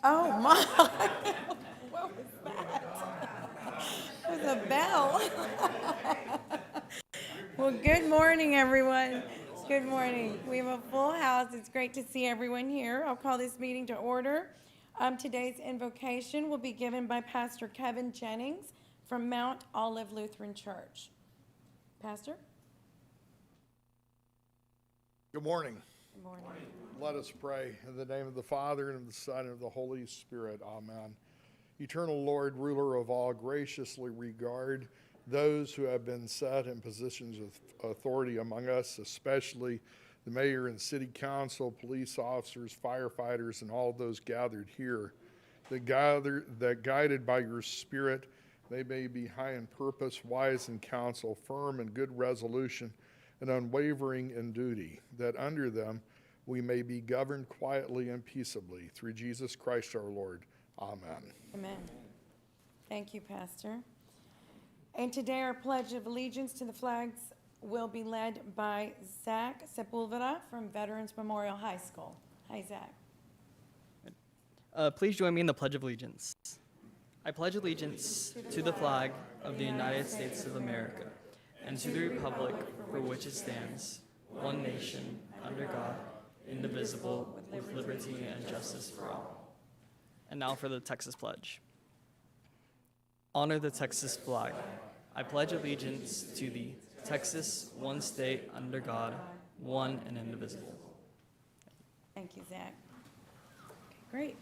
Oh, my. What was that? It was a bell. Well, good morning, everyone. Good morning. We have a full house. It's great to see everyone here. I'll call this meeting to order. Today's invocation will be given by Pastor Kevin Jennings from Mount Olive Lutheran Church. Pastor? Good morning. Good morning. Let us pray. In the name of the Father, and of the Son, and of the Holy Spirit. Amen. Eternal Lord, ruler of all, graciously regard those who have been set in positions of authority among us, especially the mayor and city council, police officers, firefighters, and all those gathered here, that guided by your Spirit, they may be high in purpose, wise in counsel, firm in good resolution, and unwavering in duty, that under them we may be governed quietly and peaceably, through Jesus Christ our Lord. Amen. Amen. Thank you, Pastor. And today our Pledge of Allegiance to the flags will be led by Zach Sepulveda from Veterans Memorial High School. Hi, Zach. Please join me in the Pledge of Allegiance. I pledge allegiance to the flag of the United States of America and to the republic for which it stands, one nation, under God, indivisible, with liberty and justice for all. And now for the Texas Pledge. Honor the Texas flag. I pledge allegiance to the Texas, one state, under God, one and indivisible. Thank you, Zach. Okay, great.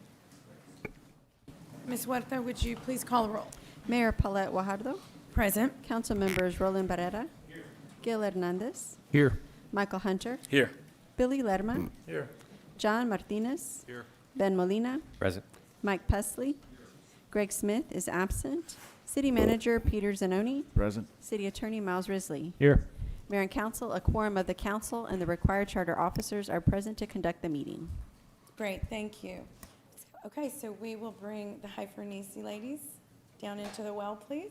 Ms. Huerta, would you please call the roll? Mayor Paulette Guajardo. Present. Council members Roland Barrera. Here. Gil Hernandez. Here. Michael Hunter. Here. Billy Lerma. Here. John Martinez. Here. Ben Molina. Present. Mike Pesley. Greg Smith is absent. City Manager Peter Zanoni. Present. City Attorney Miles Risley. Here. Mayor and Council, a quorum of the council and the required charter officers are present to conduct the meeting. Great, thank you. Okay, so we will bring the Hypernese ladies down into the well, please.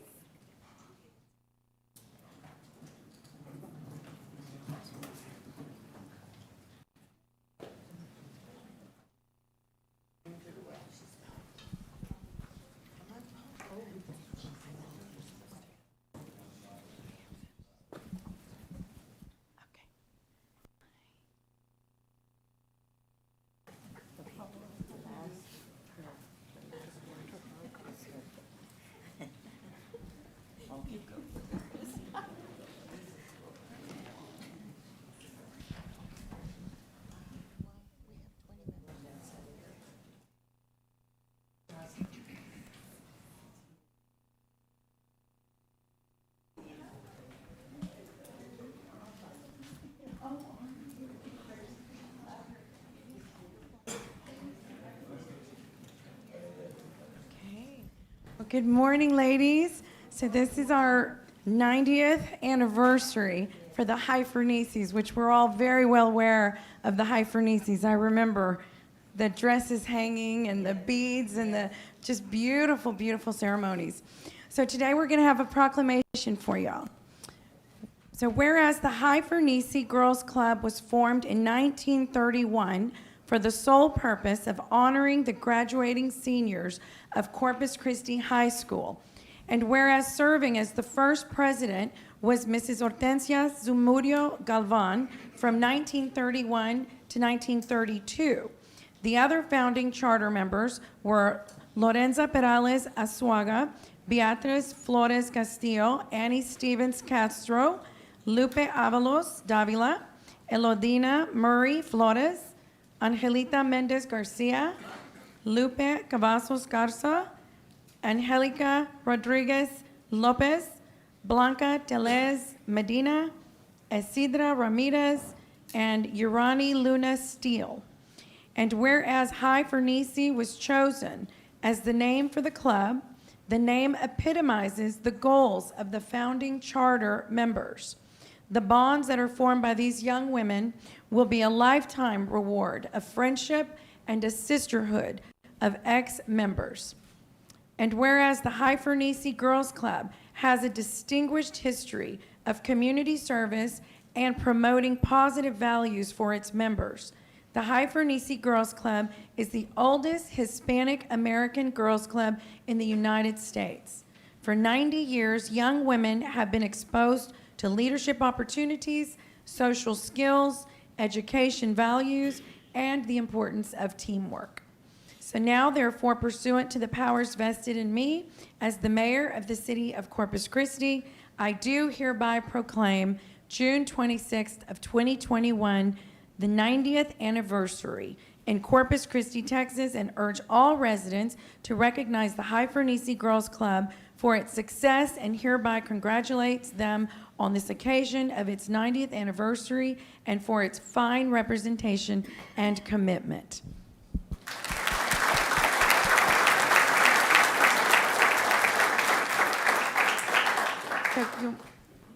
Good morning, ladies. So this is our 90th anniversary for the Hypherneses, which we're all very well aware of the Hypherneses. I remember the dresses hanging and the beads and the just beautiful, beautiful ceremonies. So today we're going to have a proclamation for y'all. So whereas the Hyphernese Girls Club was formed in 1931 for the sole purpose of honoring the graduating seniors of Corpus Christi High School. And whereas serving as the first president was Mrs. Hortensia Zumudio Galvan from 1931 to 1932. The other founding charter members were Lorenza Perales Azuaga, Beatriz Flores Castillo, Annie Stevens Castro, Lupe Avalos Davila, Elodina Murray Flores, Angelita Mendez Garcia, Lupe Cavazos Garza, Angelica Rodriguez Lopez, Blanca Telez Medina, Isidra Ramirez, and Urani Luna Steele. And whereas Hyphernese was chosen as the name for the club, the name epitomizes the goals of the founding charter members. The bonds that are formed by these young women will be a lifetime reward of friendship and a sisterhood of ex-members. And whereas the Hyphernese Girls Club has a distinguished history of community service and promoting positive values for its members, The High-Fernese Girls Club is the oldest Hispanic American girls club in the United States. For 90 years, young women have been exposed to leadership opportunities, social skills, education values, and the importance of teamwork. So now, therefore, pursuant to the powers vested in me as the mayor of the city of Corpus Christi, I do hereby proclaim June 26th of 2021 the 90th anniversary in Corpus Christi, Texas, and urge all residents to recognize the High-Fernese Girls Club for its success and hereby congratulates them on this occasion of its 90th anniversary and for its fine representation and commitment. So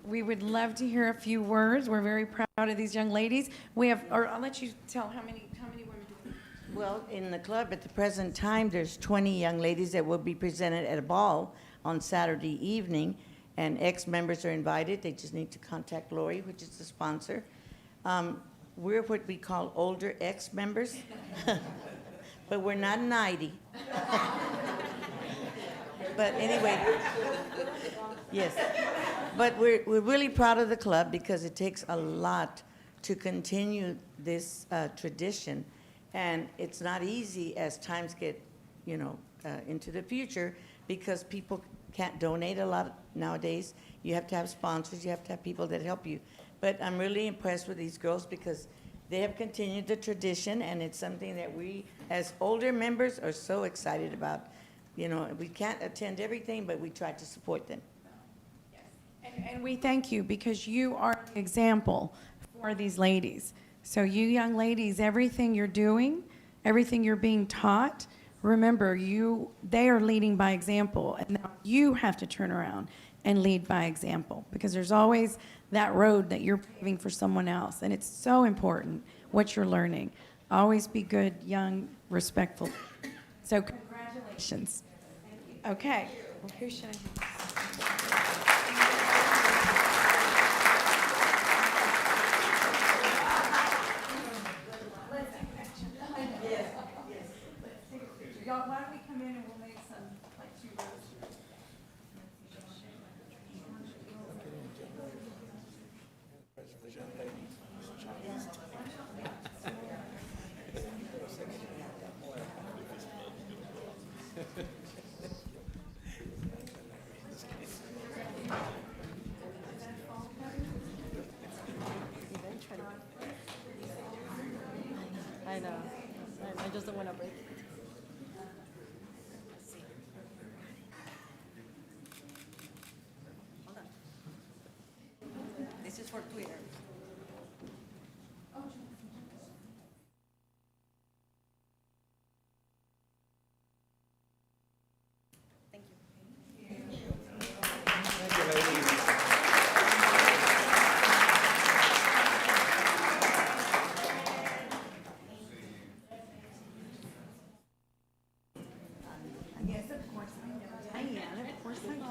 we would love to hear a few words. We're very proud of these young ladies. We have, or I'll let you tell how many women do we. Well, in the club at the present time, there's 20 young ladies that will be presented at a ball on Saturday evening, and ex-members are invited. They just need to contact Lori, which is the sponsor. We're what we call older ex-members, but we're not 90. But anyway, yes. But we're really proud of the club because it takes a lot to continue this tradition. And it's not easy as times get, into the future because people can't donate a lot nowadays. You have to have sponsors. You have to have people that help you. But I'm really impressed with these girls because they have continued the tradition, and it's something that we, as older members, are so excited about. We can't attend everything, but we try to support them. And we thank you because you are an example for these ladies. So you young ladies, everything you're doing, everything you're being taught, remember, they are leading by example, and now you have to turn around and lead by example because there's always that road that you're paving for someone else, and it's so important what you're learning. Always be good, young, respectful. So congratulations. Okay. Well, who should I? Y'all, why don't we come in and we'll make some, like 2 rows. I know. I just don't want to break it. This is for Twitter. Thank you. Yes, of course I know. I am, of course I know.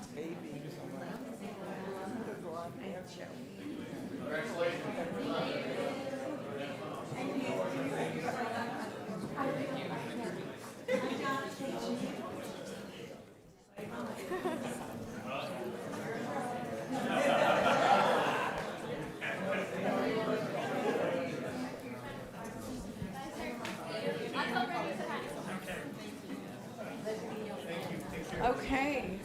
Okay.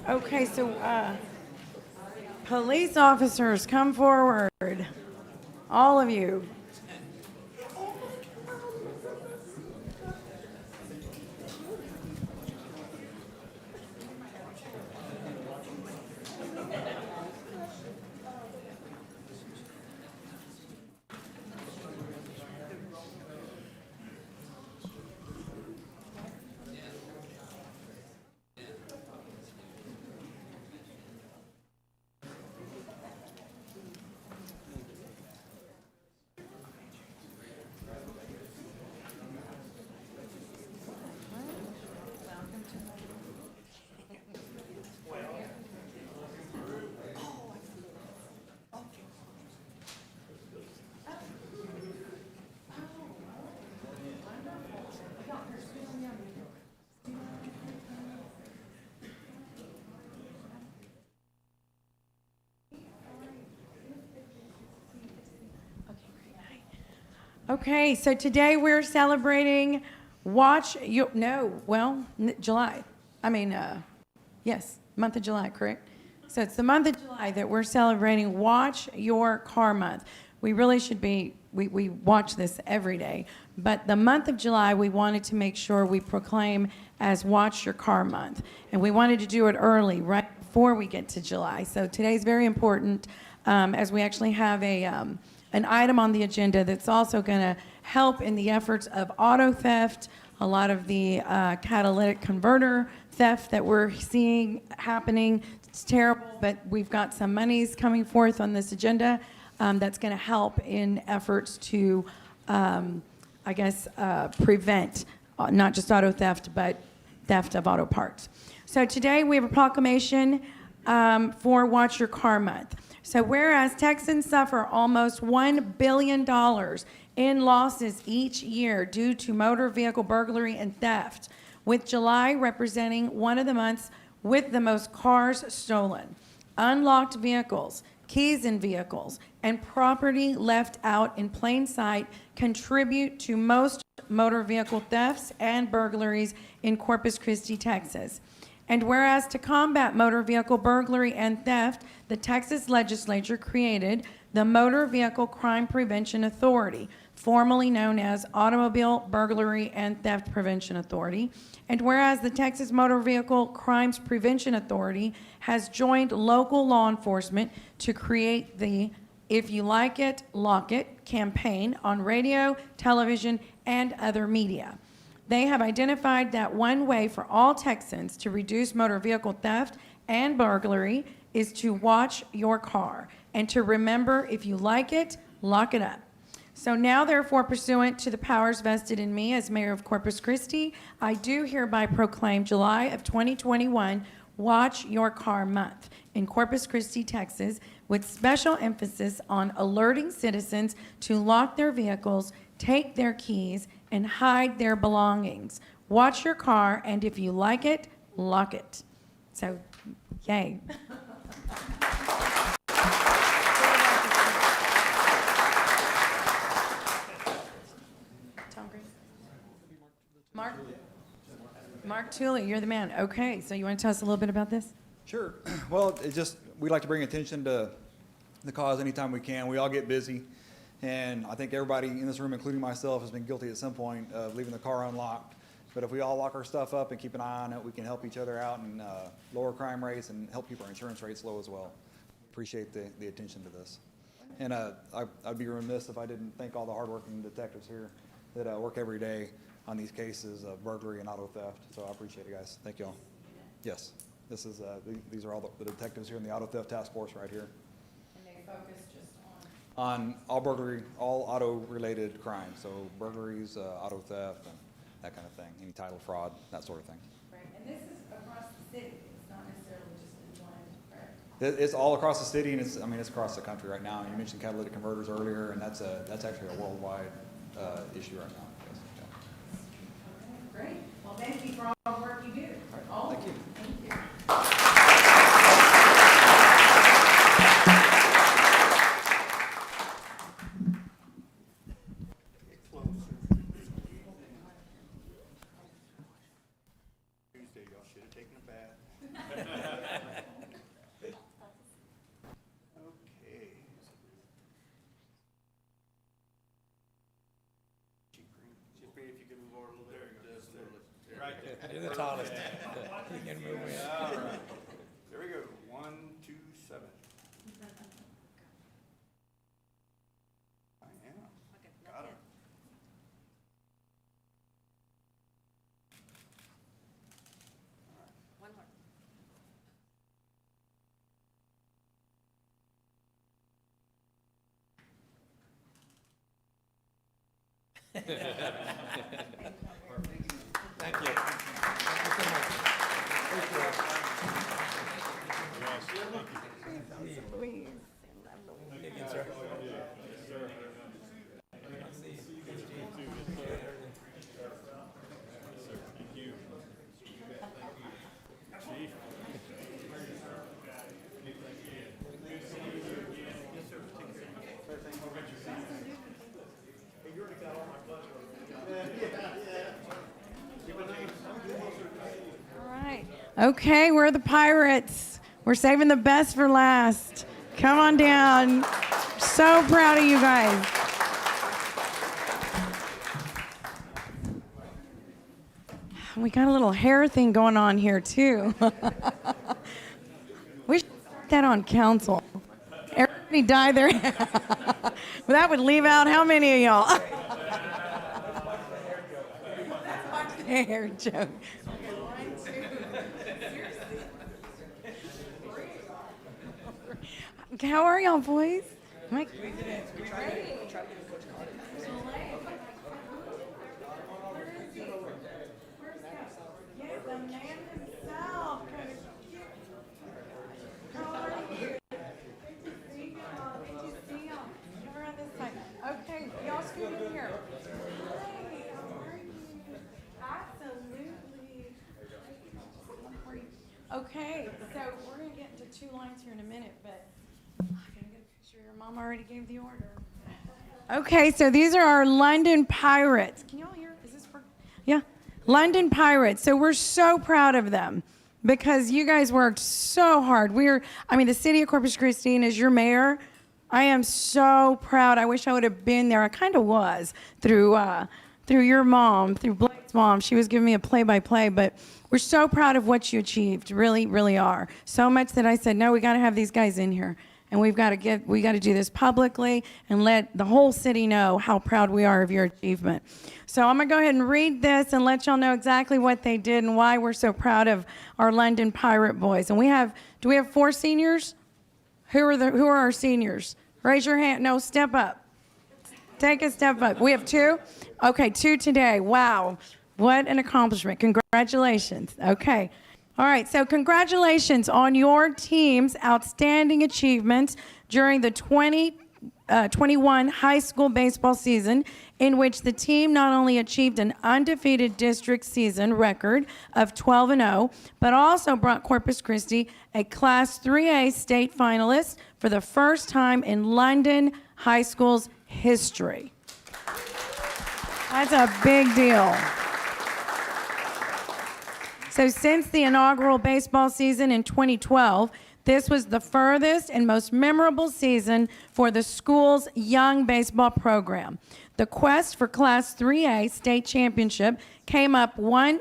Okay, so police officers, come forward. All of you. Okay, so today we're celebrating July. Yes, month of July, correct? So it's the month of July that we're celebrating Watch Your Car Month. We really should be, we watch this every day, but the month of July, we wanted to make sure we proclaim as Watch Your Car Month. And we wanted to do it early, right before we get to July. So today's very important, as we actually have an item on the agenda that's also going to help in the efforts of auto theft, a lot of the catalytic converter theft that we're seeing happening. It's terrible, but we've got some monies coming forth on this agenda that's going to help in efforts to, prevent not just auto theft, but theft of auto parts. So today we have a proclamation for Watch Your Car Month. So whereas Texans suffer almost $1 billion in losses each year due to motor vehicle burglary and theft, with July representing one of the months with the most cars stolen, unlocked vehicles, keys in vehicles, and property left out in plain sight contribute to most motor vehicle thefts and burglaries in Corpus Christi, Texas. And whereas to combat motor vehicle burglary and theft, the Texas legislature created the Motor Vehicle Crime Prevention Authority, formerly known as Automobile Burglary and Theft Prevention Authority. And whereas the Texas Motor Vehicle Crimes Prevention Authority has joined local law enforcement to create the If You Like It, Lock It campaign on radio, television, and other media. They have identified that one way for all Texans to reduce motor vehicle theft and burglary is to watch your car and to remember, if you like it, lock it up. So now, therefore, pursuant to the powers vested in me as mayor of Corpus Christi, I do hereby proclaim July of 2021 Watch Your Car Month in Corpus Christi, Texas, with special emphasis on alerting citizens to lock their vehicles, take their keys, and hide their belongings. Watch your car, and if you like it, lock it. So, yay. Tom Green. Mark Tooley, you're the man. Okay, so you want to tell us a little bit about this? Sure. Well, we like to bring attention to the cause anytime we can. We all get busy. And I think everybody in this room, including myself, has been guilty at some point of leaving the car unlocked. But if we all lock our stuff up and keep an eye on it, we can help each other out and lower crime rates and help keep our insurance rates low as well. Appreciate the attention to this. And I'd be remiss if I didn't thank all the hardworking detectives here that work every day on these cases of burglary and auto theft. So I appreciate it, guys. Thank you all. Yes, this is these are all the detectives here in the auto theft task force right here. And they focus just on all burglary, all auto-related crimes, so burglaries, auto theft, and that kind of thing, any title fraud, that sort of thing. right. And this is across the city. It's not necessarily just in one, correct? It's all across the city, and it's across the country right now. You mentioned catalytic converters earlier, and that's actually a worldwide issue right now. Yes. Yeah. Okay, great. Well, thank you for all the work you do. All of Thank you. Thank you. Tuesday, y'all should have taken a bath. Okay. Cheap green. Just if you could move over a little bit. Just a little bit. Right there. You're the tallest. You can move me. All right. There we go. 1, 2, 7. I am. Got her. One more. Thank you. Again, sir. Hey, you're the guy. Okay, we're the Pirates. We're saving the best for last. Come on down. So proud of you guys. We got a little hair thing going on here, too. We should put that on council. Everybody dye their hair. Well, that would leave out how many of y'all? Hair joke. How are y'all, boys? Mike? Okay, y'all scoot in here. Hi, how are you? Absolutely. Okay, so we're gonna get into two lines here in a minute, but I gotta get a picture. Your mom already gave the order. Okay, so these are our London Pirates. Can y'all hear? Is this for? Yeah, London Pirates. So we're so proud of them because you guys worked so hard. The city of Corpus Christi, and as your mayor, I am so proud. I wish I would have been there. I kind of was through your mom, through Blake's mom. She was giving me a play-by-play, but we're so proud of what you achieved. Really, really are. So much that I said, no, we got to have these guys in here, and we got to do this publicly and let the whole city know how proud we are of your achievement. So I'm gonna go ahead and read this and let y'all know exactly what they did and why we're so proud of our London Pirate boys. And do we have 4 seniors? Who are our seniors? Raise your hand. No, step up. Take a step up. We have 2? Okay, 2 today. Wow. What an accomplishment. Congratulations. Okay. All right, so congratulations on your team's outstanding achievements during the 2021 high school baseball season, in which the team not only achieved an undefeated district season record of 12-0, but also brought Corpus Christi a Class 3A state finalist for the first time in London High School's history. That's a big deal. So since the inaugural baseball season in 2012, this was the furthest and most memorable season for the school's young baseball program. The quest for Class 3A state championship came up one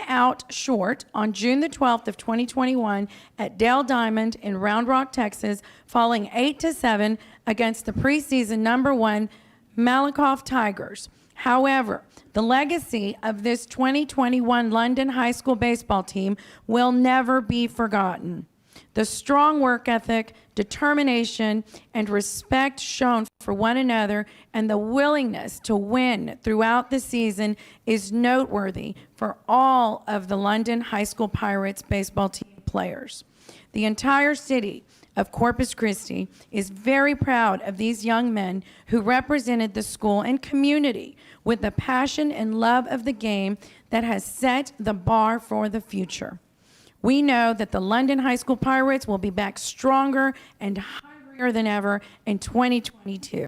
out short on June the 12th of 2021 at Dale Diamond in Round Rock, Texas, falling 8-7 against the preseason #1 Malakoff Tigers. However, the legacy of this 2021 London High School baseball team will never be forgotten. The strong work ethic, determination, and respect shown for one another and the willingness to win throughout the season is noteworthy for all of the London High School Pirates baseball team players. The entire city of Corpus Christi is very proud of these young men who represented the school and community with the passion and love of the game that has set the bar for the future. We know that the London High School Pirates will be back stronger and hungrier than ever in 2022.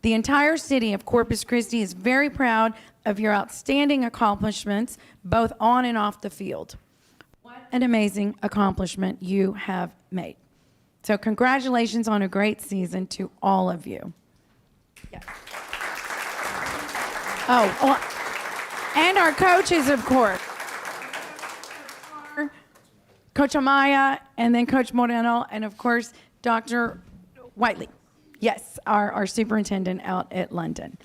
The entire city of Corpus Christi is very proud of your outstanding accomplishments, both on and off the field. What an amazing accomplishment you have made. So congratulations on a great season to all of you. Yes. And our coaches, of course. Coach Amaya, and then Coach Moreno, and of course, Dr. Whiteley. Yes, our superintendent out at London.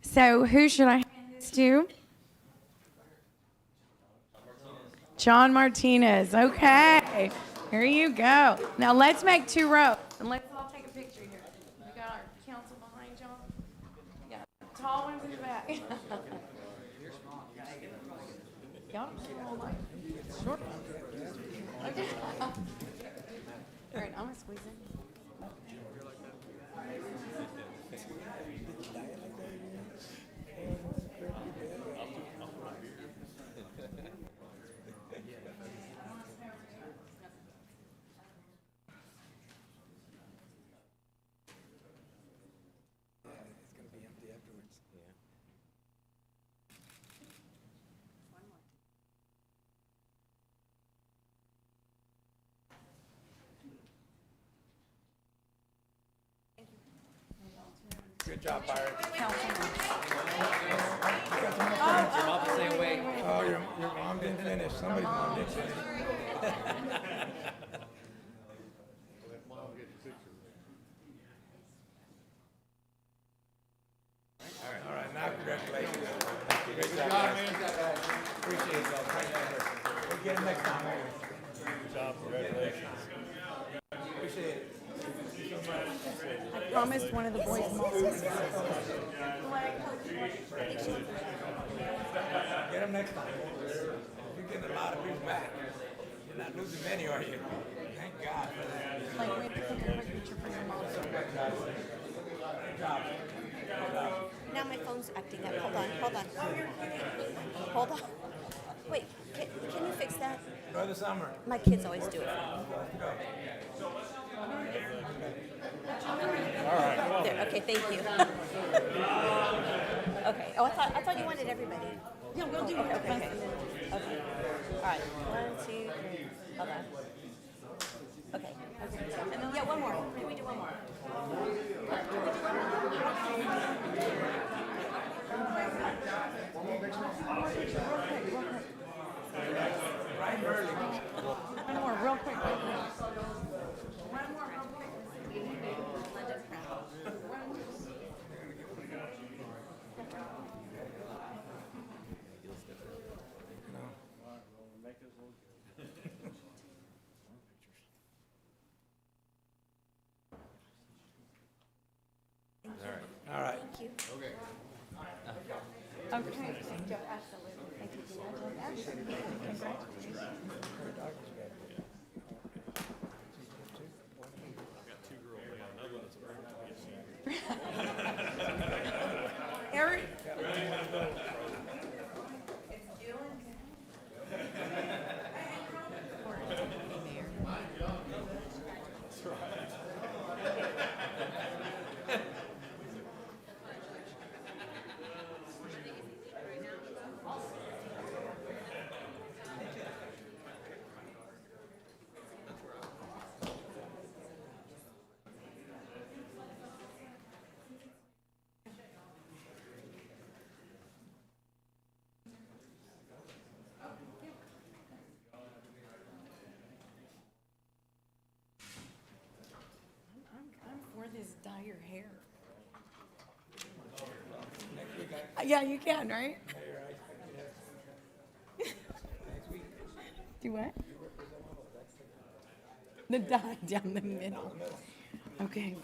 So who should I hand this to? John Martinez. Okay, here you go. Now let's make 2 rows, and let's all take a picture here. We got our council behind John. Yeah, tall ones in the back. Y'all don't like short ones. Okay. All right, I'm gonna squeeze in. Good job, Byron. Councilman. Your mouth the same way. Oh, your mom didn't finish. Somebody's mom didn't finish. All right, now congratulations. Great job, man. Appreciate it, y'all. Thank you. We'll get him next time. Good job. Congratulations. Appreciate it. I promised one of the boys. Get him next time. You're getting a lot of people back. You're not losing many, are you? Thank God for that. Like, wait, take a picture for your mom. Good job. Now my phone's acting up. Hold on. Wait, can you fix that? Enjoy the summer. My kids always do it. There, okay, thank you. Okay. Oh, I thought you wanted everybody. Yeah, we'll do it. Okay. All right. 1, 2, 3. Hold on. Okay. Yeah, one more. Can we do one more? One more, real quick. All right. Okay. Eric? I'm for this dye your hair. Yeah, you can, right? Do what? The dye down the middle. Okay.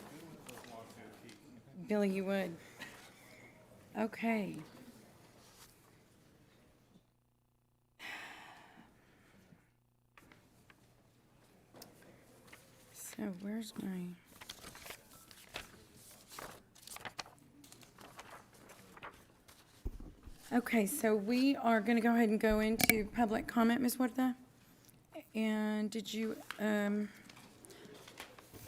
Billy, you would. Okay. So where's my... Okay, so we are going to go ahead and go into public comment, Ms. Huerta. And did you,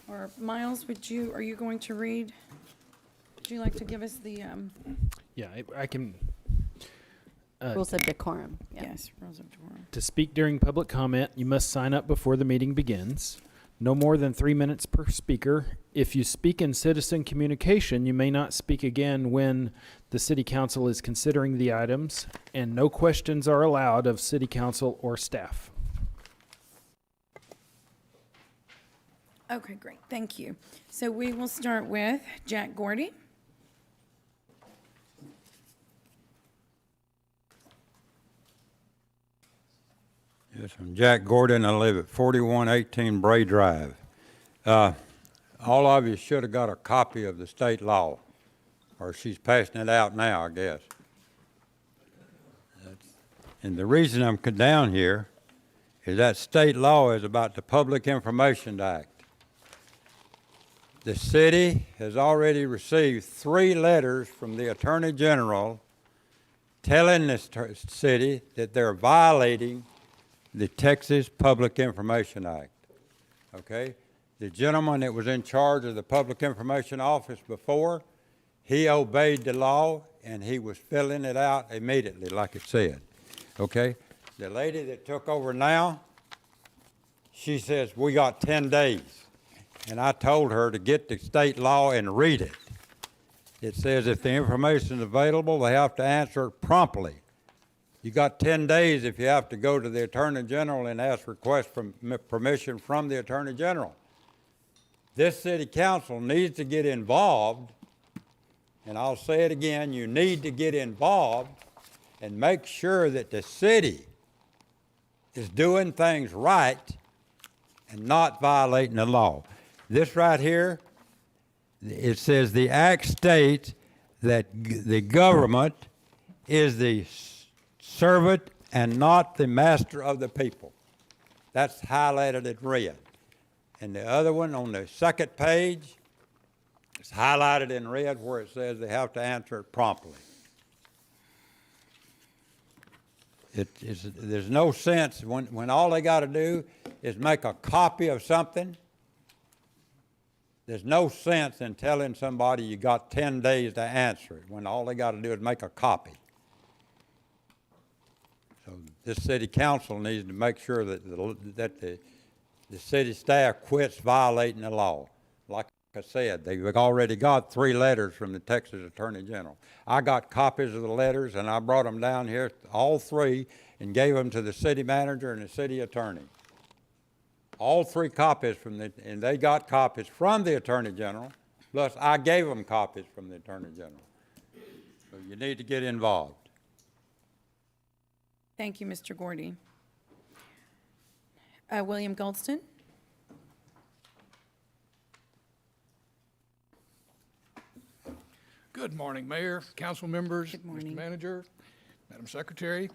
or Miles, are you going to read? Would you like to give us the, Yeah, I can. Rules of decorum. Yeah. yes, rules of decorum. To speak during public comment, you must sign up before the meeting begins. No more than 3 minutes per speaker. If you speak in citizen communication, you may not speak again when the city council is considering the items, and no questions are allowed of city council or staff. Okay, great, thank you. So we will start with Jack Gordy. Yes, I'm Jack Gordon. I live at 4118 Bray Drive. All of you should have got a copy of the state law, or she's passing it out now, I guess. And the reason I'm down here is that state law is about the Public Information Act. The city has already received 3 letters from the Attorney General telling this city that they're violating the Texas Public Information Act, okay? The gentleman that was in charge of the Public Information Office before, he obeyed the law and he was filling it out immediately like it said, okay? The lady that took over now, she says, we got 10 days. And I told her to get the state law and read it. It says if the information is available, they have to answer it promptly. You got 10 days if you have to go to the Attorney General and ask request for permission from the Attorney General. This city council needs to get involved, and I'll say it again, you need to get involved and make sure that the city is doing things right and not violating the law. This right here, it says the act states that the government is the servant and not the master of the people. That's highlighted in red. And the other one on the second page, it's highlighted in red where it says they have to answer it promptly. There's no sense when all they got to do is make a copy of something. There's no sense in telling somebody you got 10 days to answer it when all they got to do is make a copy. So this city council needs to make sure that the city staff quits violating the law. Like I said, they've already got 3 letters from the Texas Attorney General. I got copies of the letters and I brought them down here, all 3, and gave them to the city manager and the city attorney. All 3 copies and they got copies from the Attorney General, plus I gave them copies from the Attorney General. So you need to get involved. Thank you, Mr. Gordy. William Goldston. Good morning, Mayor, council members, Mr. Manager, Madam Secretary.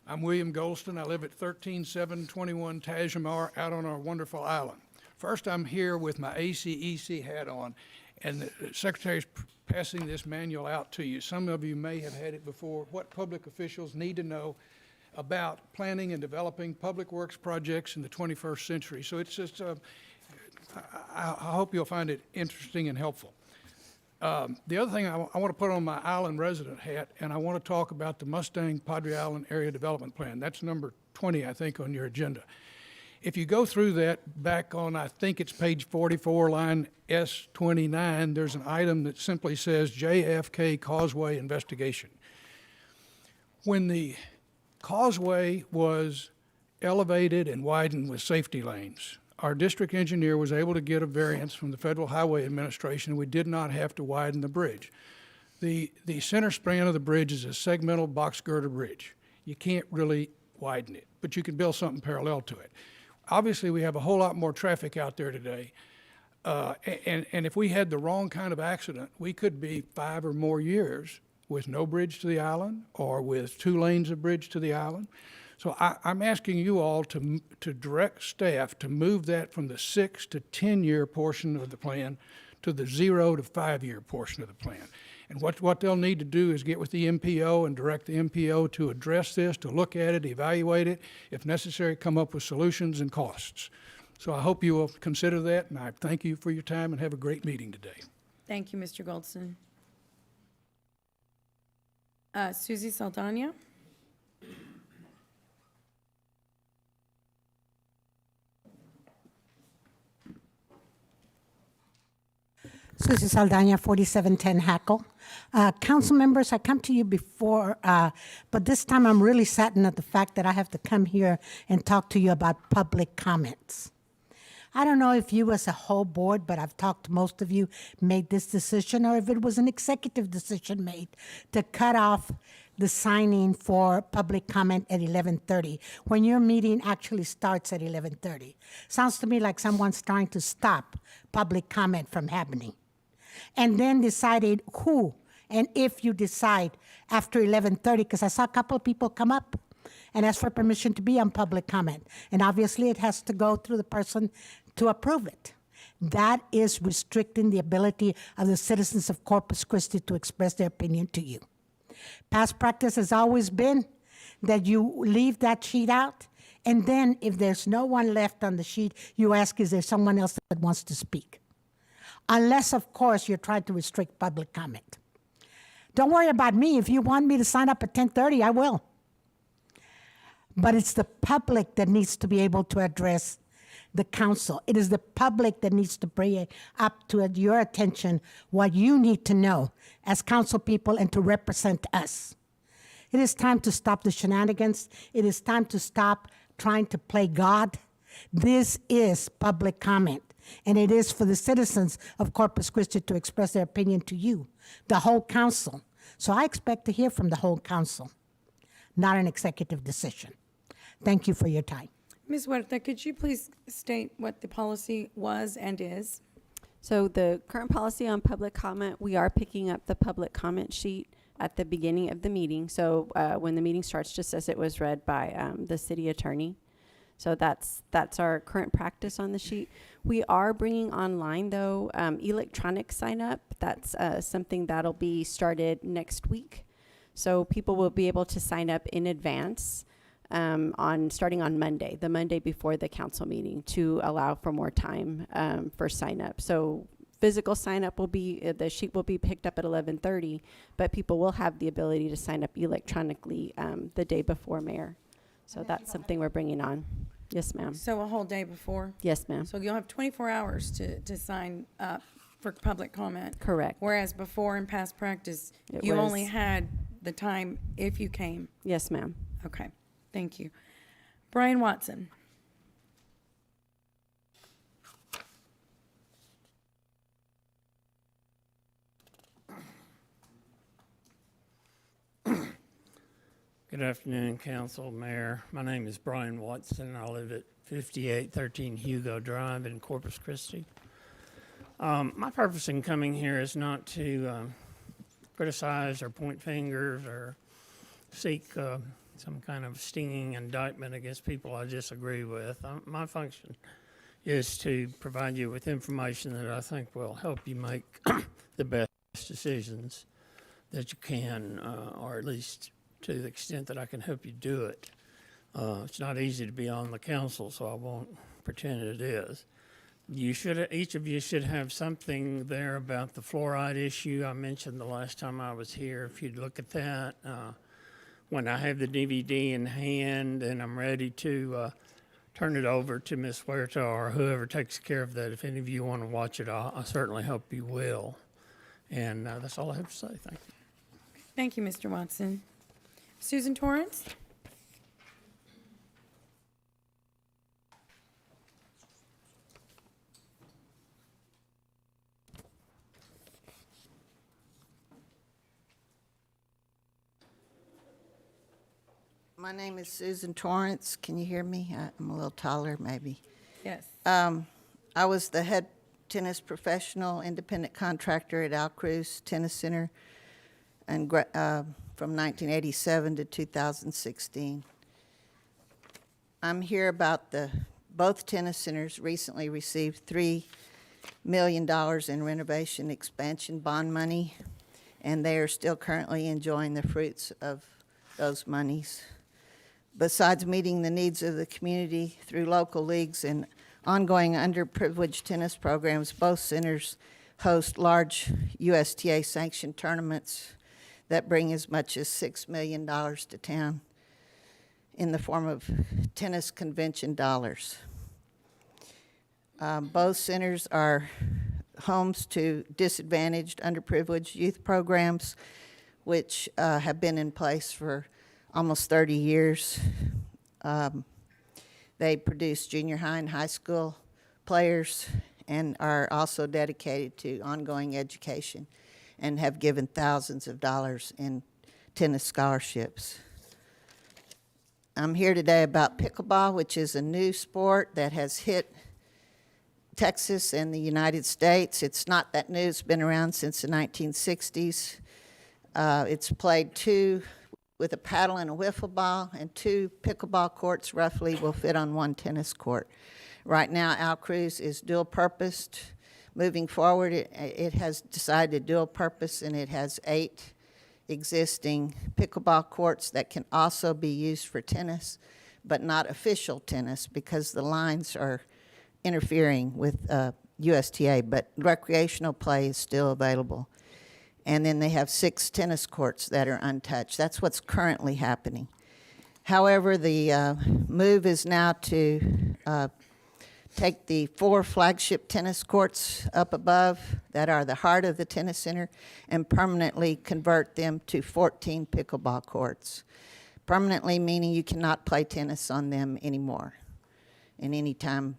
I'm William Goldston. I live at 13721 Tajamar out on our wonderful island. First, I'm here with my ACEC hat on, and the Secretary's passing this manual out to you. Some of you may have had it before. What public officials need to know about planning and developing public works projects in the 21st century. So it's just, I hope you'll find it interesting and helpful. The other thing I want to put on my island resident hat, and I want to talk about the Mustang Padre Island Area Development Plan. That's number 20, I think, on your agenda. If you go through that back on, I think it's page 44, line S29, there's an item that simply says JFK Causeway Investigation. When the causeway was elevated and widened with safety lanes, our district engineer was able to get a variance from the Federal Highway Administration, and we did not have to widen the bridge. The center span of the bridge is a segmental box girder bridge. You can't really widen it, but you can build something parallel to it. Obviously, we have a whole lot more traffic out there today, and if we had the wrong kind of accident, we could be 5 or more years with no bridge to the island or with 2 lanes of bridge to the island. So I'm asking you all to direct staff to move that from the 6 to 10 year portion of the plan to the 0 to 5 year portion of the plan. And what they'll need to do is get with the MPO and direct the MPO to address this, to look at it, evaluate it, if necessary, come up with solutions and costs. So I hope you will consider that, and I thank you for your time and have a great meeting today. Thank you, Mr. Goldston. Susie Saldana. Susie Saldana, 4710 Hackle. Council members, I come to you before, but this time I'm really saddened at the fact that I have to come here and talk to you about public comments. I don't know if you as a whole board, but I've talked to most of you, made this decision, or if it was an executive decision made to cut off the signing for public comment at 11:30, when your meeting actually starts at 11:30. Sounds to me like someone's trying to stop public comment from happening. And then decided who and if you decide after 11:30, because I saw a couple of people come up and ask for permission to be on public comment. And obviously it has to go through the person to approve it. That is restricting the ability of the citizens of Corpus Christi to express their opinion to you. Past practice has always been that you leave that sheet out, and then if there's no one left on the sheet, you ask, is there someone else that wants to speak? Unless, of course, you're trying to restrict public comment. Don't worry about me. If you want me to sign up at 10:30, I will. But it's the public that needs to be able to address the council. It is the public that needs to bring it up to your attention what you need to know as council people and to represent us. It is time to stop the shenanigans. It is time to stop trying to play God. This is public comment, and it is for the citizens of Corpus Christi to express their opinion to you, the whole council. So I expect to hear from the whole council, not an executive decision. Thank you for your time. Ms. Huerta, could you please state what the policy was and is? So the current policy on public comment, we are picking up the public comment sheet at the beginning of the meeting. So when the meeting starts, just as it was read by the city attorney. So that's our current practice on the sheet. We are bringing online, though, electronic sign up. That's something that'll be started next week. So people will be able to sign up in advance starting on Monday, the Monday before the council meeting, to allow for more time for sign up. So physical sign up will be, the sheet will be picked up at 11:30, but people will have the ability to sign up electronically the day before, Mayor. So that's something we're bringing on. Yes, ma'am. So a whole day before? Yes, ma'am. So you'll have 24 hours to sign up for public comment? Correct. Whereas before in past practice, It you was- only had the time if you came? Yes, ma'am. Okay, thank you. Brian Watson. Good afternoon, Council, Mayor. My name is Brian Watson. I live at 5813 Hugo Drive in Corpus Christi. My purpose in coming here is not to criticize or point fingers or seek some kind of stinging indictment against people I disagree with. My function is to provide you with information that I think will help you make the best decisions that you can, or at least to the extent that I can help you do it. It's not easy to be on the council, so I won't pretend it is. Each of you should have something there about the fluoride issue I mentioned the last time I was here. If you'd look at that, when I have the DVD in hand and I'm ready to turn it over to Ms. Huerta or whoever takes care of that, if any of you want to watch it, I certainly hope you will. And that's all I have to say. Thank you. Thank you, Mr. Watson. Susan Torrance? My name is Susan Torrance. Can you hear me? I'm a little taller, maybe. Yes. I was the head tennis professional, independent contractor at Al Cruz Tennis Center and from 1987 to 2016. I'm here about both tennis centers recently received $3 million in renovation expansion bond money, and they are still currently enjoying the fruits of those monies. Besides meeting the needs of the community through local leagues and ongoing underprivileged tennis programs, both centers host large USTA sanctioned tournaments that bring as much as $6 million to town in the form of tennis convention dollars. Both centers are homes to disadvantaged, underprivileged youth programs, which have been in place for almost 30 years. They produce junior high and high school players and are also dedicated to ongoing education and have given thousands of dollars in tennis scholarships. I'm here today about pickleball, which is a new sport that has hit Texas and the United States. It's not that new. It's been around since the 1960s. It's played with a paddle and a wiffle ball, and 2 pickleball courts roughly will fit on 1 tennis court. Right now, Al Cruz is dual-purposed. Moving forward, it has decided dual purpose, and it has 8 existing pickleball courts that can also be used for tennis, but not official tennis because the lines are interfering with USTA, but recreational play is still available. And then they have 6 tennis courts that are untouched. That's what's currently happening. However, the move is now to take the 4 flagship tennis courts up above that are the heart of the tennis center and permanently convert them to 14 pickleball courts. Permanently meaning you cannot play tennis on them anymore in any time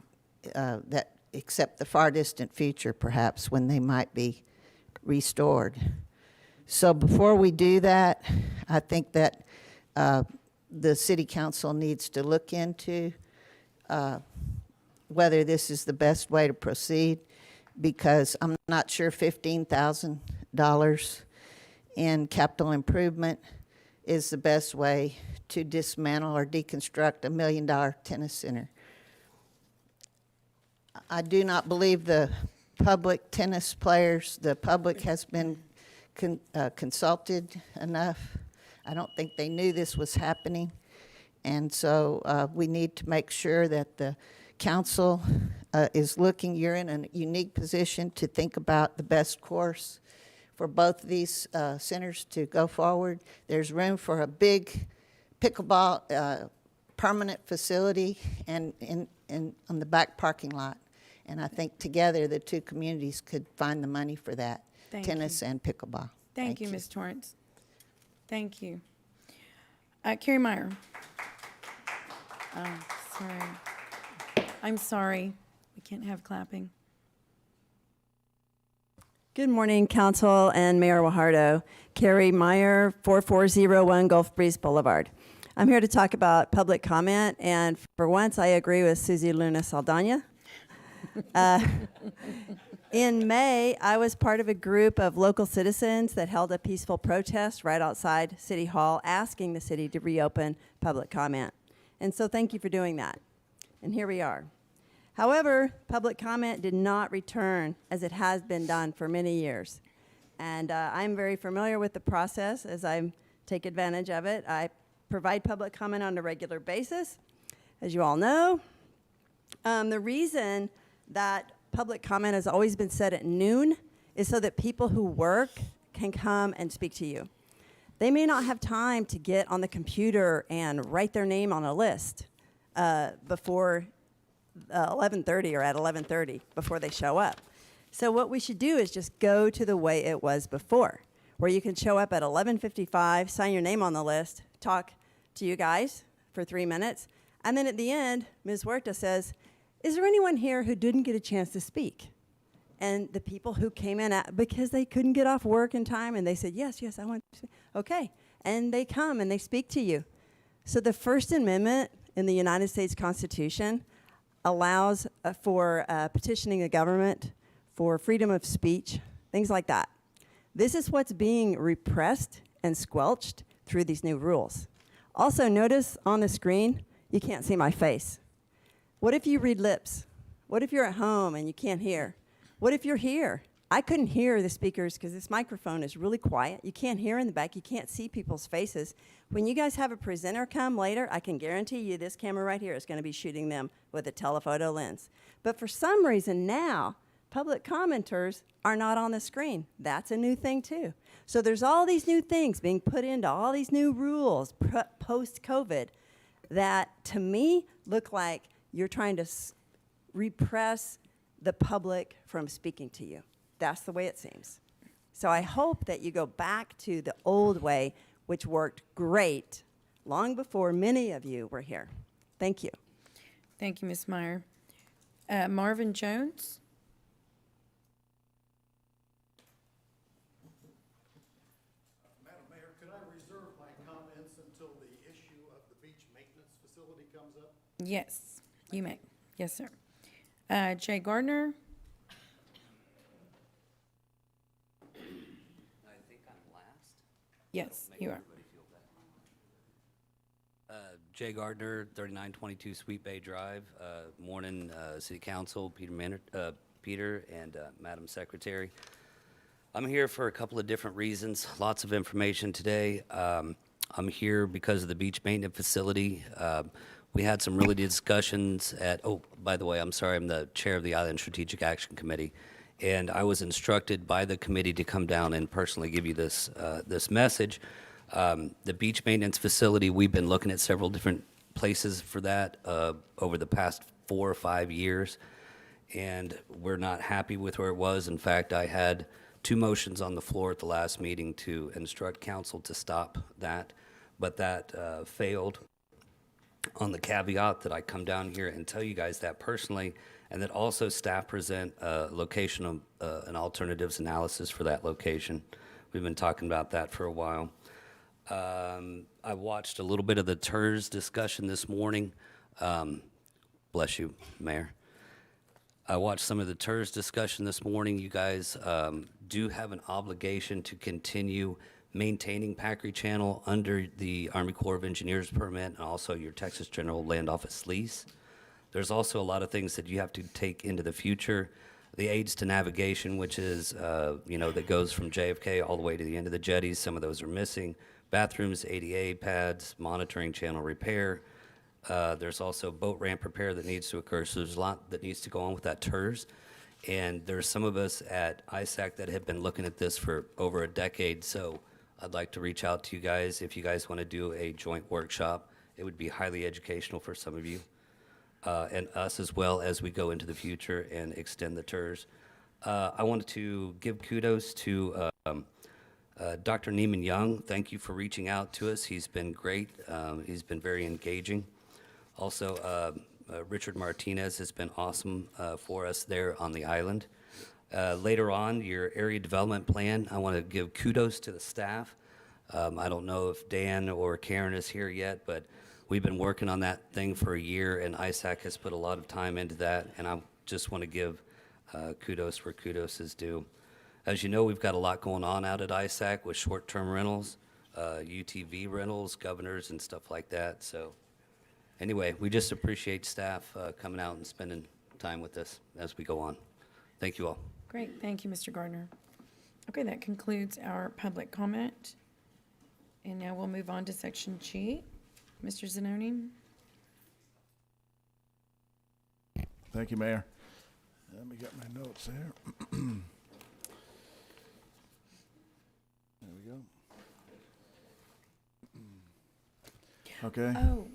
that except the far distant future, perhaps, when they might be restored. So before we do that, I think that the city council needs to look into whether this is the best way to proceed, because I'm not sure $15,000 in capital improvement is the best way to dismantle or deconstruct $1 million tennis center. I do not believe the public tennis players, the public has been consulted enough. I don't think they knew this was happening. And so we need to make sure that the council is looking, you're in a unique position to think about the best course for both of these centers to go forward. There's room for a big pickleball permanent facility and on the back parking lot. And I think together the two communities could find the money for that, tennis and pickleball. Thank you, Ms. Torrance. Thank you. Carrie Meyer. Oh, sorry. I'm sorry. We can't have clapping. Good morning, Council and Mayor Guajardo. Carrie Meyer, 4401 Gulf Breeze Boulevard. I'm here to talk about public comment, and for once I agree with Susie Luna Saldana. In May, I was part of a group of local citizens that held a peaceful protest right outside City Hall asking the city to reopen public comment. And so thank you for doing that. And here we are. However, public comment did not return as it has been done for many years. And I'm very familiar with the process as I take advantage of it. I provide public comment on a regular basis, as you all know. The reason that public comment has always been set at noon is so that people who work can come and speak to you. They may not have time to get on the computer and write their name on a list before 11:30 or at 11:30 before they show up. So what we should do is just go to the way it was before, where you can show up at 11:55, sign your name on the list, talk to you guys for 3 minutes, and then at the end, Ms. Huerta says, is there anyone here who didn't get a chance to speak? And the people who came in because they couldn't get off work in time, and they said, yes, I want to speak. Okay, and they come and they speak to you. So the First Amendment in the United States Constitution allows for petitioning the government for freedom of speech, things like that. This is what's being repressed and squelched through these new rules. Also, notice on the screen, you can't see my face. What if you read lips? What if you're at home and you can't hear? What if you're here? I couldn't hear the speakers because this microphone is really quiet. You can't hear in the back. You can't see people's faces. When you guys have a presenter come later, I can guarantee you this camera right here is going to be shooting them with a telephoto lens. But for some reason now, public commenters are not on the screen. That's a new thing too. So there's all these new things being put into all these new rules post-COVID that to me look like you're trying to repress the public from speaking to you. That's the way it seems. So I hope that you go back to the old way, which worked great long before many of you were here. Thank you. Thank you, Ms. Meyer. Marvin Jones. Madam Mayor, could I reserve my comments until the issue of the beach maintenance facility comes up? Yes, you may. Yes, sir. Jay Gardner. I think I'm last. Yes, you are. Jay Gardner, 3922 Sweet Bay Drive. Morning, City Council, Peter and Madam Secretary. I'm here for a couple of different reasons. Lots of information today. I'm here because of the beach maintenance facility. We had some really discussions by the way, I'm sorry, I'm the chair of the Island Strategic Action Committee, and I was instructed by the committee to come down and personally give you this message. The beach maintenance facility, we've been looking at several different places for that over the past 4 or 5 years, and we're not happy with where it was. In fact, I had 2 motions on the floor at the last meeting to instruct council to stop that, but that failed on the caveat that I come down here and tell you guys that personally, and that also staff present a location and alternatives analysis for that location. We've been talking about that for a while. I watched a little bit of the TERS discussion this morning. Bless you, Mayor. I watched some of the TERS discussion this morning. You guys do have an obligation to continue maintaining Packery Channel under the Army Corps of Engineers permit and also your Texas General Land Office lease. There's also a lot of things that you have to take into the future. The aids to navigation, which is, that goes from JFK all the way to the end of the jetties. Some of those are missing. Bathrooms, ADA pads, monitoring channel repair. There's also boat ramp repair that needs to occur. So there's a lot that needs to go on with that TERS. And there's some of us at ISAC that have been looking at this for over a decade. So I'd like to reach out to you guys. If you guys want to do a joint workshop, it would be highly educational for some of you. And us as well as we go into the future and extend the TERS. I wanted to give kudos to Dr. Neiman Young. Thank you for reaching out to us. He's been great. He's been very engaging. Also, Richard Martinez has been awesome for us there on the island. Later on, your area development plan, I want to give kudos to the staff. I don't know if Dan or Karen is here yet, but we've been working on that thing for a year, and ISAC has put a lot of time into that, and I just want to give kudos where kudos is due. As you know, we've got a lot going on out at ISAC with short-term rentals, UTV rentals, governors, and stuff like that. So anyway, we just appreciate staff coming out and spending time with us as we go on. Thank you all. Great, thank you, Mr. Gardner. Okay, that concludes our public comment. And now we'll move on to section G. Mr. Zanoni? Thank you, Mayor. Let me get my notes here. There we go. Okay. Oh.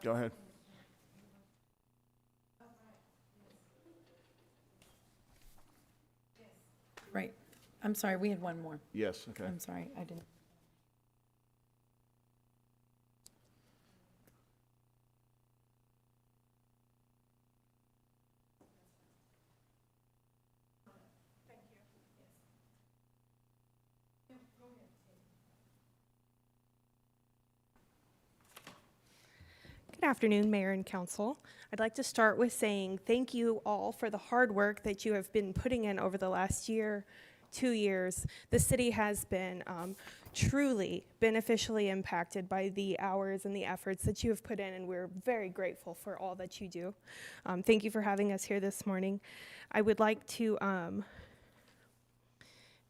Go ahead. Right. I'm sorry, we had one more. Yes, okay. I'm sorry, I didn't. Good afternoon, Mayor and Council. I'd like to start with saying thank you all for the hard work that you have been putting in over the last year, 2 years. The city has been truly beneficially impacted by the hours and the efforts that you have put in, and we're very grateful for all that you do. Thank you for having us here this morning. I would like to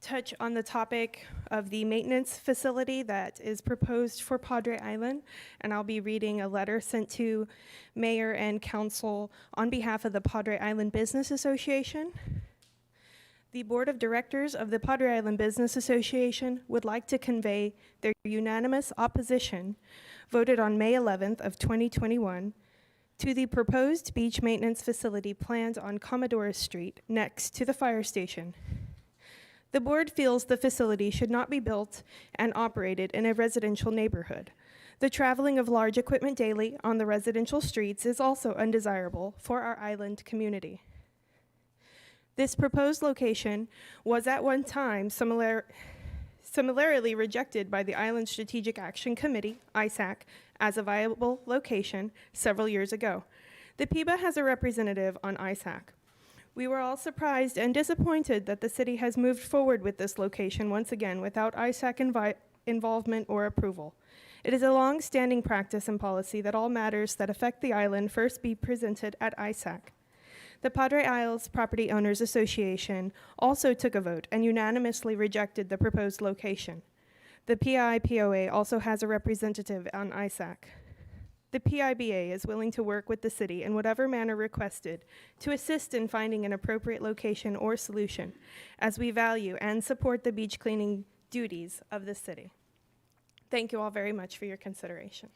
touch on the topic of the maintenance facility that is proposed for Padre Island, and I'll be reading a letter sent to Mayor and Council on behalf of the Padre Island Business Association. The Board of Directors of the Padre Island Business Association would like to convey their unanimous opposition, voted on May 11th of 2021, to the proposed beach maintenance facility planned on Commodore Street next to the fire station. The board feels the facility should not be built and operated in a residential neighborhood. The traveling of large equipment daily on the residential streets is also undesirable for our island community. This proposed location was at one time similarly rejected by the Island Strategic Action Committee, ISAC, as a viable location several years ago. The PIBA has a representative on ISAC. We were all surprised and disappointed that the city has moved forward with this location once again without ISAC involvement or approval. It is a long-standing practice and policy that all matters that affect the island first be presented at ISAC. The Padre Isles Property Owners Association also took a vote and unanimously rejected the proposed location. The PIPOA also has a representative on ISAC. The PIBA is willing to work with the city in whatever manner requested to assist in finding an appropriate location or solution, as we value and support the beach cleaning duties of the city. Thank you all very much for your consideration.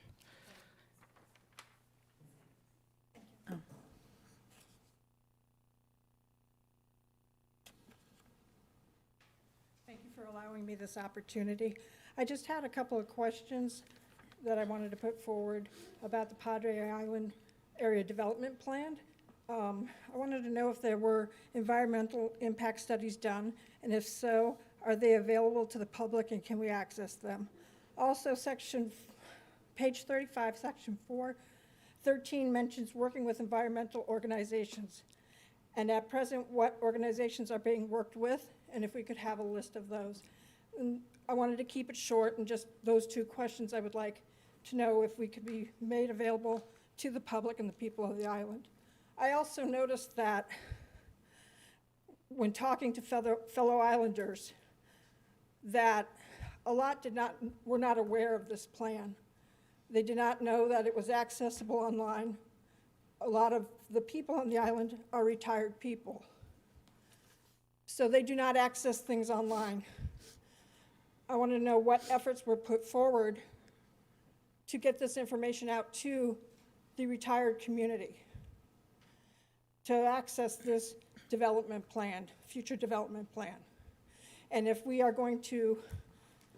allowing me this opportunity. I just had a couple of questions that I wanted to put forward about the Padre Island Area Development Plan. I wanted to know if there were environmental impact studies done, and if so, are they available to the public and can we access them? Also, page 35, section 413 mentions working with environmental organizations. And at present, what organizations are being worked with, and if we could have a list of those. And I wanted to keep it short, and just those two questions I would like to know if we could be made available to the public and the people of the island. I also noticed that when talking to fellow islanders, that a lot were not aware of this plan. They did not know that it was accessible online. A lot of the people on the island are retired people, so they do not access things online. I want to know what efforts were put forward to get this information out to the retired community to access this development plan, future development plan, and if we are going to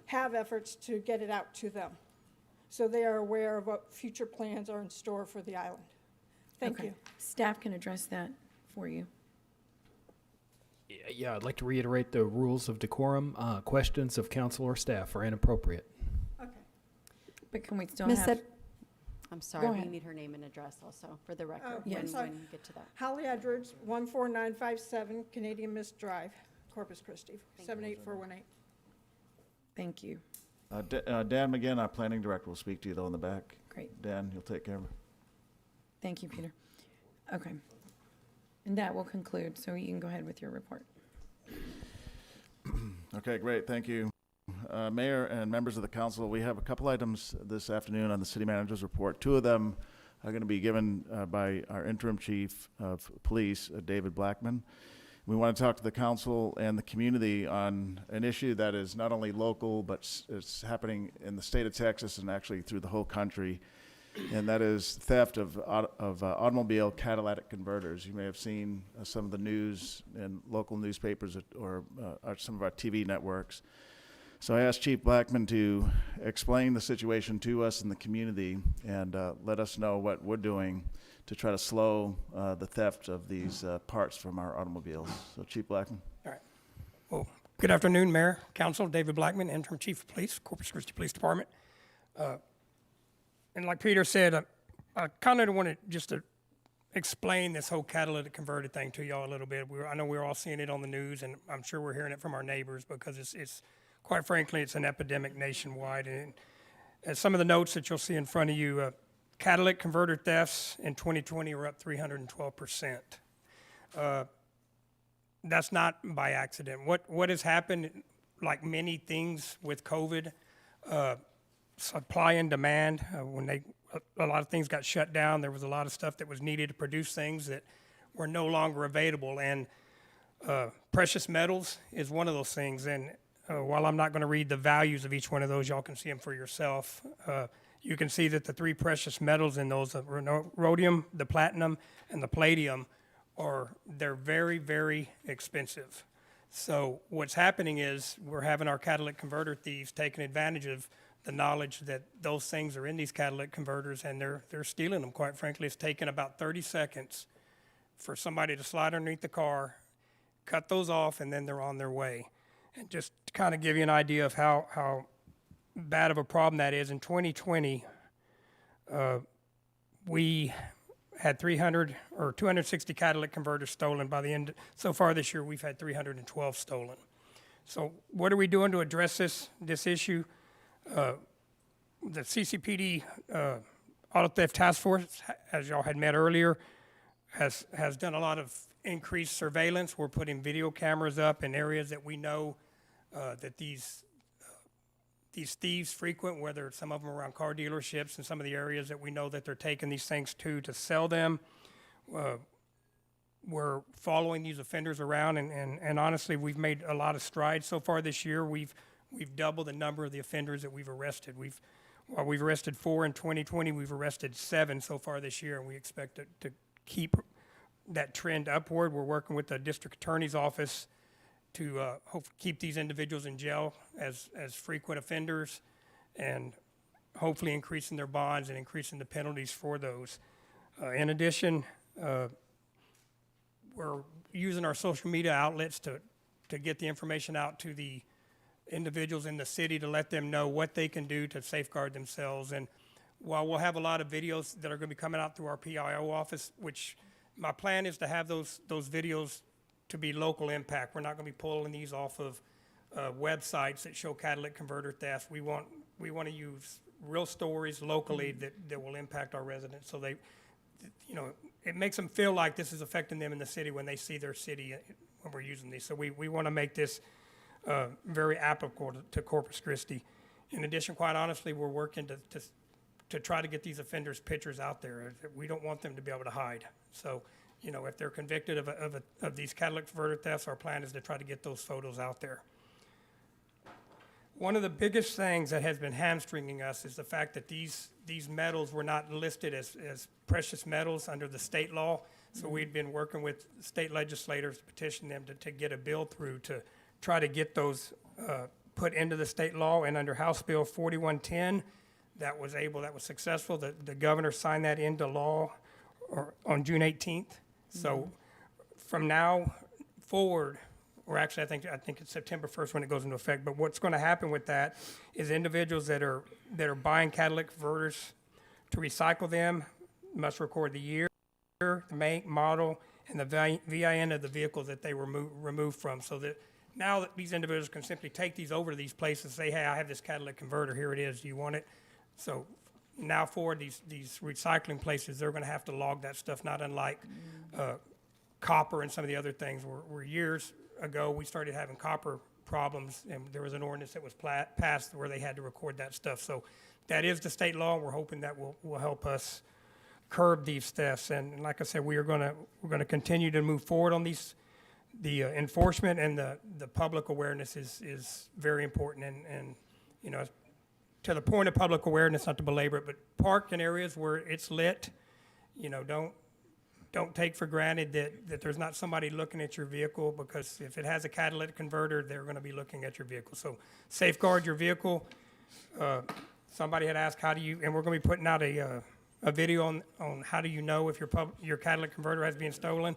have efforts to get it out to them so they are aware of what future plans are in store for the island. Thank you. Staff can address that for you. Yeah, I'd like to reiterate the rules of decorum. Questions of council or staff are inappropriate. Okay. But can we still Miss have? I'm sorry, Go we ahead. need her name and address also for the record Oh, when, sorry. when you get to that. Holly Edwards, 14957 Canadian Mist Drive, Corpus Christi, 78418. Thank you. Dan McGinn, our planning director, will speak to you though in the back. Great. Dan, you'll take care of it. Thank you, Peter. Okay. And that will conclude, so you can go ahead with your report. Okay, great, thank you. Mayor and members of the council, we have a couple items this afternoon on the city manager's report. Two of them are going to be given by our interim chief of police, David Blackman. We want to talk to the council and the community on an issue that is not only local, but it's happening in the state of Texas and actually through the whole country, and that is theft of automobile catalytic converters. You may have seen some of the news in local newspapers or some of our TV networks. So I asked Chief Blackman to explain the situation to us in the community and let us know what we're doing to try to slow the theft of these parts from our automobiles. So Chief Blackman. All right. Well, good afternoon, Mayor, Council. David Blackman, Interim Chief of Police, Corpus Christi Police Department. And like Peter said, I kind of wanted just to explain this whole catalytic converted thing to y'all a little bit. I know we're all seeing it on the news, and I'm sure we're hearing it from our neighbors because it's quite frankly, it's an epidemic nationwide. And as some of the notes that you'll see in front of you, catalytic converter thefts in 2020 are up 312%. That's not by accident. What has happened, like many things with COVID, supply and demand, when a lot of things got shut down, there was a lot of stuff that was needed to produce things that were no longer available. And precious metals is one of those things. And while I'm not going to read the values of each one of those, y'all can see them for yourself. You can see that the three precious metals in those, the rhodium, the platinum, and the palladium, they're very, very expensive. So what's happening is we're having our catalytic converter thieves taking advantage of the knowledge that those things are in these catalytic converters, and they're stealing them, quite frankly. It's taken about 30 seconds for somebody to slide underneath the car, cut those off, and then they're on their way. And just to kind of give you an idea of how bad of a problem that is, in 2020, we had 260 catalytic converters stolen. By the end, so far this year, we've had 312 stolen. So what are we doing to address this issue? The CCPD Auto Theft Task Force, as y'all had met earlier, has done a lot of increased surveillance. We're putting video cameras up in areas that we know that these thieves frequent, whether some of them around car dealerships and some of the areas that we know that they're taking these things to sell them. We're following these offenders around, and honestly, we've made a lot of strides so far this year. We've doubled the number of the offenders that we've arrested. While we've arrested 4 in 2020, we've arrested 7 so far this year, and we expect to keep that trend upward. We're working with the district attorney's office keep these individuals in jail as frequent offenders, and hopefully increasing their bonds and increasing the penalties for those. In addition, we're using our social media outlets to get the information out to the individuals in the city to let them know what they can do to safeguard themselves. And while we'll have a lot of videos that are going to be coming out through our PIO office, which my plan is to have those videos to be local impact. We're not going to be pulling these off of websites that show catalytic converter theft. We want to use real stories locally that will impact our residents, so they, you know, it makes them feel like this is affecting them in the city when they see their city when we're using these. So we want to make this very applicable to Corpus Christi. In addition, quite honestly, we're working to try to get these offenders' pictures out there. We don't want them to be able to hide. So, you know, if they're convicted of these catalytic converter thefts, our plan is to try to get those photos out there. One of the biggest things that has been hamstringing us is the fact that these metals were not listed as precious metals under the state law. So we've been working with state legislators to petition them to get a bill through to try to get those put into the state law. And under House Bill 4110, that was successful. The governor signed that into law on June 18th. So from now forward, or actually I think it's September 1st when it goes into effect. But what's going to happen with that is individuals that are buying catalytic converters to recycle them must record the year, the make, model, and the VIN of the vehicle that they were removed from, so that now that these individuals can simply take these over to these places and say, hey, I have this catalytic converter, here it is, do you want it? So now forward, these recycling places, they're going to have to log that stuff, not unlike copper and some of the other things where years ago we started having copper problems, and there was an ordinance that was passed where they had to record that stuff. So that is the state law, and we're hoping that will help us curb these thefts. And like I said, we're going to continue to move forward on these. The enforcement and the public awareness is very important, and you know, to the point of public awareness, not to belabor it, but park in areas where it's lit. You know, don't take for granted that there's not somebody looking at your vehicle, because if it has a catalytic converter, they're going to be looking at your vehicle. So safeguard your vehicle. Somebody had asked, how do you, and we're going to be putting out a video on how do you know if your catalytic converter has been stolen.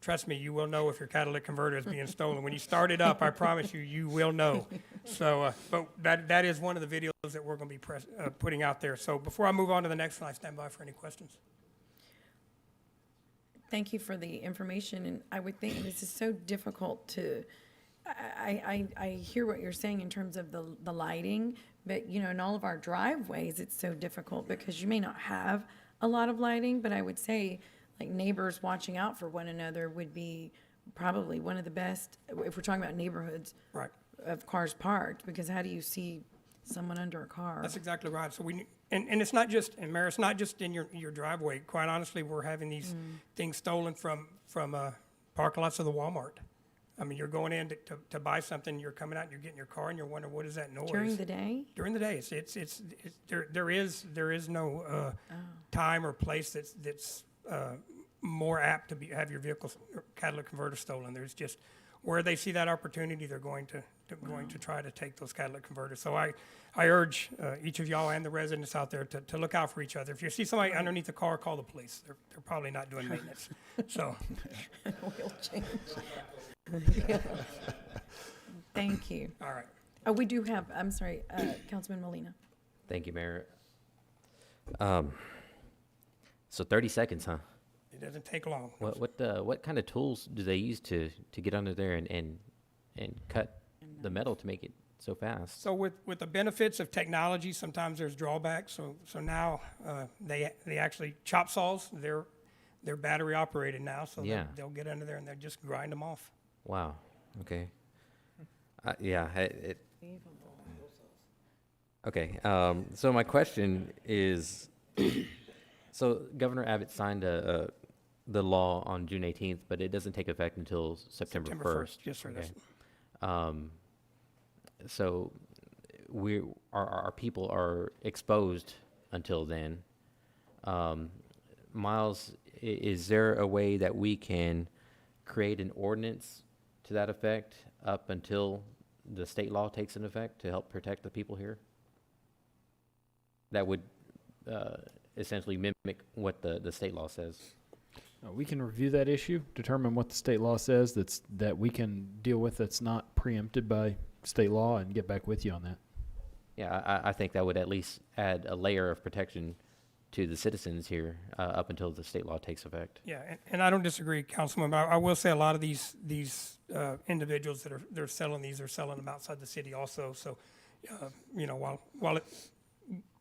Trust me, you will know if your catalytic converter is being stolen. When you start it up, I promise you will know. So, but that is one of the videos that we're going to be putting out there. So before I move on to the next one, I stand by for any questions. Thank you for the information, and I would think this is so difficult to, I hear what you're saying in terms of the lighting, but you know, in all of our driveways, it's so difficult because you may not have a lot of lighting, but I would say like neighbors watching out for one another would be probably one of the best, if we're talking about neighborhoods, right, of cars parked, because how do you see someone under a car? That's exactly right. So and it's not just, and Mayor, it's not just in your driveway. Quite honestly, we're having these things stolen from parking lots of the Walmart. I mean, you're going in to buy something, you're coming out, and you're getting your car, and you're wondering, what is that noise? During the day? During the day. There is no time or place that's more apt to have your vehicle's catalytic converter stolen. There's just, where they see that opportunity, they're going to try to take those catalytic converters. So I urge each of y'all and the residents out there to look out for each other. If you see somebody underneath the car, call the police. They're probably not doing maintenance. So. We'll change. Thank you. All right. Oh, we do have, I'm sorry, Councilman Molina. Thank you, Mayor. So 30 seconds, huh? It doesn't take long. What kind of tools do they use to get under there and cut the metal to make it so fast? So with the benefits of technology, sometimes there's drawbacks. So now they actually, chop saws, they're battery operated now, so yeah, they'll get under there and they'll just grind them off. Wow. Okay. Yeah. Okay. So my question is, so Governor Abbott signed the law on June 18th, but it doesn't take effect until September 1st. Yes, sir. Okay. So our people are exposed until then. Miles, is there a way that we can create an ordinance to that effect up until the state law takes in effect to help protect the people here? That would essentially mimic what the state law says. We can review that issue, determine what the state law says that we can deal with that's not preempted by state law, and get back with you on that. Yeah, I think that would at least add a layer of protection to the citizens here up until the state law takes effect. Yeah, and I don't disagree, Councilman, but I will say a lot of these individuals that they're selling these are selling them outside the city also. So, you know, while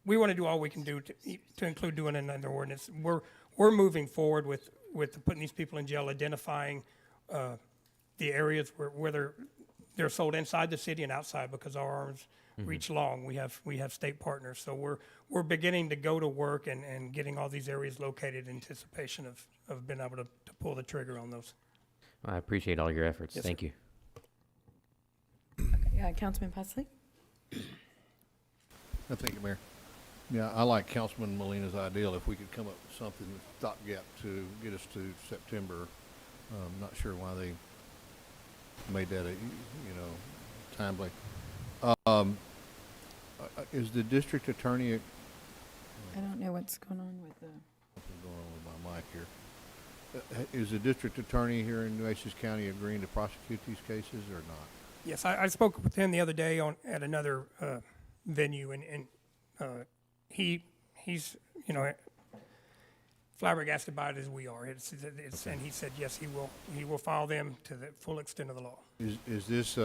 we want to do all we can do to include doing another ordinance, we're moving forward with putting these people in jail, identifying the areas where they're sold inside the city and outside, because our arms reach long. We have state partners, so we're beginning to go to work and getting all these areas located in anticipation of being able to pull the trigger on those. I appreciate all your efforts. Yes, Thank sir. you. Councilman Pusley? Thank you, Mayor. Yeah, I like Councilman Molina's ideal. If we could come up with something, stopgap to get us to September. Not sure why they made that, timely. Is the district attorney? I don't know what's going on with the... What's going on with my mic here? Is the district attorney here in Nueces County agreeing to prosecute these cases or not? Yes, I spoke with him the other day at another venue, and he's flabbergasted by it as we are. And he said yes, he will file them to the full extent of the law. Is this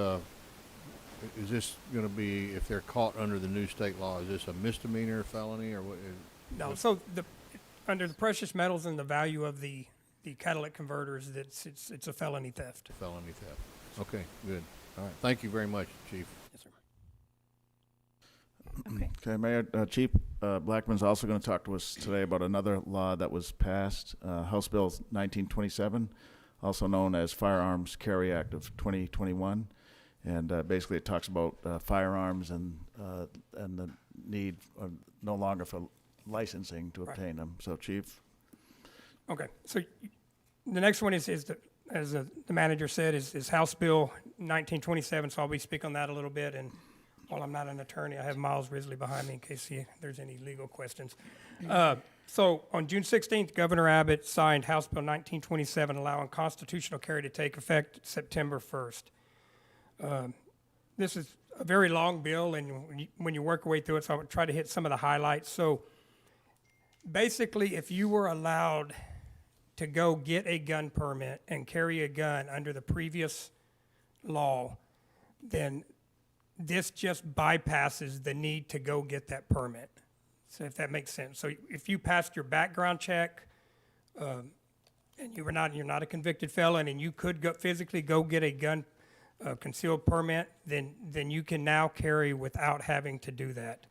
going to be, if they're caught under the new state law, is this a misdemeanor felony or what? No, so under the precious metals and the value of the catalytic converters, it's a felony theft. Felony theft. Okay, good. All right. Thank you very much, Chief. Yes, sir. Okay, Mayor, Chief Blackman's also going to talk to us today about another law that was passed, House Bill 1927, also known as Firearms Carry Act of 2021. And basically it talks about firearms and the need no longer for licensing to obtain them. So, Chief. Okay, so the next one is the, as the manager said, is House Bill 1927, so I'll be speaking on that a little bit. And while I'm not an attorney, I have Miles Risley behind me in case there's any legal questions. So on June 16th, Governor Abbott signed House Bill 1927, allowing constitutional carry to take effect September 1st. This is a very long bill, and when you work your way through it, so I would try to hit some of the highlights. So basically, if you were allowed to go get a gun permit and carry a gun under the previous law, then this just bypasses the need to go get that permit. So if that makes sense. So if you passed your background check, and you're not a convicted felon, and you could physically go get a gun concealed permit, then you can now carry without having to do that.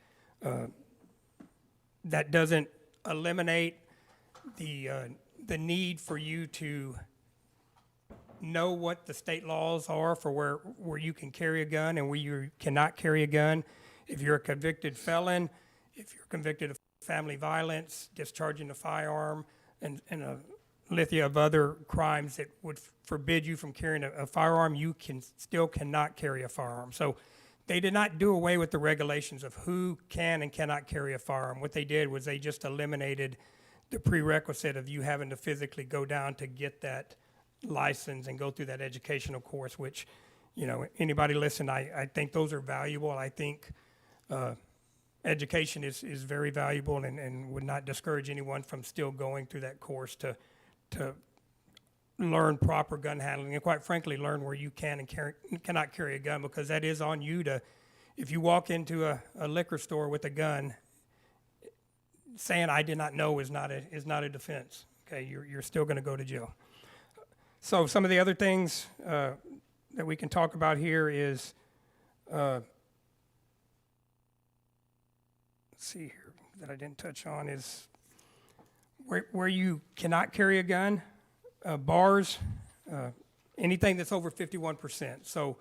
That doesn't eliminate the need for you to know what the state laws are for where you can carry a gun and where you cannot carry a gun. If you're a convicted felon, if you're convicted of family violence, discharging a firearm, and a lithia of other crimes that would forbid you from carrying a firearm, you still cannot carry a firearm. So they did not do away with the regulations of who can and cannot carry a firearm. What they did was they just eliminated the prerequisite of you having to physically go down to get that license and go through that educational course, which, anybody listen, I think those are valuable. I think education is very valuable and would not discourage anyone from still going through that course to learn proper gun handling and, quite frankly, learn where you can and cannot carry a gun, because that is on you to, if you walk into a liquor store with a gun, saying I did not know is not a defense. Okay, you're still going to go to jail. So some of the other things that we can talk about here is, let's see here that I didn't touch on is where you cannot carry a gun, bars, anything that's over 51%. So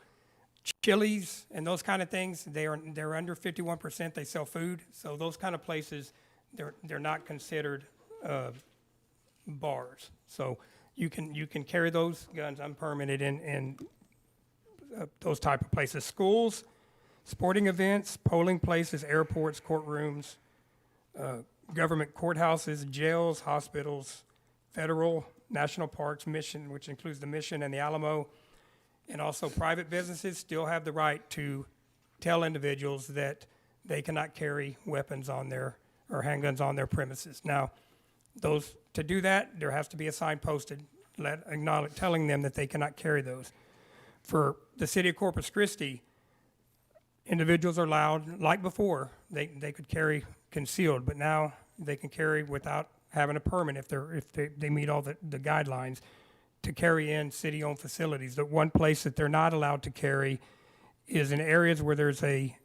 Chili's and those kind of things, they're under 51%. They sell food, so those kind of places, they're not considered bars. So you can carry those guns unpermitted in those type of places. Schools, sporting events, polling places, airports, courtrooms, government courthouses, jails, hospitals, federal, national parks, mission, which includes the Mission and the Alamo, and also private businesses still have the right to tell individuals that they cannot carry weapons on their, or handguns on their premises. Now, to do that, there has to be a sign posted telling them that they cannot carry those. For the city of Corpus Christi, individuals are allowed, like before, they could carry concealed, but now they can carry without having a permit if they meet all the guidelines to carry in city-owned facilities. The one place that they're not allowed to carry is in areas where there's a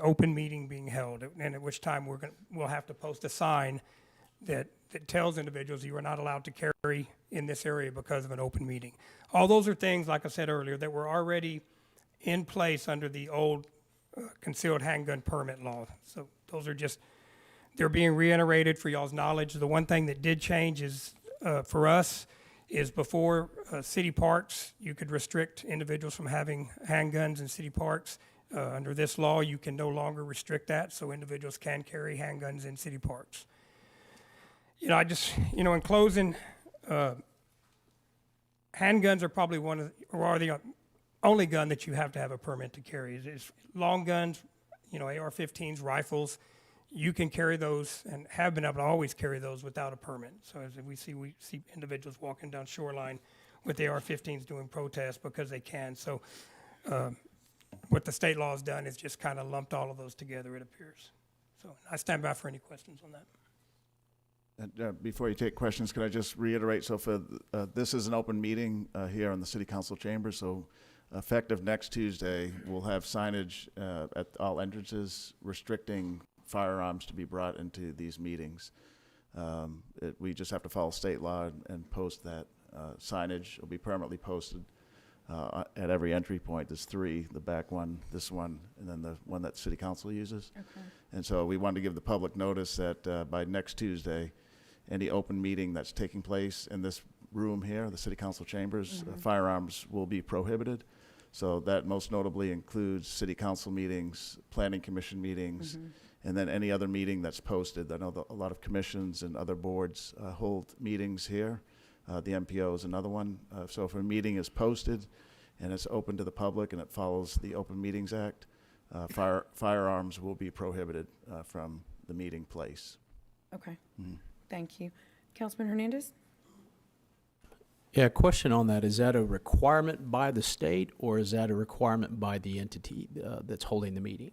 open meeting being held, and at which time we'll have to post a sign that tells individuals you are not allowed to carry in this area because of an open meeting. All those are things, like I said earlier, that were already in place under the old concealed handgun permit law. So those are just, they're being reiterated for y'all's knowledge. The one thing that did change is, for us, is before city parks, you could restrict individuals from having handguns in city parks. Under this law, you can no longer restrict that, so individuals can carry handguns in city parks. You know, in closing, handguns are probably are the only gun that you have to have a permit to carry. It's long guns, AR-15s, rifles. You can carry those and have been able to always carry those without a permit. So as we see individuals walking down Shoreline with AR-15s doing protests because they can. So what the state law has done is just kind of lumped all of those together, it appears. So I stand by for any questions on that. And, before you take questions, could I just reiterate, so for this is an open meeting here in the City Council chamber, so effective next Tuesday, we'll have signage at all entrances restricting firearms to be brought into these meetings. We just have to follow state law and post that signage. It'll be permanently posted at every entry point. There's 3, the back one, this one, and then the one that City Council uses. Okay. And so we wanted to give the public notice that by next Tuesday, any open meeting that's taking place in this room here, the City Council chambers, firearms will be prohibited. So that most notably includes City Council meetings, Planning Commission meetings, and then any other meeting that's posted. I know a lot of commissions and other boards hold meetings here. The MPO is another one. So if a meeting is posted and it's open to the public and it follows the Open Meetings Act, firearms will be prohibited from the meeting place. Okay. Thank you. Councilman Hernandez? Yeah, question on that. Is that a requirement by the state, or is that a requirement by the entity that's holding the meeting?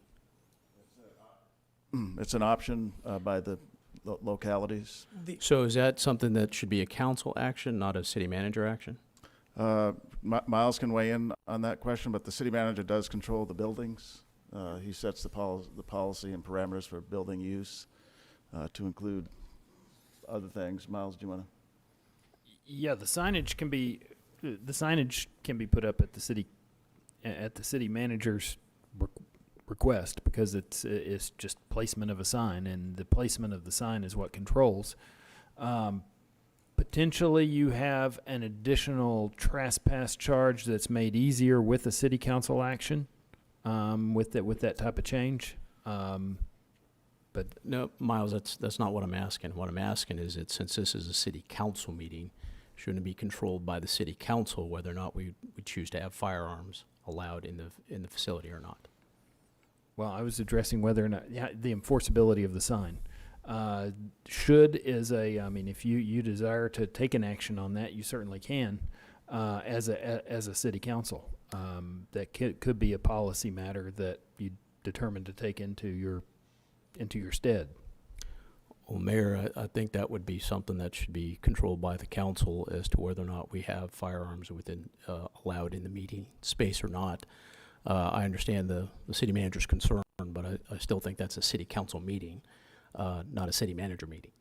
It's an option by the localities. So is that something that should be a council action, not a city manager action? Miles can weigh in on that question, but the city manager does control the buildings. He sets the policy and parameters for building use to include other things. Miles, do you want to? Yeah, the signage can be put up at the city manager's request, because it's just placement of a sign, and the placement of the sign is what controls. Potentially, you have an additional trespass charge that's made easier with a city council action, with that type of change. But no, Miles, that's not what I'm asking. What I'm asking is that since this is a city council meeting, shouldn't it be controlled by the city council whether or not we choose to have firearms allowed in the facility or not? Well, I was addressing whether or not the enforceability of the sign. If you desire to take an action on that, you certainly can, as a city council. That could be a policy matter that you determine to take into your stead. Well, Mayor, I think that would be something that should be controlled by the council as to whether or not we have firearms allowed in the meeting space or not. I understand the city manager's concern, but I still think that's a city council meeting, not a city manager meeting.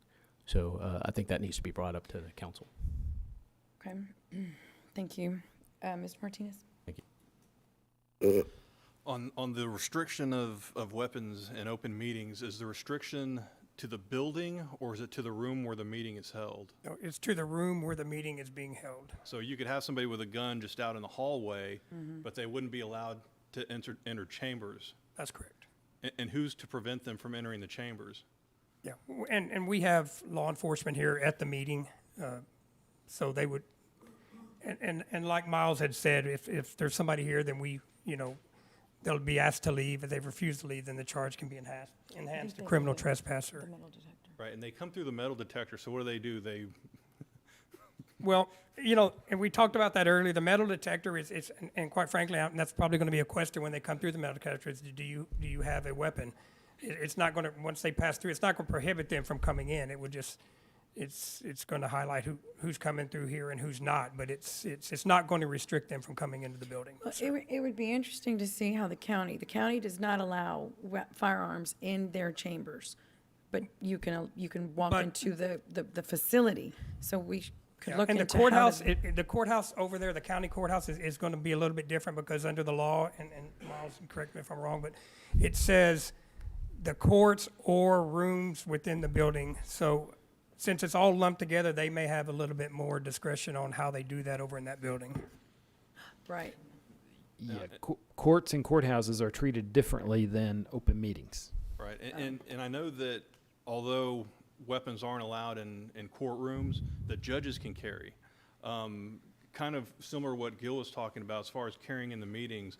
So I think that needs to be brought up to the council. Okay. Thank you. Mr. Martinez? Thank you. On the restriction of weapons in open meetings, is the restriction to the building, or is it to the room where the meeting is held? No, it's to the room where the meeting is being held. So you could have somebody with a gun just out in the hallway, but they wouldn't be allowed to enter chambers. That's correct. And who's to prevent them from entering the chambers? Yeah, and we have law enforcement here at the meeting, so they would, and like Miles had said, if there's somebody here, then we, they'll be asked to leave. If they refuse to leave, then the charge can be enhanced to criminal trespasser. Right, and they come through the metal detector, so what do? They Well, and we talked about that earlier. The metal detector is and quite frankly, and that's probably going to be a question when they come through the metal detector, is do you have a weapon? It's not going to, once they pass through, it's not going to prohibit them from coming in. It would just, it's going to highlight who's coming through here and who's not, but it's not going to restrict them from coming into the building. Well, it would be interesting to see how the county does not allow firearms in their chambers, but you can walk into the facility. So we could look and into the courthouse, the courthouse over there, the county courthouse is going to be a little bit different because under the law, and Miles, correct me if I'm wrong, but it says the courts or rooms within the building. So since it's all lumped together, they may have a little bit more discretion on how they do that over in that building. Right. Yeah, courts and courthouses are treated differently than open meetings. Right, and I know that although weapons aren't allowed in courtrooms, that judges can carry. Kind of similar to what Gil was talking about as far as carrying in the meetings.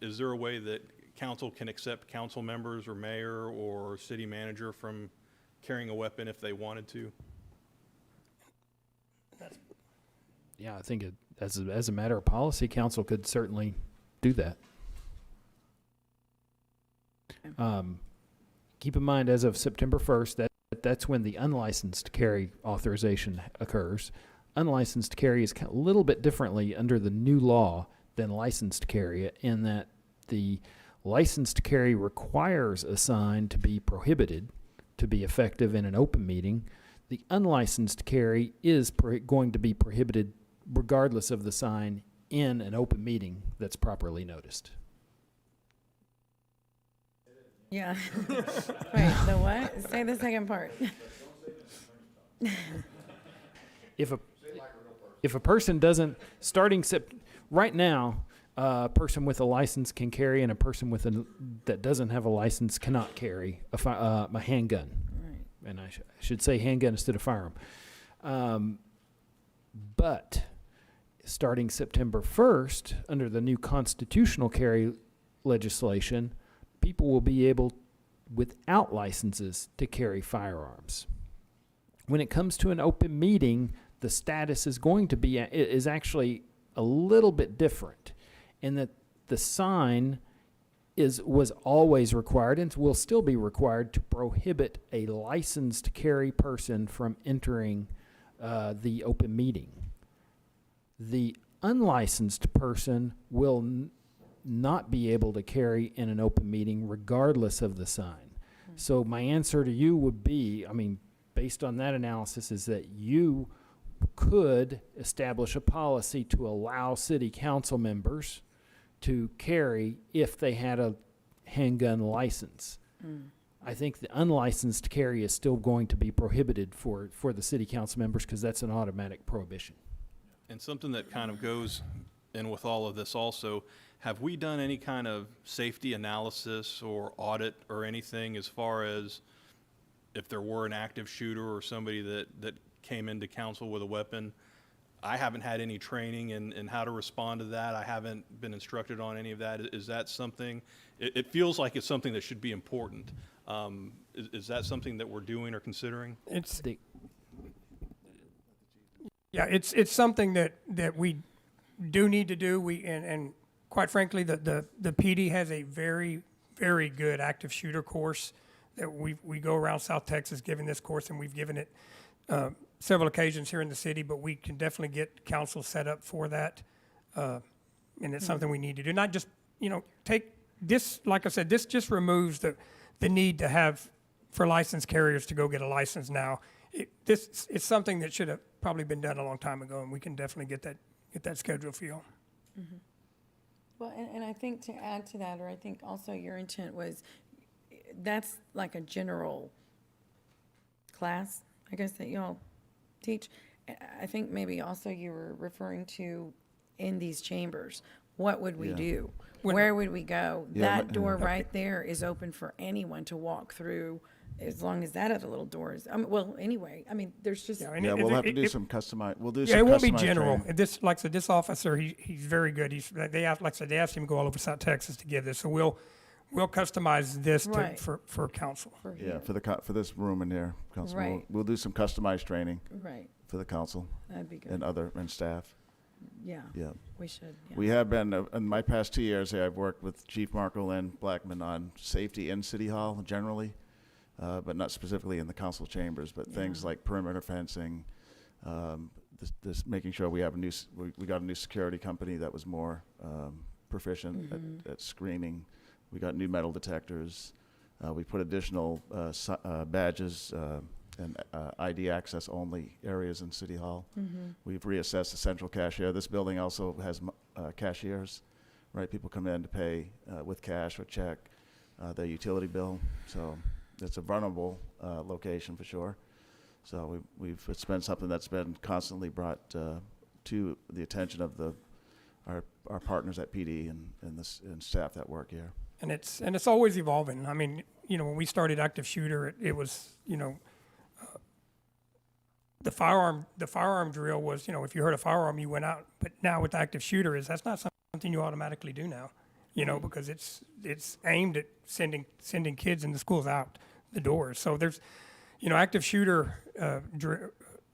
Is there a way that council can accept council members or mayor or city manager from carrying a weapon if they wanted to? Yeah, I think as a matter of policy, council could certainly do that. Keep in mind, as of September 1st, that's when the unlicensed carry authorization occurs. Unlicensed carry is a little bit differently under the new law than licensed carry, in that the licensed carry requires a sign to be prohibited to be effective in an open meeting. The unlicensed carry is going to be prohibited regardless of the sign in an open meeting that's properly noticed. Yeah. Wait, the what? Say the second part. If a person doesn't, right now, a person with a license can carry, and a person that doesn't have a license cannot carry a handgun. Right. And I should say handgun instead of firearm. But starting September 1st, under the new constitutional carry legislation, people will be able, without licenses, to carry firearms. When it comes to an open meeting, the status is actually a little bit different, in that the sign was always required and will still be required to prohibit a licensed carry person from entering the open meeting. The unlicensed person will not be able to carry in an open meeting regardless of the sign. So my answer to you would be, based on that analysis, is that you could establish a policy to allow city council members to carry if they had a handgun license. I think the unlicensed carry is still going to be prohibited for the city council members, because that's an automatic prohibition. And something that kind of goes in with all of this also, have we done any kind of safety analysis or audit or anything as far as if there were an active shooter or somebody that came into council with a weapon? I haven't had any training in how to respond to that. I haven't been instructed on any of that. Is that something, it feels like it's something that should be important. Is that something that we're doing or considering? It's something that we do need to do. And quite frankly, the PD has a very, very good active shooter course that we go around South Texas giving this course, and we've given it several occasions here in the city, but we can definitely get council set up for that. And it's something we need to do. Not just, take this, like I said, this just removes the need to have for licensed carriers to go get a license now. This is something that should have probably been done a long time ago, and we can definitely get that schedule for you. Mm-hmm. Well, and I think to add to that, or I think also your intent was, that's like a general class, I guess, that y'all teach. I think maybe also you were referring to in these chambers, what would we Yeah. do? When- Where would we go? Yeah, That door yeah. right there is open for anyone to walk through, as long as that other little door is, well, anyway, I mean, there's just. Yeah, and Yeah, it- we'll it- have to do it- some customize, we'll do Yeah, some it won't be customized general. training. This, like I said, this officer, he's very good. They asked, like I said, they asked him to go all over South Texas to give this. So we'll customize this Right. for council. For Yeah, here. for this room in here, Council. Right. We'll do some customized training Right, for the council that'd be and good. and staff. Yeah, Yeah. we should, yeah. We have been, in my past 2 years here, I've worked with Chief Marco and Blackman on safety in City Hall generally, but not specifically in the council chambers, but things Yeah. like perimeter fencing, this making sure we have we got a new security company that was more proficient at screening. We got new metal detectors. We put additional badges and ID access only areas in City Hall. We've reassessed the central cashier. This building also has cashiers, right? People come in to pay with cash or check their utility bill. So it's a vulnerable location for sure. So it's been something that's been constantly brought to the attention of our partners at PD and staff that work here. And it's always evolving. I mean, when we started active shooter, it was, the firearm drill was, if you heard a firearm, you went out. But now with active shooter that's not something you automatically do now, because it's aimed at sending kids in the schools out the doors. So there's, active shooter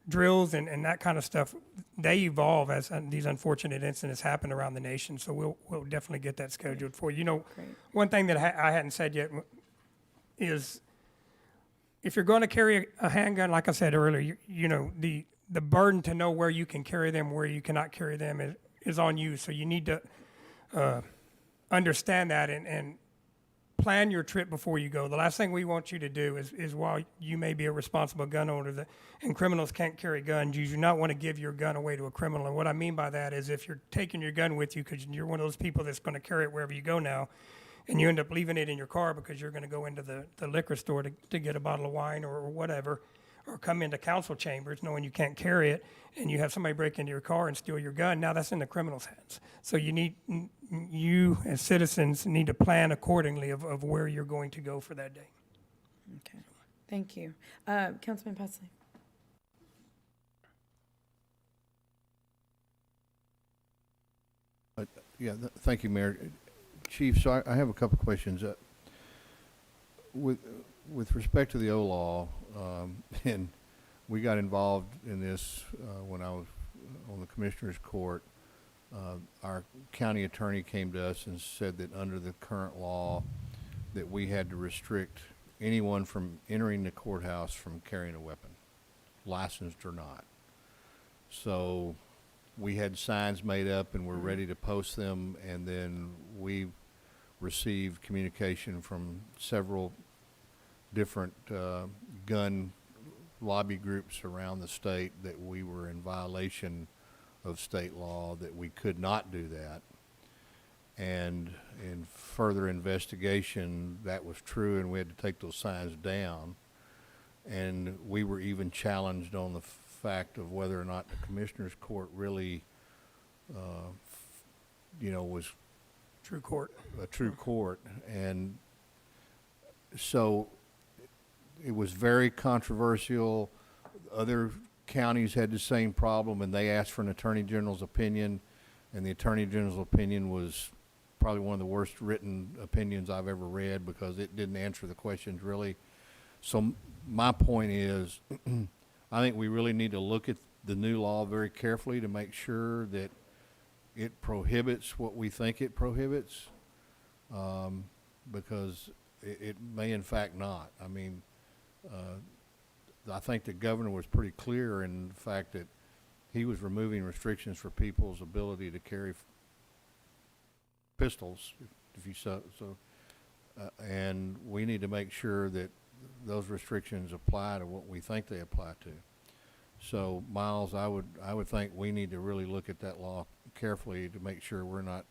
drills and that kind of stuff, they evolve as these unfortunate incidents happen around the nation. So we'll definitely get that scheduled for you. Great. One thing that I hadn't said yet is, if you're going to carry a handgun, like I said earlier, the burden to know where you can carry them, where you cannot carry them is on you. So you need to understand that and plan your trip before you go. The last thing we want you to do is while you may be a responsible gun owner and criminals can't carry guns, you do not want to give your gun away to a criminal. And what I mean by that is, if you're taking your gun with you because you're one of those people that's going to carry it wherever you go now, and you end up leaving it in your car because you're going to go into the liquor store to get a bottle of wine or whatever, or come into council chambers knowing you can't carry it, and you have somebody break into your car and steal your gun, now that's in the criminal's hands. So you as citizens need to plan accordingly of where you're going to go for that day. Okay, thank you. Councilman Pusley. Thank you, Mayor. Chief, so I have a couple questions. With respect to the O-Law, and we got involved in this when I was on the Commissioner's Court. Our county attorney came to us and said that under the current law that we had to restrict anyone from entering the courthouse from carrying a weapon, licensed or not. So we had signs made up and we're ready to post them, and then we received communication from several different gun lobby groups around the state that we were in violation of state law, that we could not do that. And in further investigation, that was true, and we had to take those signs down. And we were even challenged on the fact of whether or not the Commissioner's Court really, was True court. a true court. And so it was very controversial. Other counties had the same problem, and they asked for an Attorney General's opinion, and the Attorney General's opinion was probably one of the worst written opinions I've ever read, because it didn't answer the questions really. So my point is, I think we really need to look at the new law very carefully to make sure that it prohibits what we think it prohibits, because it may in fact not. I mean, I think the governor was pretty clear in the fact that he was removing restrictions for people's ability to carry pistols, if you so. And we need to make sure that those restrictions apply to what we think they apply to. So, Miles, I would think we need to really look at that law carefully to make sure we're not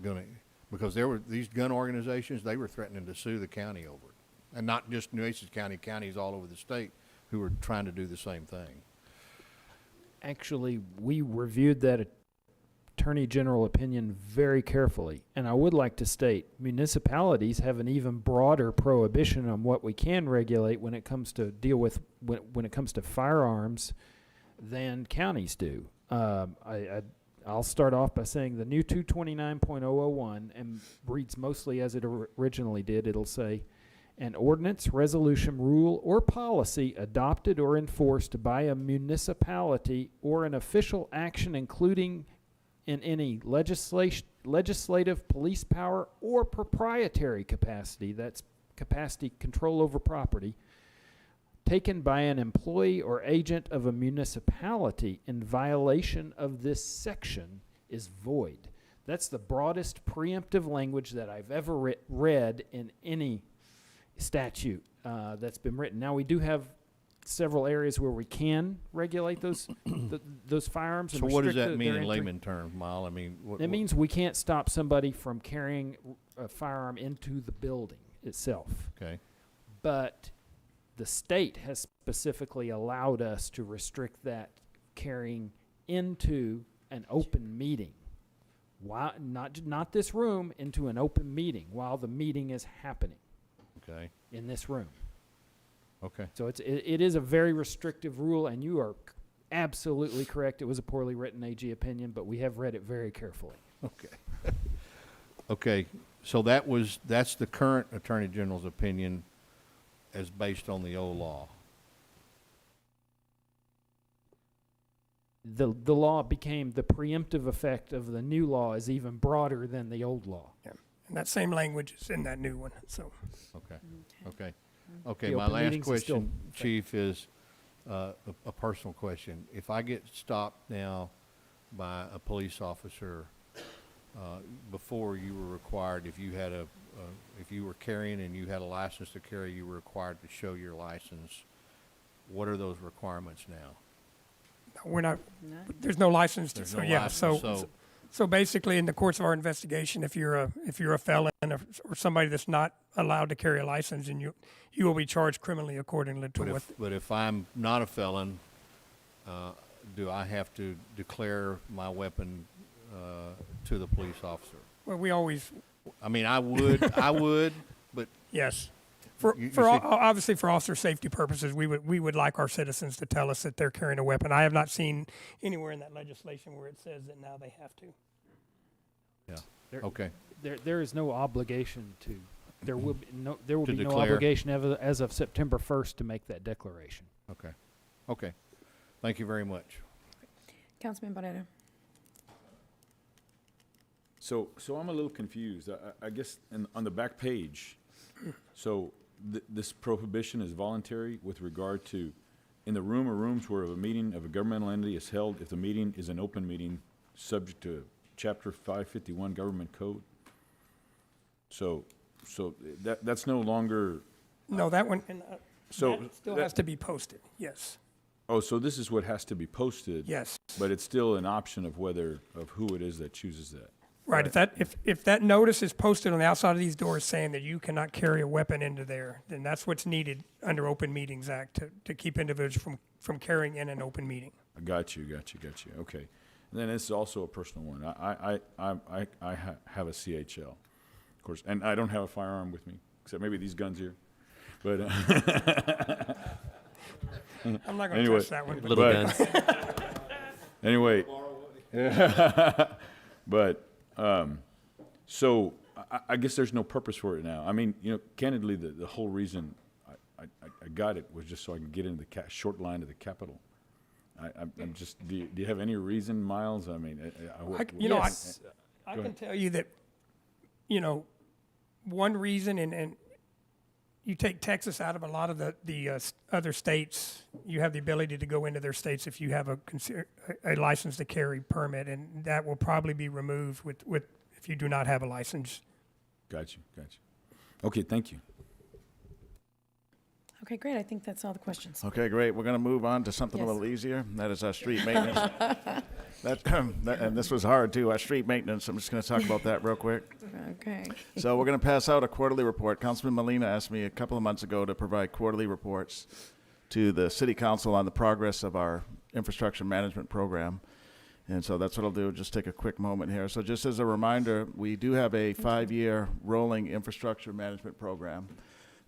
going to, because there were these gun organizations, they were threatening to sue the county over it. And not just Nueces County, counties all over the state. who are trying to do the same thing. Actually, we reviewed that Attorney General opinion very carefully, and I would like to state municipalities have an even broader prohibition on what we can regulate when it comes to deal with when it comes to firearms than counties do. I'll start off by saying the new 229.001 and reads mostly as it originally did. It'll say, an ordinance, resolution, rule, or policy adopted or enforced by a municipality or an official action including in any legislative, police power, or proprietary capacity, that's capacity control over property, taken by an employee or agent of a municipality in violation of this section is void. That's the broadest preemptive language that I've ever read in any statute that's been written. Now, we do have several areas where we can regulate those those firearms. So what does that mean in layman terms, Mile? I mean, it means we can't stop somebody from carrying a firearm into the building itself. Okay. But the state has specifically allowed us to restrict that carrying into an open meeting. While not this room, into an open meeting while the meeting is happening. Okay. In this room. Okay. So it is a very restrictive rule, and you are absolutely correct. It was a poorly written AG opinion, but we have read it very carefully. Okay. Okay. So that's the current Attorney General's opinion as based on the old law. The law became, the preemptive effect of the new law is even broader than the old law. Yeah. And that same language is in that new one, so. Okay. Okay. Okay, The my open last meetings is still- question, Chief, is a personal question. If I get stopped now by a police officer, before you were required, if you were carrying and you had a license to carry, you were required to show your license. What are those requirements now? We're not, there's no license. There's So no yeah, license, so basically in the course of our investigation, if you're a felon or somebody that's not allowed to carry a license, and you will be charged criminally accordingly to But if I'm not a felon, do I have to declare my weapon to the police officer? Well, we always. I mean, I would, but yes. You Obviously for officer safety purposes, we would like our citizens to tell us that they're carrying a weapon. I have not seen anywhere in that legislation where it says that now they have to. Yeah. Okay. There is no obligation to. There will be no declare. obligation as of September 1st to make that declaration. Okay. Okay. Thank you very much. Councilman Barrera. So I'm a little confused. I guess on the back page, so this prohibition is voluntary with regard to in the room or rooms where a meeting of a governmental entity is held if the meeting is an open meeting subject to Chapter 551 Government Code. So that's no longer. No, that one. So that still has to be posted. Yes. Oh, so this is what has to be posted. Yes. But it's still an option of who it is that chooses that. Right. If that notice is posted on the outside of these doors saying that you cannot carry a weapon into there, then that's what's needed under Open Meetings Act to keep individuals from carrying in an open meeting. I got you. Okay. And then this is also a personal one. I have a CHL, of course, and I don't have a firearm with me, except maybe these guns here. But I'm not going to touch that one. Little guns. Anyway, but so I guess there's no purpose for it now. I mean, candidly, the whole reason I got it was just so I could get into the short line to the Capitol. I'm just. Do you have any reason, Miles? I mean, I can tell you that, one reason, and you take Texas out of a lot of the other states, you have the ability to go into their states if you have a license to carry permit, and that will probably be removed with if you do not have a license. Got you. Okay, thank you. Okay, great. I think that's all the questions. Okay, great. We're going to move on to something a little easier. That is our street maintenance. And this was hard, too, our street maintenance. I'm just going to talk about that real quick. Okay. So we're going to pass out a quarterly report. Councilman Molina asked me a couple of months ago to provide quarterly reports. to the City Council on the progress of our infrastructure management program. And so that's what I'll do, just take a quick moment here. So just as a reminder, we do have a 5-year rolling infrastructure management program.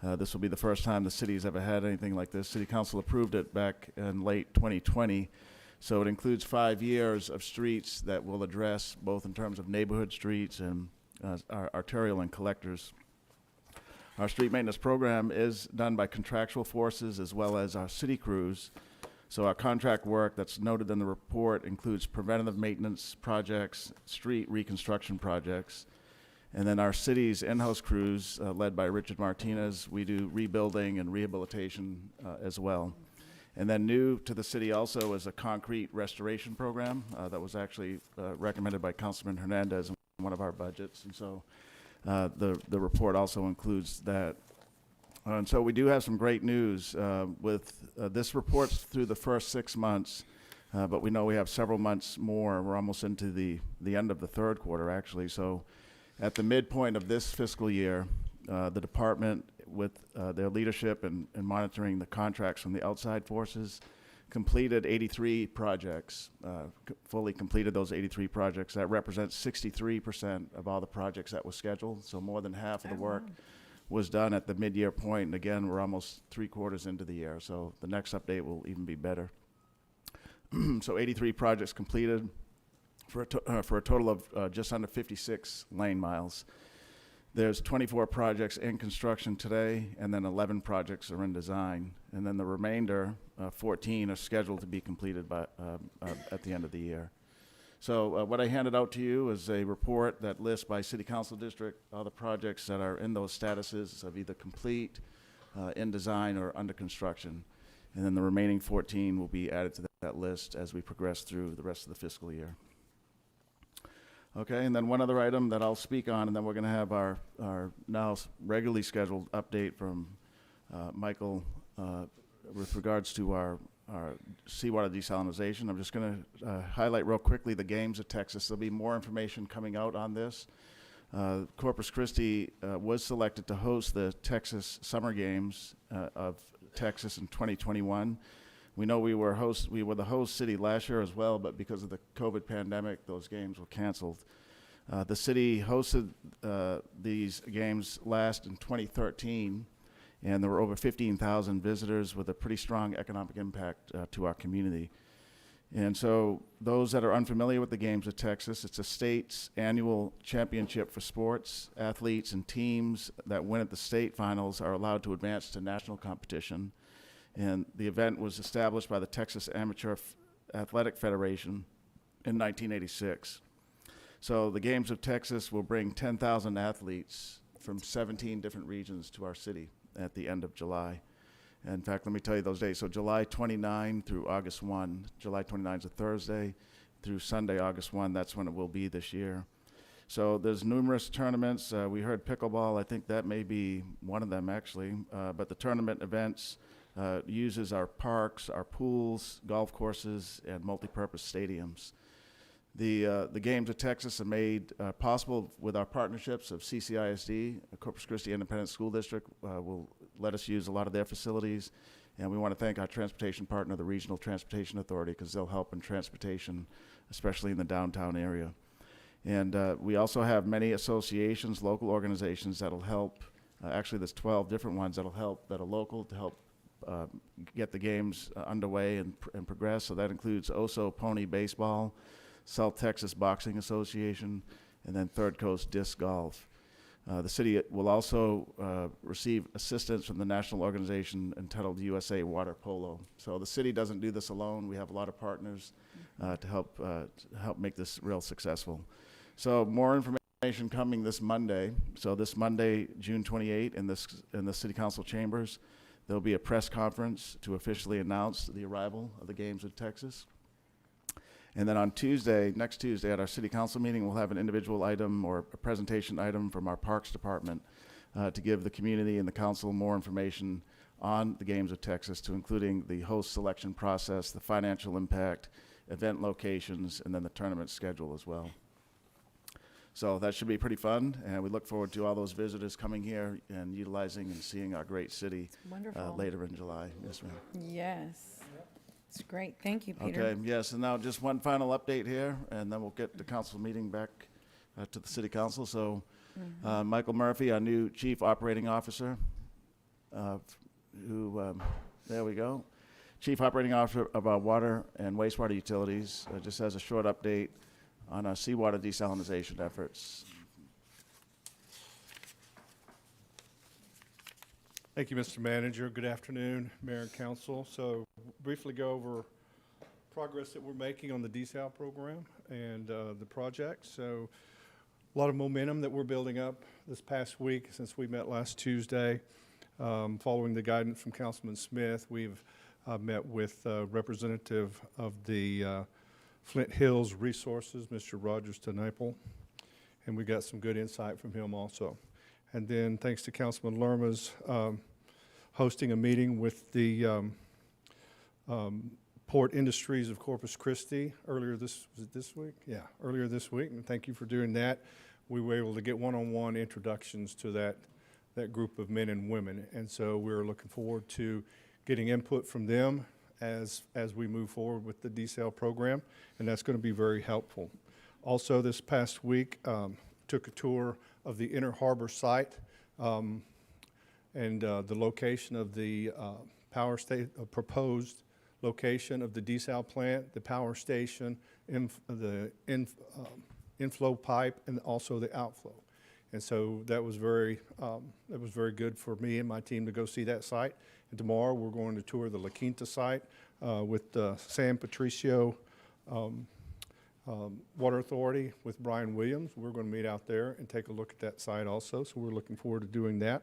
This will be the first time the city's ever had anything like this. City Council approved it back in late 2020. So it includes 5 years of streets that will address both in terms of neighborhood streets and our arterial and collectors. Our street maintenance program is done by contractual forces as well as our city crews. So our contract work that's noted in the report includes preventative maintenance projects, street reconstruction projects, and then our city's in-house crews, led by Richard Martinez, we do rebuilding and rehabilitation as well. And then new to the city also is a concrete restoration program that was actually recommended by Councilman Hernandez in one of our budgets. And so the report also includes that. And so we do have some great news with this report's through the first 6 months, but we know we have several months more. We're almost into the end of the third quarter, actually. So at the midpoint of this fiscal year, the department, with their leadership and monitoring the contracts from the outside forces, completed 83 projects, fully completed those 83 projects. That represents 63% of all the projects that were scheduled, so more than half of the work was done at the mid-year point. And again, we're almost 3/4 into the year, so the next update will even be better. So 83 projects completed for a total of just under 56 lane miles. There's 24 projects in construction today, and then 11 projects are in design. And then the remainder, 14, are scheduled to be completed by, at the end of the year. So what I handed out to you is a report that lists by city council district all the projects that are in those statuses of either complete, in design, or under construction. And then the remaining 14 will be added to that list as we progress through the rest of the fiscal year. Okay, and then one other item that I'll speak on, and then we're going to have our now regularly scheduled update from Michael with regards to our seawater desalination. I'm just going to highlight real quickly the games of Texas. There'll be more information coming out on this. Corpus Christi was selected to host the Texas Summer Games of Texas in 2021. We know we were the host city last year as well, but because of the COVID pandemic, those games were canceled. The city hosted these games last in 2013, and there were over 15,000 visitors with a pretty strong economic impact to our community. And so those that are unfamiliar with the Games of Texas, it's a state's annual championship for sports. Athletes and teams that win at the state finals are allowed to advance to national competition. And the event was established by the Texas Amateur Athletic Federation in 1986. So the Games of Texas will bring 10,000 athletes from 17 different regions to our city at the end of July. And in fact, let me tell you those days. So July 29 through August 1. July 29 is a Thursday through Sunday, August 1. That's when it will be this year. So there's numerous tournaments. We heard pickleball. I think that may be one of them, actually. But the tournament events uses our parks, our pools, golf courses, and multipurpose stadiums. The Games of Texas are made possible with our partnerships of CCISD, Corpus Christi Independent School District will let us use a lot of their facilities, and we want to thank our transportation partner, the Regional Transportation Authority, because they'll help in transportation, especially in the downtown area. And we also have many associations, local organizations that'll help. Actually, there's 12 different ones that'll help, that are local, to help get the games underway and progress. So that includes Oso Pony Baseball, South Texas Boxing Association, and then Third Coast Disc Golf. The city will also receive assistance from the national organization entitled USA Water Polo. So the city doesn't do this alone. We have a lot of partners to help make this real successful. So more information coming this Monday. So this Monday, June 28, in the City Council chambers, there'll be a press conference to officially announce the arrival of the Games of Texas. And then on Tuesday, next Tuesday, at our City Council meeting, we'll have an individual item or a presentation item from our Parks Department to give the community and the council more information on the Games of Texas, to including the host selection process, the financial impact, event locations, and then the tournament schedule as well. So that should be pretty fun, and we look forward to all those visitors coming here and utilizing and seeing our great city Wonderful. later in July. Yes, ma'am. Yes. It's great. Thank you, Peter. Okay, yes, and now just one final update here, and then we'll get the council meeting back to the city council. So Michael Murphy, our new Chief Operating Officer, there we go, Chief Operating Officer of our water and wastewater utilities, just has a short update on our seawater desalination efforts. Thank you, Mr. Manager. Good afternoon, Mayor and Council. So briefly go over progress that we're making on the desal program and the project. So a lot of momentum that we're building up this past week since we met last Tuesday. Following the guidance from Councilman Smith, we've met with representative of the Flint Hills Resources, Mr. Rogers Tenaple, and we got some good insight from him also. And then thanks to Councilman Lerma's hosting a meeting with the Port Industries of Corpus Christi earlier this week? Yeah, earlier this week, and thank you for doing that. We were able to get one-on-one introductions to that group of men and women, and so we're looking forward to getting input from them as we move forward with the desal program, and that's going to be very helpful. Also, this past week, took a tour of the Inner Harbor site and the location of the proposed location of the desal plant, the power station, the inflow pipe, and also the outflow. And so that was very good for me and my team to go see that site. And tomorrow we're going to tour the La Quinta site with San Patricio Water Authority with Brian Williams. We're going to meet out there and take a look at that site also. So we're looking forward to doing that.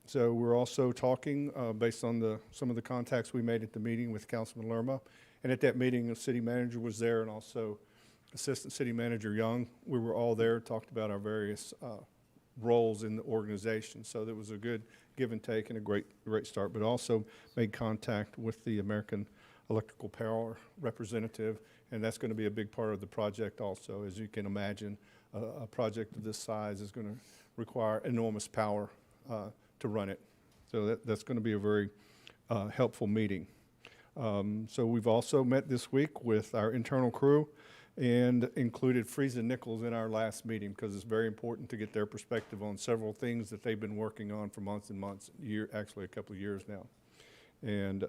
So we're also talking based on some of the contacts we made at the meeting with Councilman Lerma. And at that meeting, the city manager was there and also Assistant City Manager Young. We were all there, talked about our various roles in the organization. So there was a good give and take and a great start, but also made contact with the American Electrical Power representative, and that's going to be a big part of the project also. As you can imagine, a project of this size is going to require enormous power to run it. So that's going to be a very helpful meeting. So we've also met this week with our internal crew and included Friesen Nichols in our last meeting because it's very important to get their perspective on several things that they've been working on for months and months, actually a couple of years now. And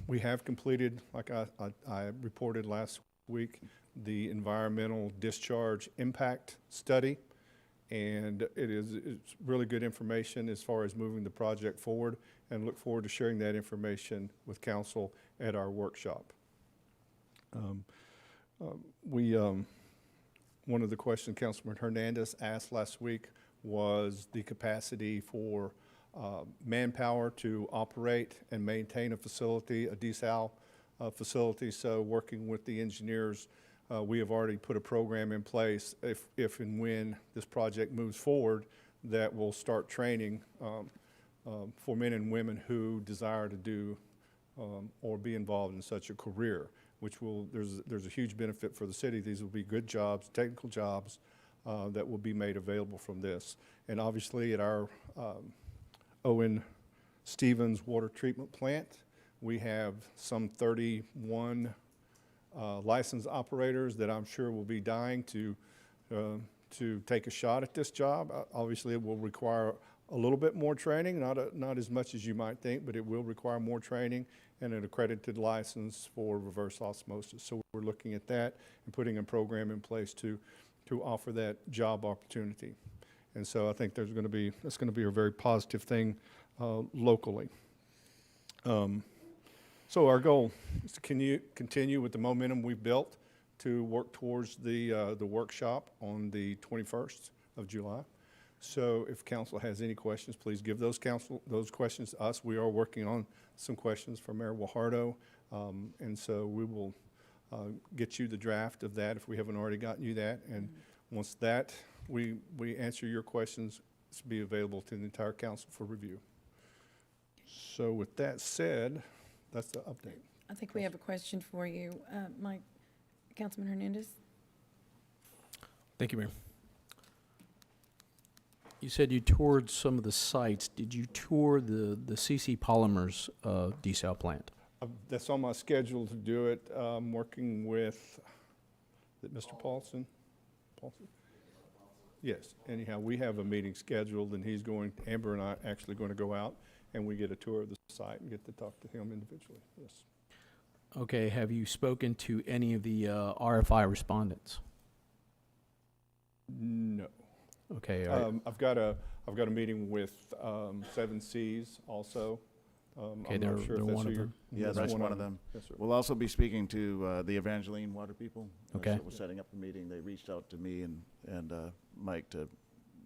we have completed, like I reported last week, the environmental discharge impact study. And it's really good information as far as moving the project forward, and look forward to sharing that information with council at our workshop. One of the questions Councilman Hernandez asked last week was the capacity for manpower to operate and maintain a facility, a desal facility. So working with the engineers, we have already put a program in place if and when this project moves forward that will start training for men and women who desire to do or be involved in such a career, which there's a huge benefit for the city. These will be good jobs, technical jobs that will be made available from this. And obviously at our Owen Stevens water treatment plant, we have some 31 licensed operators that I'm sure will be dying to take a shot at this job. Obviously, it will require a little bit more training, not as much as you might think, but it will require more training and an accredited license for reverse osmosis. So we're looking at that and putting a program in place to offer that job opportunity. And so I think that's going to be a very positive thing locally. So our goal is to continue with the momentum we've built to work towards the workshop on the 21st of July. So if council has any questions, please give those questions to us. We are working on some questions for Mayor Guajardo, and so we will get you the draft of that if we haven't already gotten you that. And once that we answer your questions, it's be available to the entire council for review. So with that said, that's the update. I think we have a question for you, Mike. Councilman Hernandez? Thank you, Mayor. You said you toured some of the sites. Did you tour the CC Polymers desal plant? That's on my schedule to do it. I'm working with, is it Mr. Paulson? Paulson? Yes, anyhow, we have a meeting scheduled, and Amber and I actually going to go out, and we get a tour of the site and get to talk to him individually, yes. Okay, have you spoken to any of the RFI respondents? No. Okay. I've got a meeting with 7 Cs also. Okay, I'm not sure they're if that's one who of you're- them? Yeah, that's one of them. Yes, sir. We'll also be speaking to the Evangeline water people. Okay. So we're setting up a meeting. They reached out to me and Mike to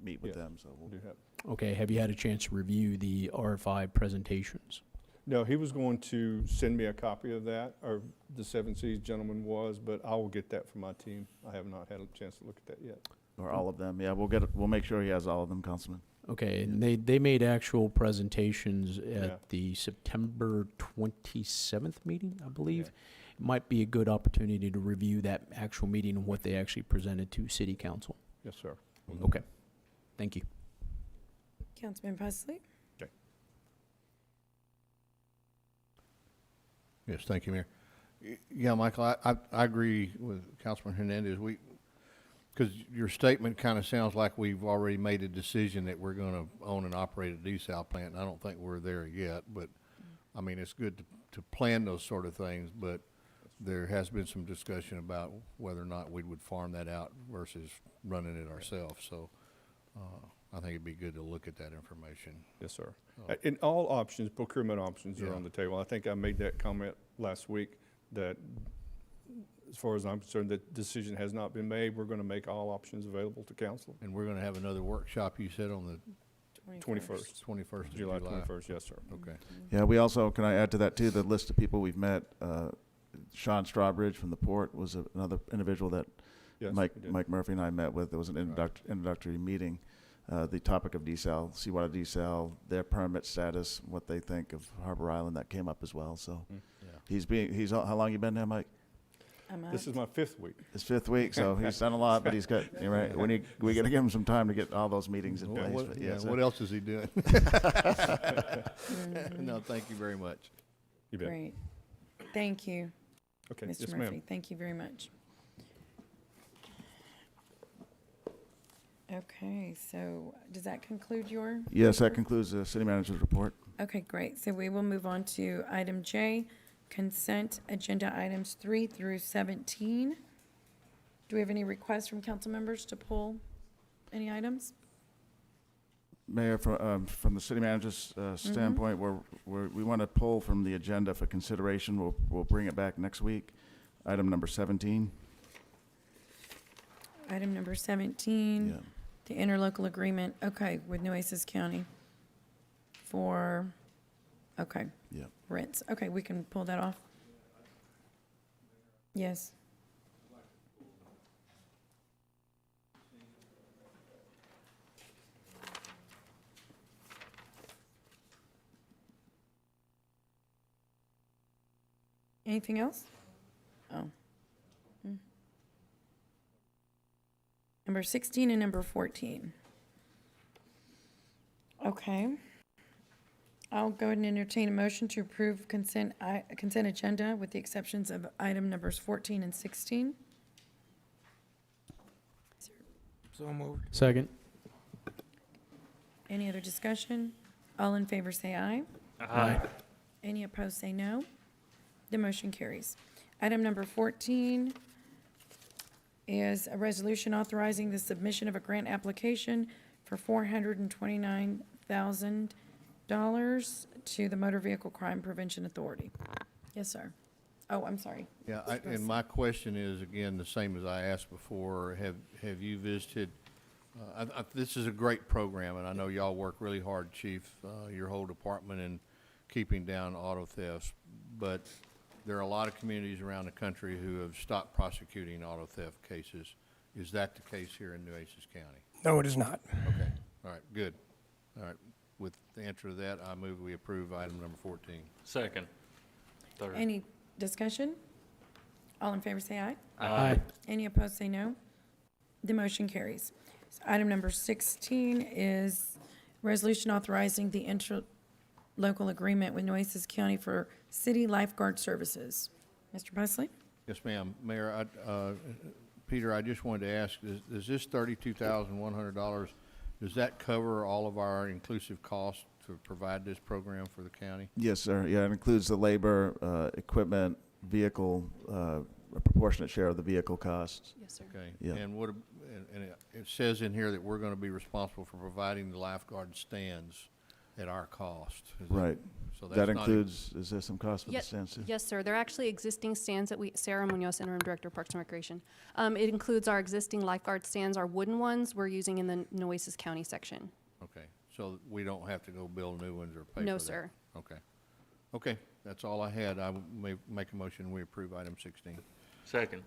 meet with Yes, them, so we do have. Okay, have you had a chance to review the RFI presentations? No, he was going to send me a copy of that, or the 7 Cs gentleman was, but I will get that from my team. I have not had a chance to look at that yet. or all of them. Yeah, we'll make sure he has all of them, Councilman. Okay, and they made actual presentations Yeah. at the September 27th meeting, I believe. Yeah. It might be a good opportunity to review that actual meeting and what they actually presented to City Council. Yes, sir. Okay, thank you. Councilman Presley? Okay. Yes, thank you, Mayor. Yeah, Michael, I agree with Councilman Hernandez. Because your statement kind of sounds like we've already made a decision that we're going to own and operate a desal plant, and I don't think we're there yet, but, I mean, it's good to plan those sort of things, but there has been some discussion about whether or not we would farm that out versus running it ourselves, so I think it'd be good to look at that information. Yes, sir. And all options, procurement options are Yeah. on the table. I think I made that comment last week, that as far as I'm concerned, that decision has not been made. We're going to make all options available to council. And we're going to have another workshop, you said, on the 21st. 21st of July July. 21st, yes, sir. Okay. Yeah, we also, can I add to that too, the list of people we've met, Sean Strawbridge from the port was another individual that Yes, Mike we did. Murphy and I met with. There was an introductory meeting. The topic of desal, seawater desal, their permit status, what they think of Harbor Island, that came up as well, so. Yeah. How long you been there, Mike? This is my 5th week. His 5th week, so he's done a lot, but he's got, you're right, we gotta give him some time to get all those meetings in place. But yes, What else is he doing? No, thank you very much. You bet. Great. Thank you, Okay, Mr. yes, Murphy. ma'am. Thank you very much. Okay, so does that conclude your? Yes, that concludes the city manager's report. Okay, great. So we will move on to item J, consent agenda items 3 through 17. Do we have any requests from council members to pull any items? Mayor, from the city manager's standpoint, we want to pull from the agenda for consideration. We'll bring it back next week. Item number 17. Item number 17. Yeah. The interlocal agreement, okay, with Nueces County for, okay. Yeah. Rents, okay, we can pull that off. Yes. Anything else? Oh. Number 16 and number 14. Okay. I'll go ahead and entertain a motion to approve consent agenda with the exceptions of item numbers 14 and 16. So moved. Second. Any other discussion? All in favor say aye. Aye. Any opposed say no. The motion carries. Item number 14 is a resolution authorizing the submission of a grant application for $429,000 to the Motor Vehicle Crime Prevention Authority. Yes, sir. Oh, I'm sorry. Yeah, and my question is, again, the same as I asked before. Have you visited, this is a great program, and I know y'all work really hard, Chief, your whole department, in keeping down auto thefts, but there are a lot of communities around the country who have stopped prosecuting auto theft cases. Is that the case here in Nueces County? No, it is not. Okay, all right, good. All right, with the answer to that, I move we approve item number 14. Second. Third. Any discussion? All in favor say aye. Aye. Any opposed say no. The motion carries. So item number 16 is resolution authorizing the interlocal agreement with Nueces County for city lifeguard services. Mr. Busley? Yes, ma'am. Mayor, Peter, I just wanted to ask, does this $32,100, does that cover all of our inclusive costs to provide this program for the county? Yes, sir. Yeah, it includes the labor, equipment, vehicle, a proportionate share of the vehicle costs. Yes, sir. Okay. Yeah. And it says in here that we're going to be responsible for providing the lifeguard stands at our cost. Is that- Right. So that's That not includes, is there some cost for the Yes, stands too? yes, sir. They're actually existing stands that Sarah Munoz, Interim Director of Parks and Recreation. It includes our existing lifeguard stands, our wooden ones we're using in the Nueces County section. Okay, so we don't have to go build new ones or pay for that? No, sir. Okay. Okay, that's all I had. I may make a motion, we approve item 16. Second.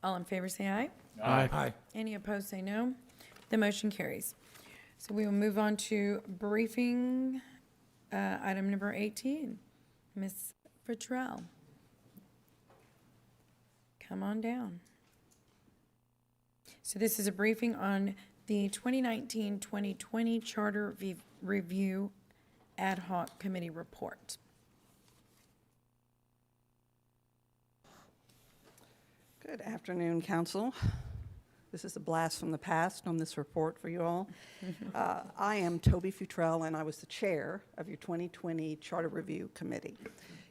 All in favor say aye. Aye. Any opposed say no. The motion carries. So we will move on to briefing, item number 18. Ms. Futrell. Come on down. So this is a briefing on the 2019-2020 Charter Review Ad Hoc Committee Report. Good afternoon, Council. This is a blast from the past on this report for you all. I am Toby Futrell, and I was the chair of your 2020 Charter Review Committee.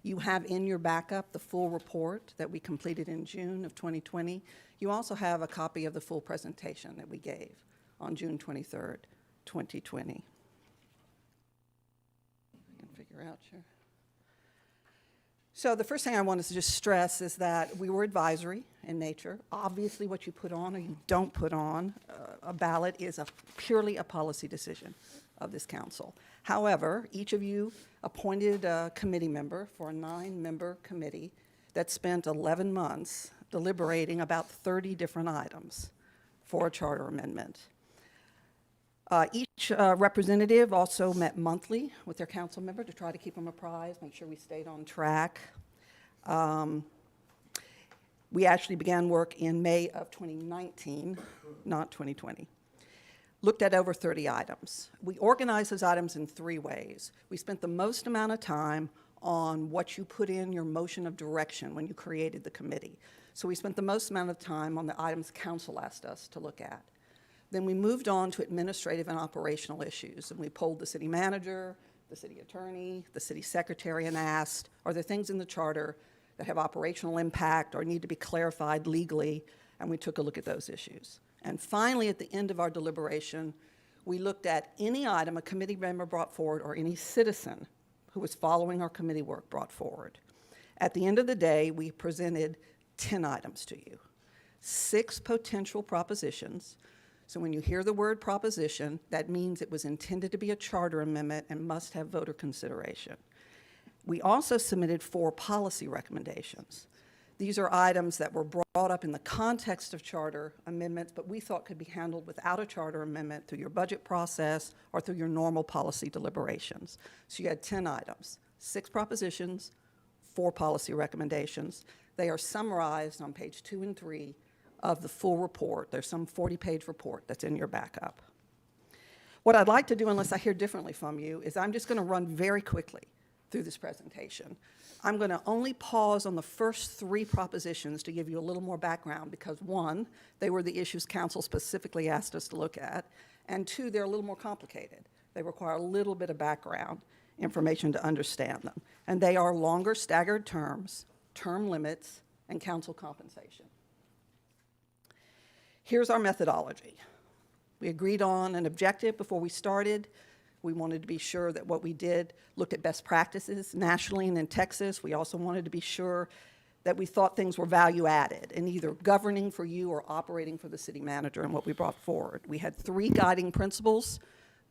You have in your backup the full report that we completed in June of 2020. You also have a copy of the full presentation that we gave on June 23rd, 2020. I can figure out your... So the first thing I wanted to just stress is that we were advisory in nature. Obviously, what you put on or you don't put on a ballot is purely a policy decision of this council. However, each of you appointed a committee member for a 9-member committee that spent 11 months deliberating about 30 different items for a charter amendment. Each representative also met monthly with their council member to try to keep them apprised, make sure we stayed on track. We actually began work in May of 2019, not 2020. Looked at over 30 items. We organized those items in 3 ways. We spent the most amount of time on what you put in your motion of direction when you created the committee. So we spent the most amount of time on the items council asked us to look at. Then we moved on to administrative and operational issues, and we polled the city manager, the city attorney, the city secretary, and asked, are there things in the charter that have operational impact or need to be clarified legally? And we took a look at those issues. And finally, at the end of our deliberation, we looked at any item a committee member brought forward or any citizen who was following our committee work brought forward. At the end of the day, we presented 10 items to you, 6 potential propositions. So when you hear the word proposition, that means it was intended to be a charter amendment and must have voter consideration. We also submitted 4 policy recommendations. These are items that were brought up in the context of charter amendments, but we thought could be handled without a charter amendment through your budget process or through your normal policy deliberations. So you had 10 items, 6 propositions, 4 policy recommendations. They are summarized on page 2 and 3 of the full report. There's some 40-page report that's in your backup. What I'd like to do, unless I hear differently from you, is I'm just going to run very quickly through this presentation. I'm going to only pause on the first 3 propositions to give you a little more background because 1, they were the issues council specifically asked us to look at, and 2, they're a little more complicated. They require a little bit of background information to understand them. And they are longer staggered terms, term limits, and council compensation. Here's our methodology. We agreed on an objective before we started. We wanted to be sure that what we did looked at best practices nationally and in Texas. We also wanted to be sure that we thought things were value added in either governing for you or operating for the city manager and what we brought forward. We had 3 guiding principles.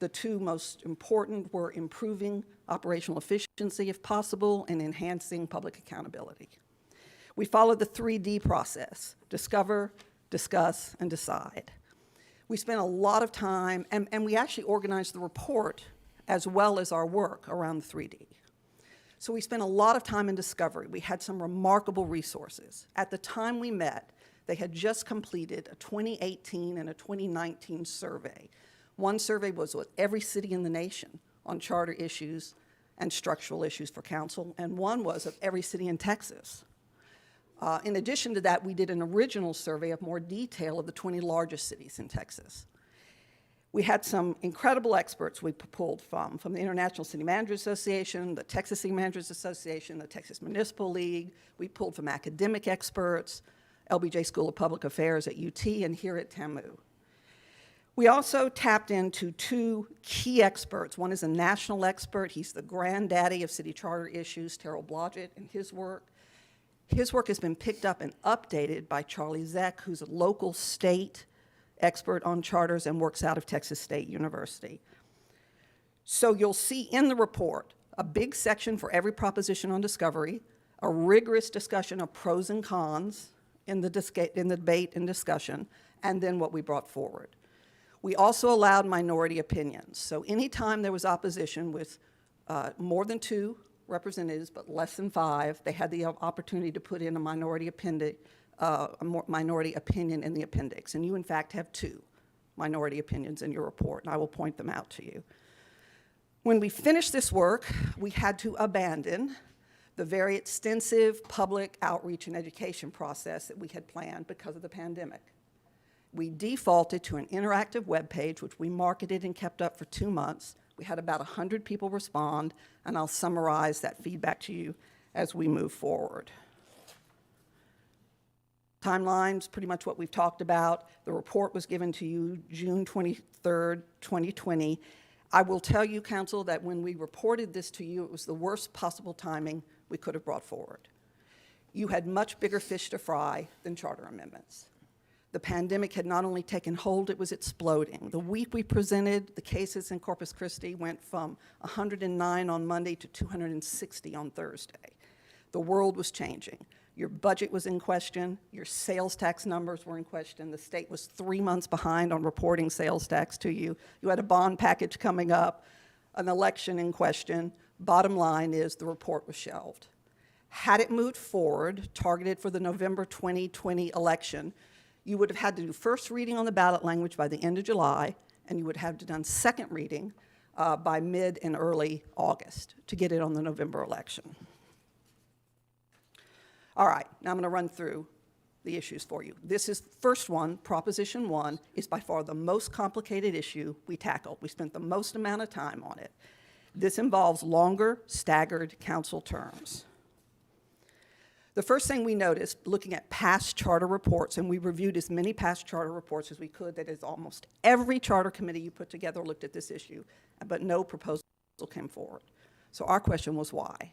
The 2 most important were improving operational efficiency if possible and enhancing public accountability. We followed the 3D process: discover, discuss, and decide. We spent a lot of time, and we actually organized the report as well as our work around the 3D. So we spent a lot of time in discovery. We had some remarkable resources. At the time we met, they had just completed a 2018 and a 2019 survey. One survey was with every city in the nation on charter issues and structural issues for council, and one was of every city in Texas. In addition to that, we did an original survey of more detail of the 20 largest cities in Texas. We had some incredible experts we pulled from the International City Managers Association, the Texas City Managers Association, the Texas Municipal League. We pulled from academic experts, LBJ School of Public Affairs at UT, and here at TAMU. We also tapped into two key experts. One is a national expert. He's the granddaddy of city charter issues, Terrell Blodgett, and his work. His work has been picked up and updated by Charlie Zeck, who's a local state expert on charters and works out of Texas State University. So you'll see in the report a big section for every proposition on discovery, a rigorous discussion of pros and cons in the debate and discussion, and then what we brought forward. We also allowed minority opinions. So anytime there was opposition with more than 2 representatives, but less than 5, they had the opportunity to put in a minority opinion in the appendix. And you, in fact, have 2 minority opinions in your report, and I will point them out to you. When we finished this work, we had to abandon the very extensive public outreach and education process that we had planned because of the pandemic. We defaulted to an interactive web page, which we marketed and kept up for 2 months. We had about 100 people respond, and I'll summarize that feedback to you as we move forward. Timelines, pretty much what we've talked about. The report was given to you June 23rd, 2020. I will tell you, Council, that when we reported this to you, it was the worst possible timing we could have brought forward. You had much bigger fish to fry than charter amendments. The pandemic had not only taken hold, it was exploding. The week we presented, the cases in Corpus Christi went from 109 on Monday to 260 on Thursday. The world was changing. Your budget was in question. Your sales tax numbers were in question. The state was 3 months behind on reporting sales tax to you. You had a bond package coming up, an election in question. Bottom line is the report was shelved. Had it moved forward, targeted for the November 2020 election, you would have had to do first reading on the ballot language by the end of July, and you would have done second reading by mid and early August to get it on the November election. All right, now I'm going to run through the issues for you. This is first one, Proposition 1, is by far the most complicated issue we tackled. We spent the most amount of time on it. This involves longer, staggered council terms. The first thing we noticed, looking at past charter reports, and we reviewed as many past charter reports as we could, that is almost every charter committee you put together looked at this issue, but no proposal came forward. So our question was why?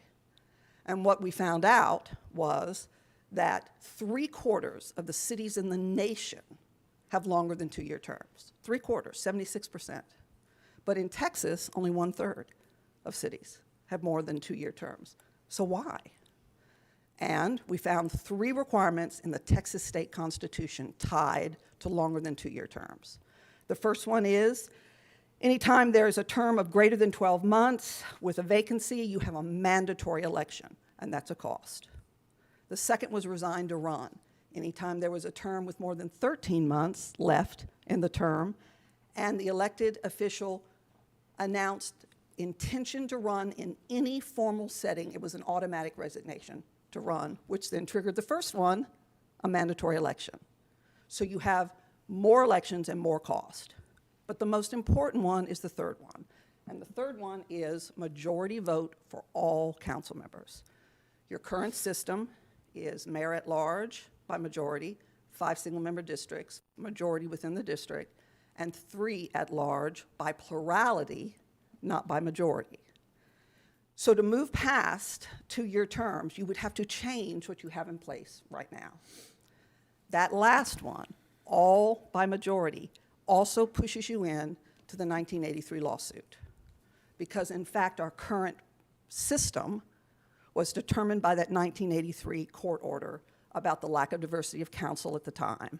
And what we found out was that 3/4 of the cities in the nation have longer than 2-year terms. 3/4, 76%. But in Texas, only 1/3 of cities have more than 2-year terms. So why? And we found 3 requirements in the Texas state constitution tied to longer than 2-year terms. The first one is, anytime there's a term of greater than 12 months with a vacancy, you have a mandatory election, and that's a cost. The second was resign to run. Anytime there was a term with more than 13 months left in the term, and the elected official announced intention to run in any formal setting, it was an automatic resignation to run, which then triggered the first one, a mandatory election. So you have more elections and more cost. But the most important one is the third one. And the third one is majority vote for all council members. Your current system is mayor at large by majority, 5 single-member districts, majority within the district, and 3 at large by plurality, not by majority. So to move past 2-year terms, you would have to change what you have in place right now. That last one, all by majority, also pushes you in to the 1983 lawsuit. Because in fact, our current system was determined by that 1983 court order about the lack of diversity of council at the time.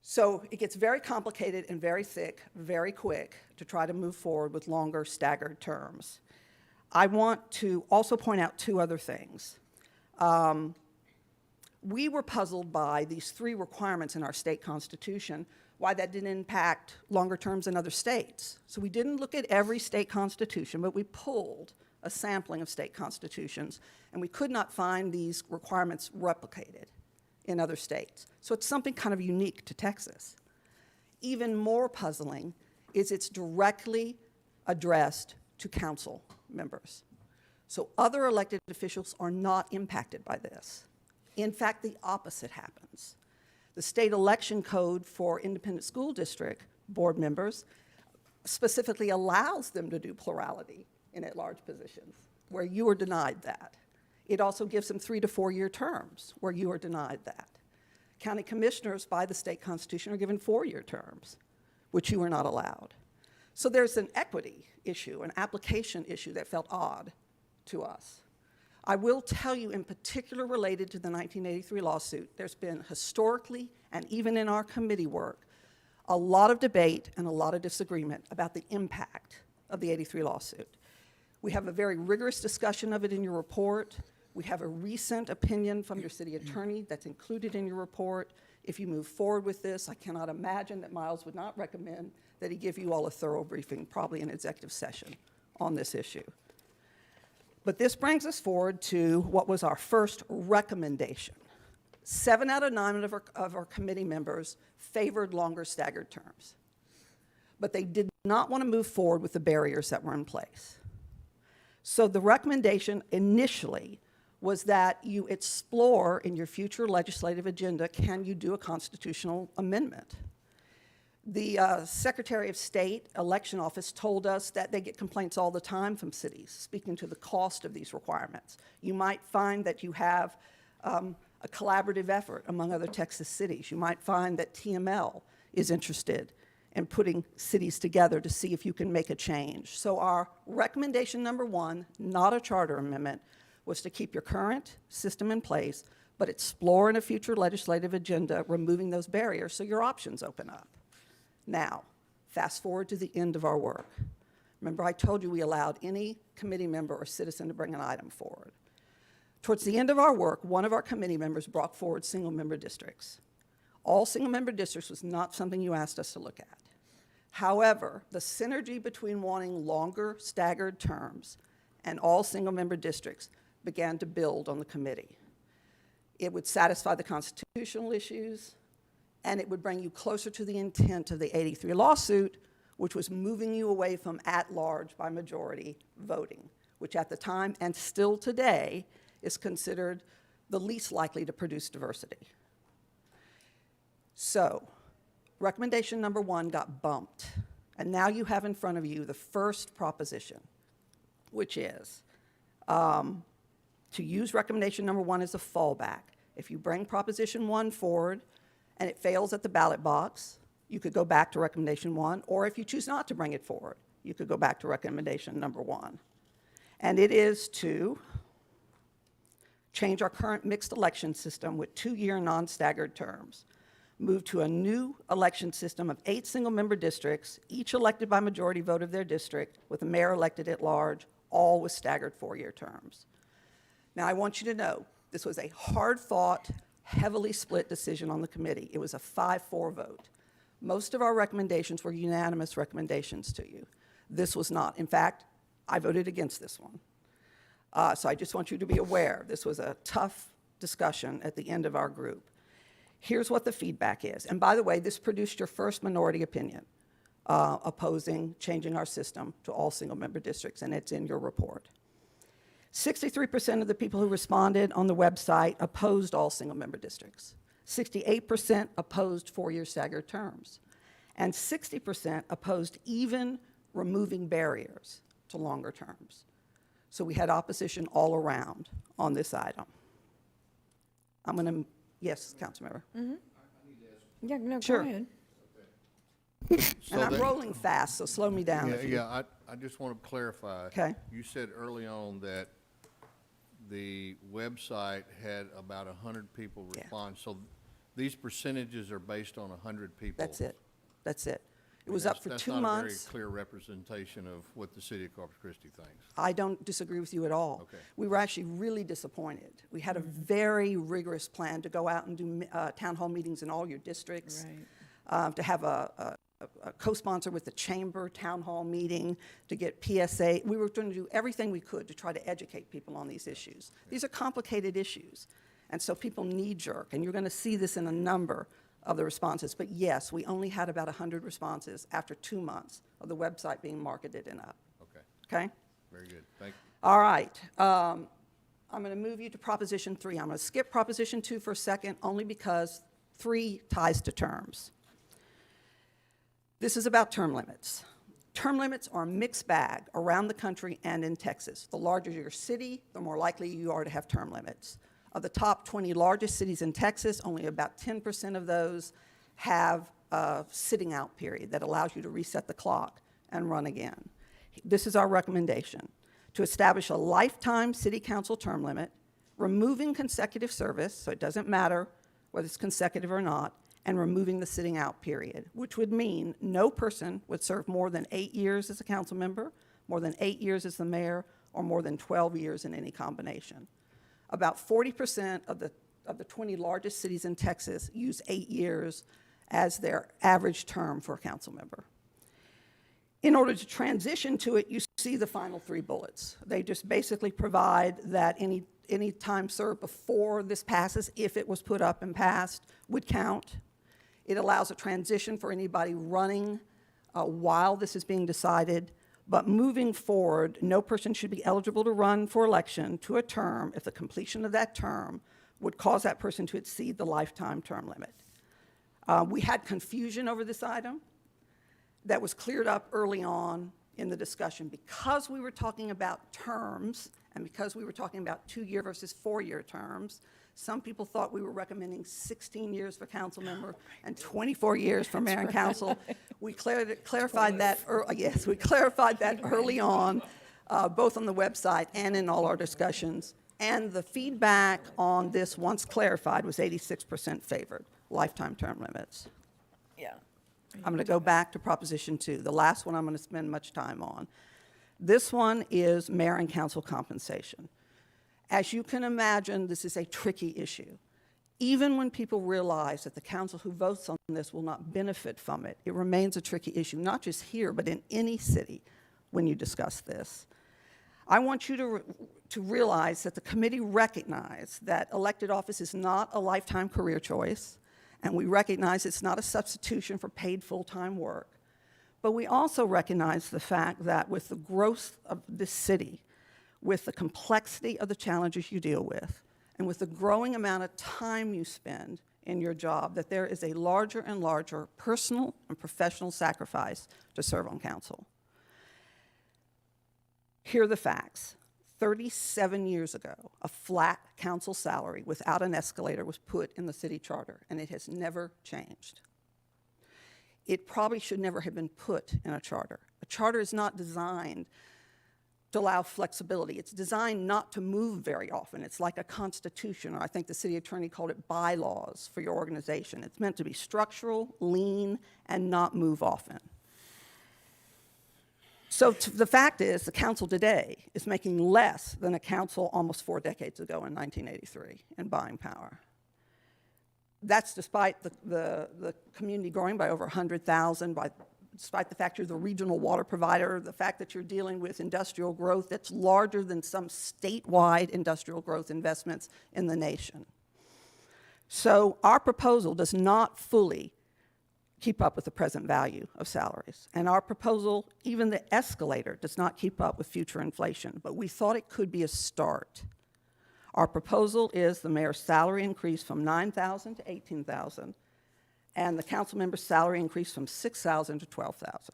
So it gets very complicated and very thick, very quick to try to move forward with longer staggered terms. I want to also point out two other things. We were puzzled by these 3 requirements in our state constitution, why that didn't impact longer terms in other states. So we didn't look at every state constitution, but we pulled a sampling of state constitutions, and we could not find these requirements replicated in other states. So it's something kind of unique to Texas. Even more puzzling is it's directly addressed to council members. So other elected officials are not impacted by this. In fact, the opposite happens. The state election code for independent school district board members specifically allows them to do plurality in at-large positions, where you are denied that. It also gives them 3 to 4 year terms, where you are denied that. County commissioners, by the state constitution, are given 4-year terms, which you are not allowed. So there's an equity issue, an application issue that felt odd to us. I will tell you, in particular related to the 1983 lawsuit, there's been historically, and even in our committee work, a lot of debate and a lot of disagreement about the impact of the 83 lawsuit. We have a very rigorous discussion of it in your report. We have a recent opinion from your city attorney that's included in your report. If you move forward with this, I cannot imagine that Miles would not recommend that he give you all a thorough briefing, probably an executive session, on this issue. But this brings us forward to what was our first recommendation. 7 out of 9 of our committee members favored longer staggered terms. But they did not want to move forward with the barriers that were in place. So the recommendation initially was that you explore in your future legislative agenda, can you do a constitutional amendment? The Secretary of State Election Office told us that they get complaints all the time from cities, speaking to the cost of these requirements. You might find that you have a collaborative effort among other Texas cities. You might find that TML is interested in putting cities together to see if you can make a change. So our recommendation number 1, not a charter amendment, was to keep your current system in place, but explore in a future legislative agenda removing those barriers so your options open up. Now, fast forward to the end of our work. Remember, I told you we allowed any committee member or citizen to bring an item forward. Towards the end of our work, one of our committee members brought forward single-member districts. All single-member districts was not something you asked us to look at. However, the synergy between wanting longer staggered terms and all single-member districts began to build on the committee. It would satisfy the constitutional issues, and it would bring you closer to the intent of the 83 lawsuit, which was moving you away from at-large by majority voting, which at the time and still today is considered the least likely to produce diversity. So, recommendation number 1 got bumped, and now you have in front of you the first proposition, which is to use recommendation number 1 as a fallback. If you bring proposition 1 forward and it fails at the ballot box, you could go back to recommendation 1, or if you choose not to bring it forward, you could go back to recommendation number 1. And it is to change our current mixed election system with 2-year non-staggered terms, move to a new election system of 8 single-member districts, each elected by majority vote of their district, with a mayor elected at large, all with staggered 4-year terms. Now, I want you to know, this was a hard-fought, heavily split decision on the committee. It was a 5-4 vote. Most of our recommendations were unanimous recommendations to you. This was not. In fact, I voted against this one. So I just want you to be aware, this was a tough discussion at the end of our group. Here's what the feedback is. And by the way, this produced your first minority opinion opposing changing our system to all single-member districts, and it's in your report. 63% of the people who responded on the website opposed all single-member districts. 68% opposed 4-year staggered terms. And 60% opposed even removing barriers to longer terms. So we had opposition all around on this item. I'm going to, yes, Councilmember. Mm-hmm. Yeah, no, Sure. go ahead. And I'm rolling fast, so slow me down. I just want to clarify. Okay. You said early on that the website had about 100 people respond. So these percentages are based on 100 people. That's it. That's it. It was up for 2 That's not a months. very clear representation of what the city of Corpus Christi thinks. I don't disagree with you at all. Okay. We were actually really disappointed. We had a very rigorous plan to go out and do town hall meetings in all your districts, to have a co-sponsor with the chamber town hall meeting, to get PSA. We were going to do everything we could to try to educate people on these issues. These are complicated issues, and so people knee-jerk, and you're going to see this in a number of the responses. But yes, we only had about 100 responses after 2 months of the website being marketed and up. Okay. Okay? Very good. Thank you. All right. I'm going to move you to Proposition 3. I'm going to skip Proposition 2 for a second, only because 3 ties to terms. This is about term limits. Term limits are a mixed bag around the country and in Texas. The larger your city, the more likely you are to have term limits. Of the top 20 largest cities in Texas, only about 10% of those have a sitting out period that allows you to reset the clock and run again. This is our recommendation: to establish a lifetime city council term limit, removing consecutive service, so it doesn't matter whether it's consecutive or not, and removing the sitting out period, which would mean no person would serve more than 8 years as a council member, more than 8 years as the mayor, or more than 12 years in any combination. About 40% of the 20 largest cities in Texas use 8 years as their average term for a council member. In order to transition to it, you see the final 3 bullets. They just basically provide that any time served before this passes, if it was put up and passed, would count. It allows a transition for anybody running while this is being decided. But moving forward, no person should be eligible to run for election to a term if the completion of that term would cause that person to exceed the lifetime term limit. We had confusion over this item that was cleared up early on in the discussion. Because we were talking about terms, and because we were talking about 2-year versus 4-year terms, some people thought we were recommending 16 years for council member and 24 years for mayor and council. We clarified that. Yes, we clarified that early on, both on the website and in all our discussions. And the feedback on this, once clarified, was 86% favored lifetime term limits. Yeah. I'm going to go back to Proposition 2, the last one I'm going to spend much time on. This one is mayor and council compensation. As you can imagine, this is a tricky issue. Even when people realize that the council who votes on this will not benefit from it, it remains a tricky issue, not just here, but in any city when you discuss this. I want you to realize that the committee recognized that elected office is not a lifetime career choice, and we recognize it's not a substitution for paid full-time work. But we also recognize the fact that with the growth of this city, with the complexity of the challenges you deal with, and with the growing amount of time you spend in your job, that there is a larger and larger personal and professional sacrifice to serve on council. Here are the facts. 37 years ago, a flat council salary without an escalator was put in the city charter, and it has never changed. It probably should never have been put in a charter. A charter is not designed to allow flexibility. It's designed not to move very often. It's like a constitution, or I think the city attorney called it bylaws for your organization. It's meant to be structural, lean, and not move often. So the fact is, the council today is making less than a council almost 4 decades ago in 1983 in buying power. That's despite the community growing by over 100,000, despite the fact you're the regional water provider, the fact that you're dealing with industrial growth that's larger than some statewide industrial growth investments in the nation. So our proposal does not fully keep up with the present value of salaries. And our proposal, even the escalator, does not keep up with future inflation, but we thought it could be a start. Our proposal is the mayor's salary increase from $9,000 to $18,000, and the council member's salary increase from $6,000 to $12,000.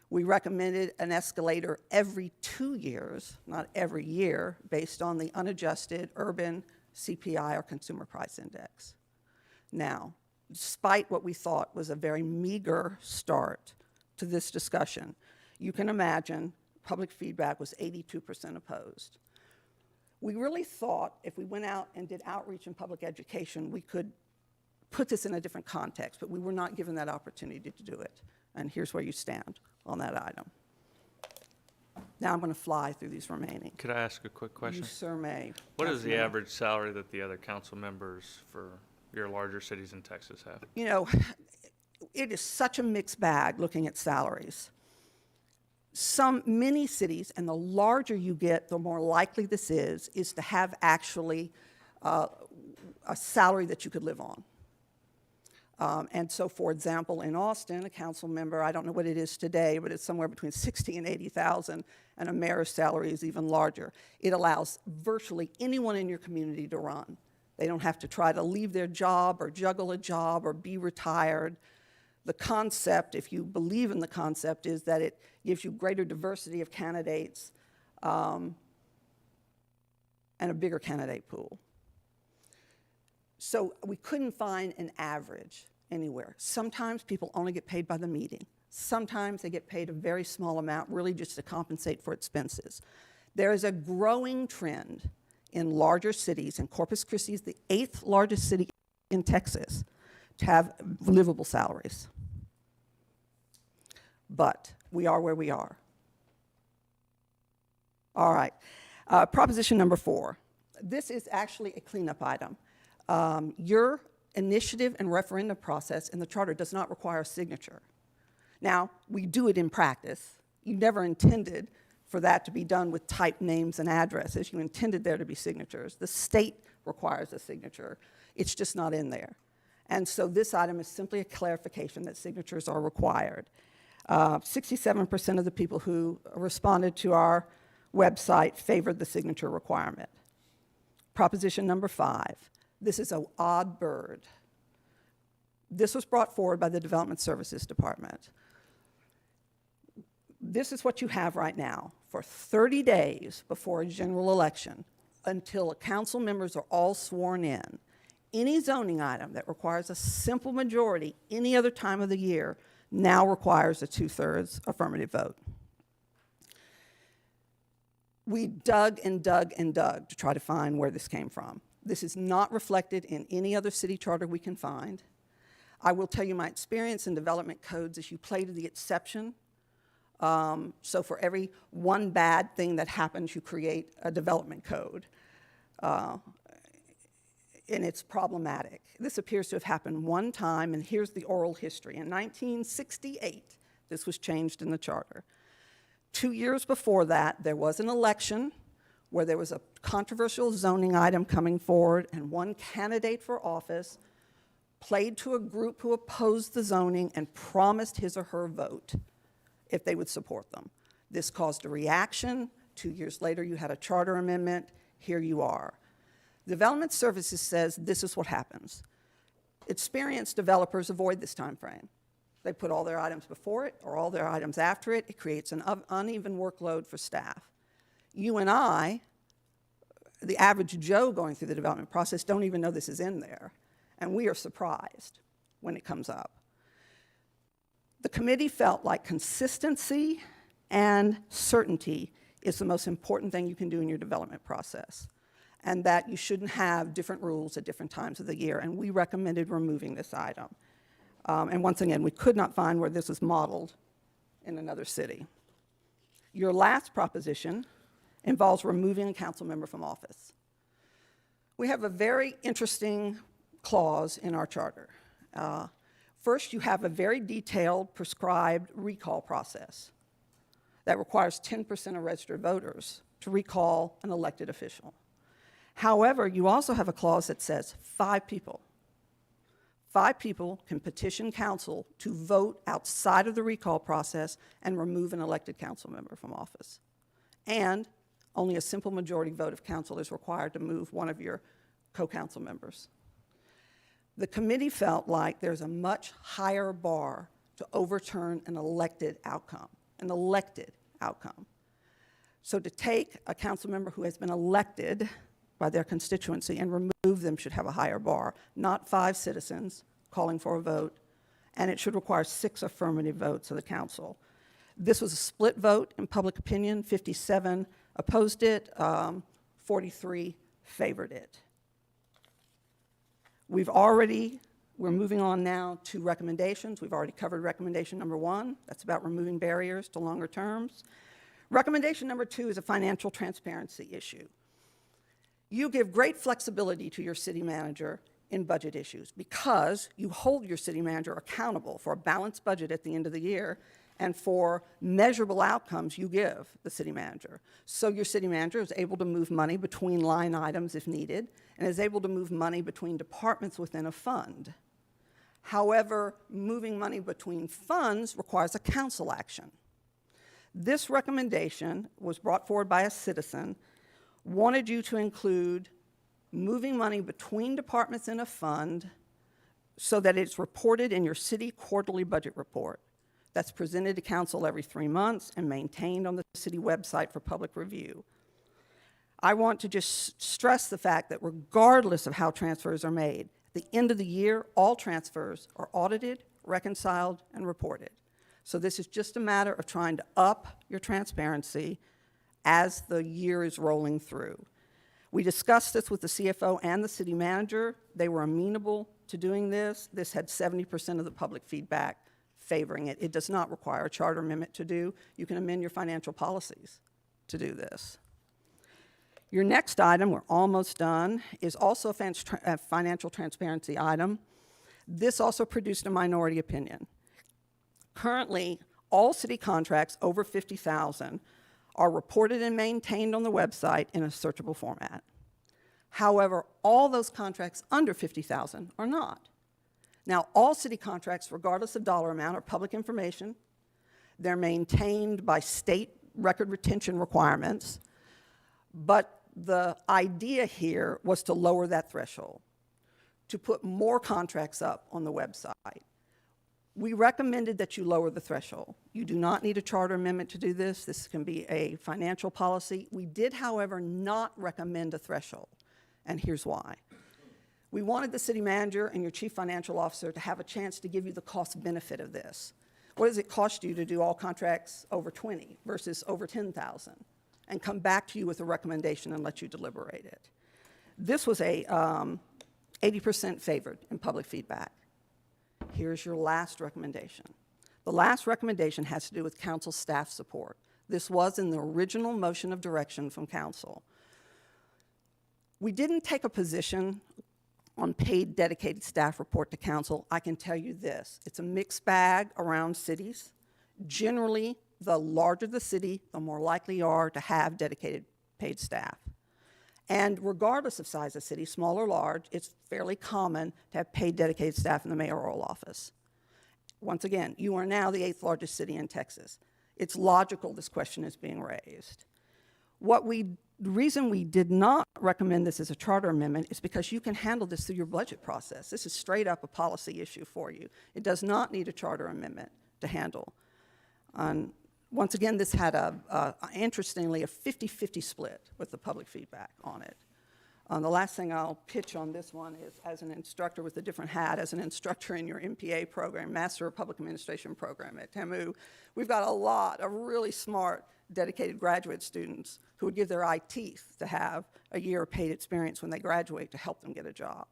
We recommended an escalator every 2 years, not every year, based on the unadjusted urban CPI or consumer price index. Now, despite what we thought was a very meager start to this discussion, you can imagine public feedback was 82% opposed. We really thought if we went out and did outreach in public education, we could put this in a different context, but we were not given that opportunity to do it. And here's where you stand on that item. Now I'm going to fly through these remaining. Could I ask a quick question? You, sir, may. What is the Councilmember. average salary that the other council members for your larger cities in Texas have? You know, it is such a mixed bag looking at salaries. Many cities, and the larger you get, the more likely this is to have actually a salary that you could live on. And so, for example, in Austin, a council member, I don't know what it is today, but it's somewhere between 60 and 80,000, and a mayor's salary is even larger. It allows virtually anyone in your community to run. They don't have to try to leave their job or juggle a job or be retired. The concept, if you believe in the concept, is that it gives you greater diversity of candidates and a bigger candidate pool. So we couldn't find an average anywhere. Sometimes people only get paid by the meeting. Sometimes they get paid a very small amount, really just to compensate for expenses. There is a growing trend in larger cities, and Corpus Christi is the 8th largest city in Texas, to have livable salaries. But we are where we are. All right. Proposition number 4. This is actually a cleanup item. Your initiative and referendum process in the charter does not require a signature. Now, we do it in practice. You never intended for that to be done with typed names and addresses. You intended there to be signatures. The state requires a signature. It's just not in there. And so this item is simply a clarification that signatures are required. 67% of the people who responded to our website favored the signature requirement. Proposition number 5. This is an odd bird. This was brought forward by the Development Services Department. This is what you have right now. For 30 days before a general election, until council members are all sworn in, any zoning item that requires a simple majority any other time of the year now requires a 2/3 affirmative vote. We dug and dug and dug to try to find where this came from. This is not reflected in any other city charter we can find. I will tell you my experience in development codes is you play to the exception. So for every one bad thing that happens, you create a development code. And it's problematic. This appears to have happened one time, and here's the oral history. In 1968, this was changed in the charter. 2 years before that, there was an election where there was a controversial zoning item coming forward, and one candidate for office played to a group who opposed the zoning and promised his or her vote if they would support them. This caused a reaction. 2 years later, you had a charter amendment. Here you are. Development Services says this is what happens. Experienced developers avoid this time frame. They put all their items before it or all their items after it. It creates an uneven workload for staff. You and I, the average Joe going through the development process, don't even know this is in there. And we are surprised when it comes up. The committee felt like consistency and certainty is the most important thing you can do in your development process, and that you shouldn't have different rules at different times of the year, and we recommended removing this item. And once again, we could not find where this is modeled in another city. Your last proposition involves removing a council member from office. We have a very interesting clause in our charter. First, you have a very detailed, prescribed recall process that requires 10% of registered voters to recall an elected official. However, you also have a clause that says 5 people. 5 people can petition council to vote outside of the recall process and remove an elected council member from office. And only a simple majority vote of council is required to move one of your co-council members. The committee felt like there's a much higher bar to overturn an elected outcome. So to take a council member who has been elected by their constituency and remove them should have a higher bar, not 5 citizens calling for a vote, and it should require 6 affirmative votes of the council. This was a split vote in public opinion. 57 opposed it, 43 favored it. We've already We're moving on now to recommendations. We've already covered recommendation number 1. That's about removing barriers to longer terms. Recommendation number 2 is a financial transparency issue. You give great flexibility to your city manager in budget issues because you hold your city manager accountable for a balanced budget at the end of the year and for measurable outcomes you give the city manager. So your city manager is able to move money between line items if needed and is able to move money between departments within a fund. However, moving money between funds requires a council action. This recommendation was brought forward by a citizen, wanted you to include moving money between departments in a fund so that it's reported in your city quarterly budget report. That's presented to council every 3 months and maintained on the city website for public review. I want to just stress the fact that regardless of how transfers are made, at the end of the year, all transfers are audited, reconciled, and reported. So this is just a matter of trying to up your transparency as the year is rolling through. We discussed this with the CFO and the city manager. They were amenable to doing this. This had 70% of the public feedback favoring it. It does not require a charter amendment to do. You can amend your financial policies to do this. Your next item, we're almost done, is also a financial transparency item. This also produced a minority opinion. Currently, all city contracts over $50,000 are reported and maintained on the website in a searchable format. However, all those contracts under $50,000 are not. Now, all city contracts, regardless of dollar amount, are public information. They're maintained by state record retention requirements, but the idea here was to lower that threshold, to put more contracts up on the website. We recommended that you lower the threshold. You do not need a charter amendment to do this. This can be a financial policy. We did, however, not recommend a threshold, and here's why. We wanted the city manager and your chief financial officer to have a chance to give you the cost benefit of this. What does it cost you to do all contracts over 20 versus over 10,000? And come back to you with a recommendation and let you deliberate it. This was a 80% favored in public feedback. Here's your last recommendation. The last recommendation has to do with council staff support. This was in the original motion of direction from council. We didn't take a position on paid dedicated staff report to council. I can tell you this, it's a mixed bag around cities. Generally, the larger the city, the more likely you are to have dedicated paid staff. And regardless of size of city, small or large, it's fairly common to have paid dedicated staff in the mayoral office. Once again, you are now the 8th largest city in Texas. It's logical this question is being raised. The reason we did not recommend this as a charter amendment is because you can handle this through your budget process. This is straight up a policy issue for you. It does not need a charter amendment to handle. Once again, this had interestingly, a 50-50 split with the public feedback on it. The last thing I'll pitch on this one is, as an instructor with a different hat, as an instructor in your MPA program, Master of Public Administration program at TAMU, we've got a lot of really smart, dedicated graduate students who would give their eye teeth to have a year of paid experience when they graduate to help them get a job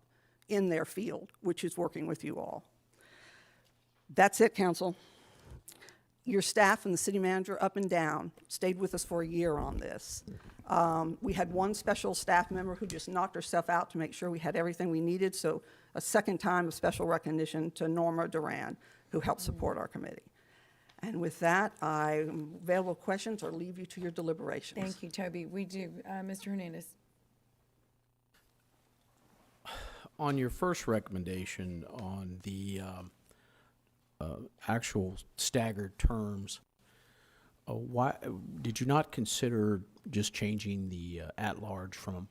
in their field, which is working with you all. That's it, council. Your staff and the city manager up and down stayed with us for a year on this. We had one special staff member who just knocked herself out to make sure we had everything we needed, so a second time of special recognition to Norma Duran, who helped support our committee. And with that, I'm available for questions or leave you to your deliberations. Thank you, Toby. We do. Mr. Hernandez. On your first recommendation on the actual staggered terms, why did you not consider just changing the at-large from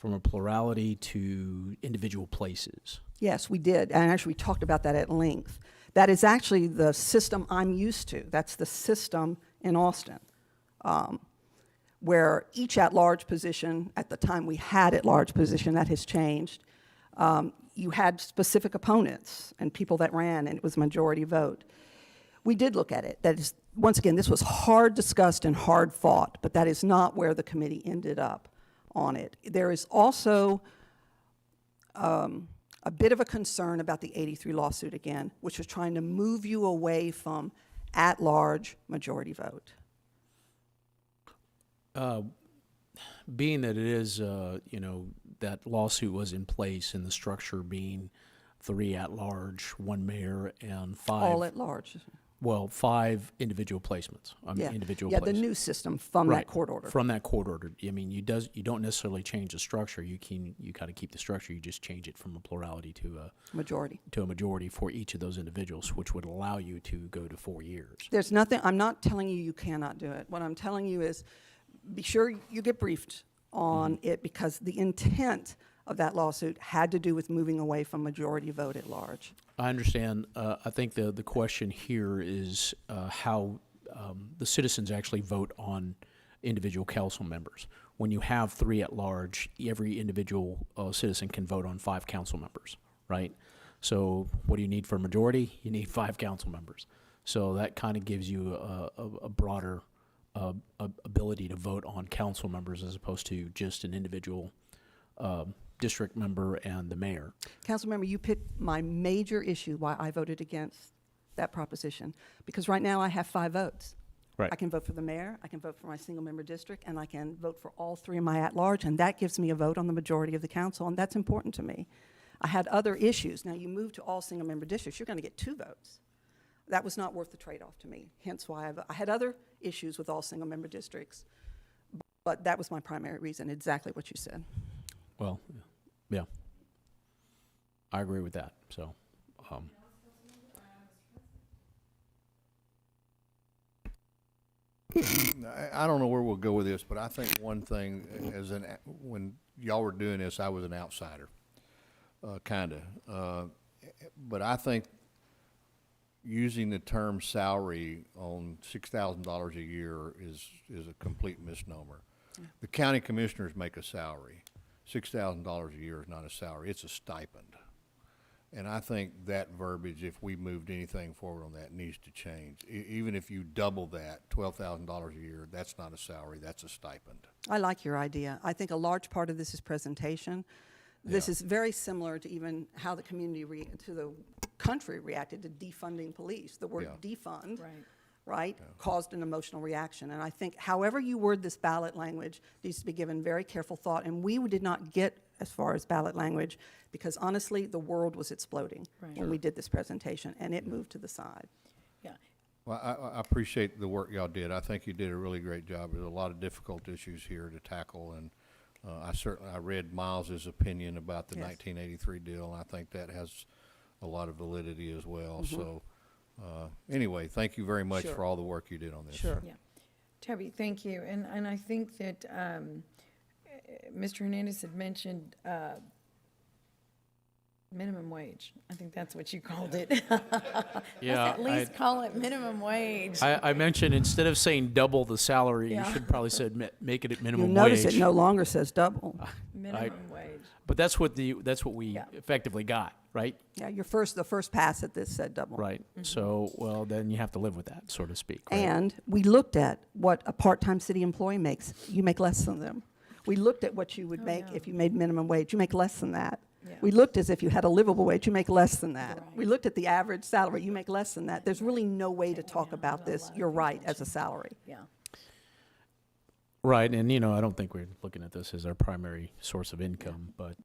a plurality to individual places? Yes, we did, and actually we talked about that at length. That is actually the system I'm used to. That's the system in Austin, where each at-large position, at the time we had at-large position, that has changed. You had specific opponents and people that ran, and it was majority vote. We did look at it. That is, once again, this was hard discussed and hard fought, but that is not where the committee ended up on it. There is also a a bit of a concern about the 83 lawsuit again, which was trying to move you away from at-large majority vote. Being that it is, that lawsuit was in place and the structure being 3 at-large, 1 mayor, and 5. All at large. Well, 5 individual placements. Yeah. Individual Yeah, placements. the new system from that court order. From that court order. I mean, you don't necessarily change the structure. You kind of keep the structure. You just change it from a plurality to a majority for each of those individuals, which would allow you to go to 4 years. There's nothing, I'm not telling you cannot do it. What I'm telling you is be sure you get briefed on it, because the intent of that lawsuit had to do with moving away from majority vote at large. I understand. I think the question here is how the citizens actually vote on individual council members. When you have 3 at large, every individual citizen can vote on 5 council members, right? So what do you need for a majority? You need 5 council members. So that kind of gives you a broader ability to vote on council members as opposed to just an individual district member and the mayor. Council member, you picked my major issue why I voted against that proposition, because right now I have 5 votes. Right. I can vote for the mayor, I can vote for my single member district, and I can vote for all 3 of my at-large, and that gives me a vote on the majority of the council, and that's important to me. I had other issues. Now, you move to all single member districts, you're going to get 2 votes. That was not worth the trade-off to me, hence why I had other issues with all single member districts, but that was my primary reason, exactly what you said. Well, yeah, I agree with that. So, I don't know where we'll go with this, but I think one thing, when y'all were doing this, I was an outsider, kinda. But I think using the term salary on $6,000 a year is a complete misnomer. The county commissioners make a salary. $6,000 a year is not a salary, it's a stipend. And I think that verbiage, if we moved anything forward on that, needs to change. Even if you double that, $12,000 a year, that's not a salary, that's a stipend. I like your idea. I think a large part of this is presentation. This is very similar to even how the community, to the country reacted to defunding police. The word defund, right, caused an emotional reaction. And I think however you word this ballot language needs to be given very careful thought. And we did not get as far as ballot language because honestly, the world was exploding when we did this presentation, and it moved to the side. Well, I appreciate the work y'all did. I think you did a really great job. There's a lot of difficult issues here to tackle, and I read Miles's opinion about the 1983 deal, and I think that has a lot of validity as well. So anyway, thank you very much for all the work you did on this. Sure. Yeah. Toby, thank you. And I think that Mr. Hernandez had mentioned minimum wage. I think that's what you called it. Yeah, Let's at least call it minimum wage. I mentioned instead of saying double the salary, you should probably said make it at minimum You wage. notice it no longer says double. Minimum wage. But that's what we effectively got, right? Yeah, the first pass at this said double. Right. So, well, then you have to live with that, so to speak. Right? And we looked at what a part-time city employee makes. You make less than them. We looked at what you would make if you made minimum wage. You make less than that. Yeah. We looked as if you had a livable wage. You make less than that. We looked at the average salary. You make less than that. There's really no way to talk about this, you're right, as a salary. Yeah. Right, and I don't think we're looking at this as our primary source of income, but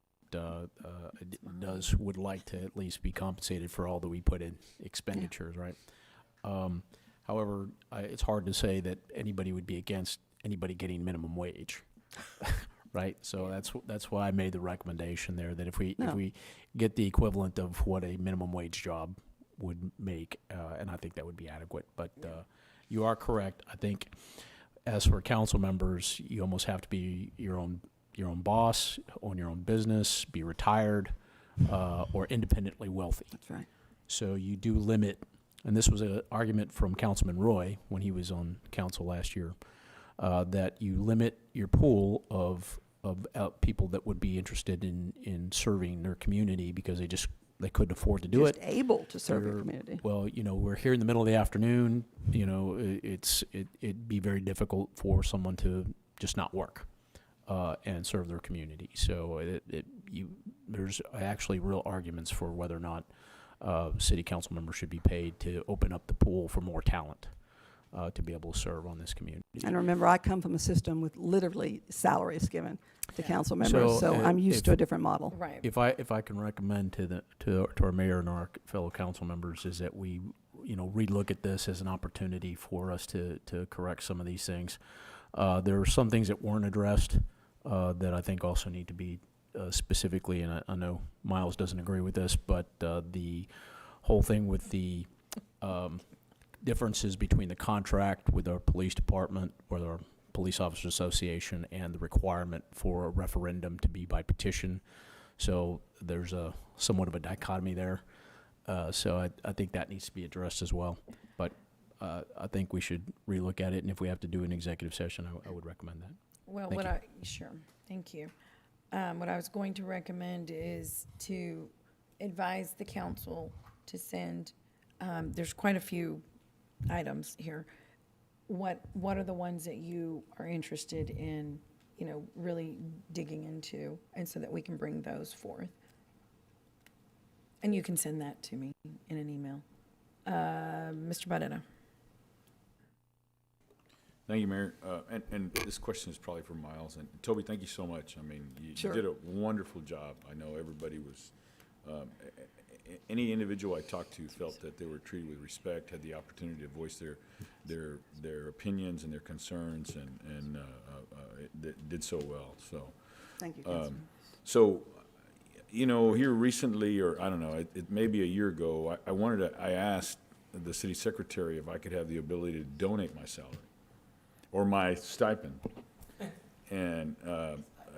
would like to at least be compensated for all that we put in expenditures, right? However, it's hard to say that anybody would be against anybody getting minimum wage, right? So that's why I made the recommendation there that if we get the equivalent of what a minimum wage job would make, and I think that would be adequate. But you are correct. I think as for council members, you almost have to be your own boss, own your own business, be retired, or independently wealthy. That's right. So you do limit, and this was an argument from Councilman Roy when he was on council last year, that you limit your pool of people that would be interested in serving their community because they couldn't afford to do it. Just able to serve your community. Well, we're here in the middle of the afternoon. It'd be very difficult for someone to just not work. and serve their community. So there's actually real arguments for whether or not city council members should be paid to open up the pool for more talent to be able to serve on this community. And remember, I come from a system with literally salaries given to council members, so I'm used to a different model. Right. If I can recommend to our mayor and our fellow council members is that we relook at this as an opportunity for us to correct some of these things. There are some things that weren't addressed that I think also need to be specifically, and I know Miles doesn't agree with this, but the whole thing with the differences between the contract with our police department or our police officers association and the requirement for a referendum to be by petition. So there's a somewhat of a dichotomy there. So I think that needs to be addressed as well. But I think we should relook at it, and if we have to do an executive session, I would recommend that. Well, Thank you. Sure, thank you. What I was going to recommend is to advise the council to send, there's quite a few items here. What are the ones that you are interested in, really digging into, and so that we can bring those forth? And you can send that to me in an email. Mr. Barrera. Thank you, Mayor. And this question is probably for Miles. And Toby, thank you so much. I mean, you did a wonderful job. I know everybody was, any individual I talked to felt that they were treated with respect, had the opportunity to voice their opinions and their concerns, and did so well. So, thank you, Councilman. So, here recently, or I don't know, it may be a year ago, I asked the city secretary if I could have the ability to donate my salary or my stipend. And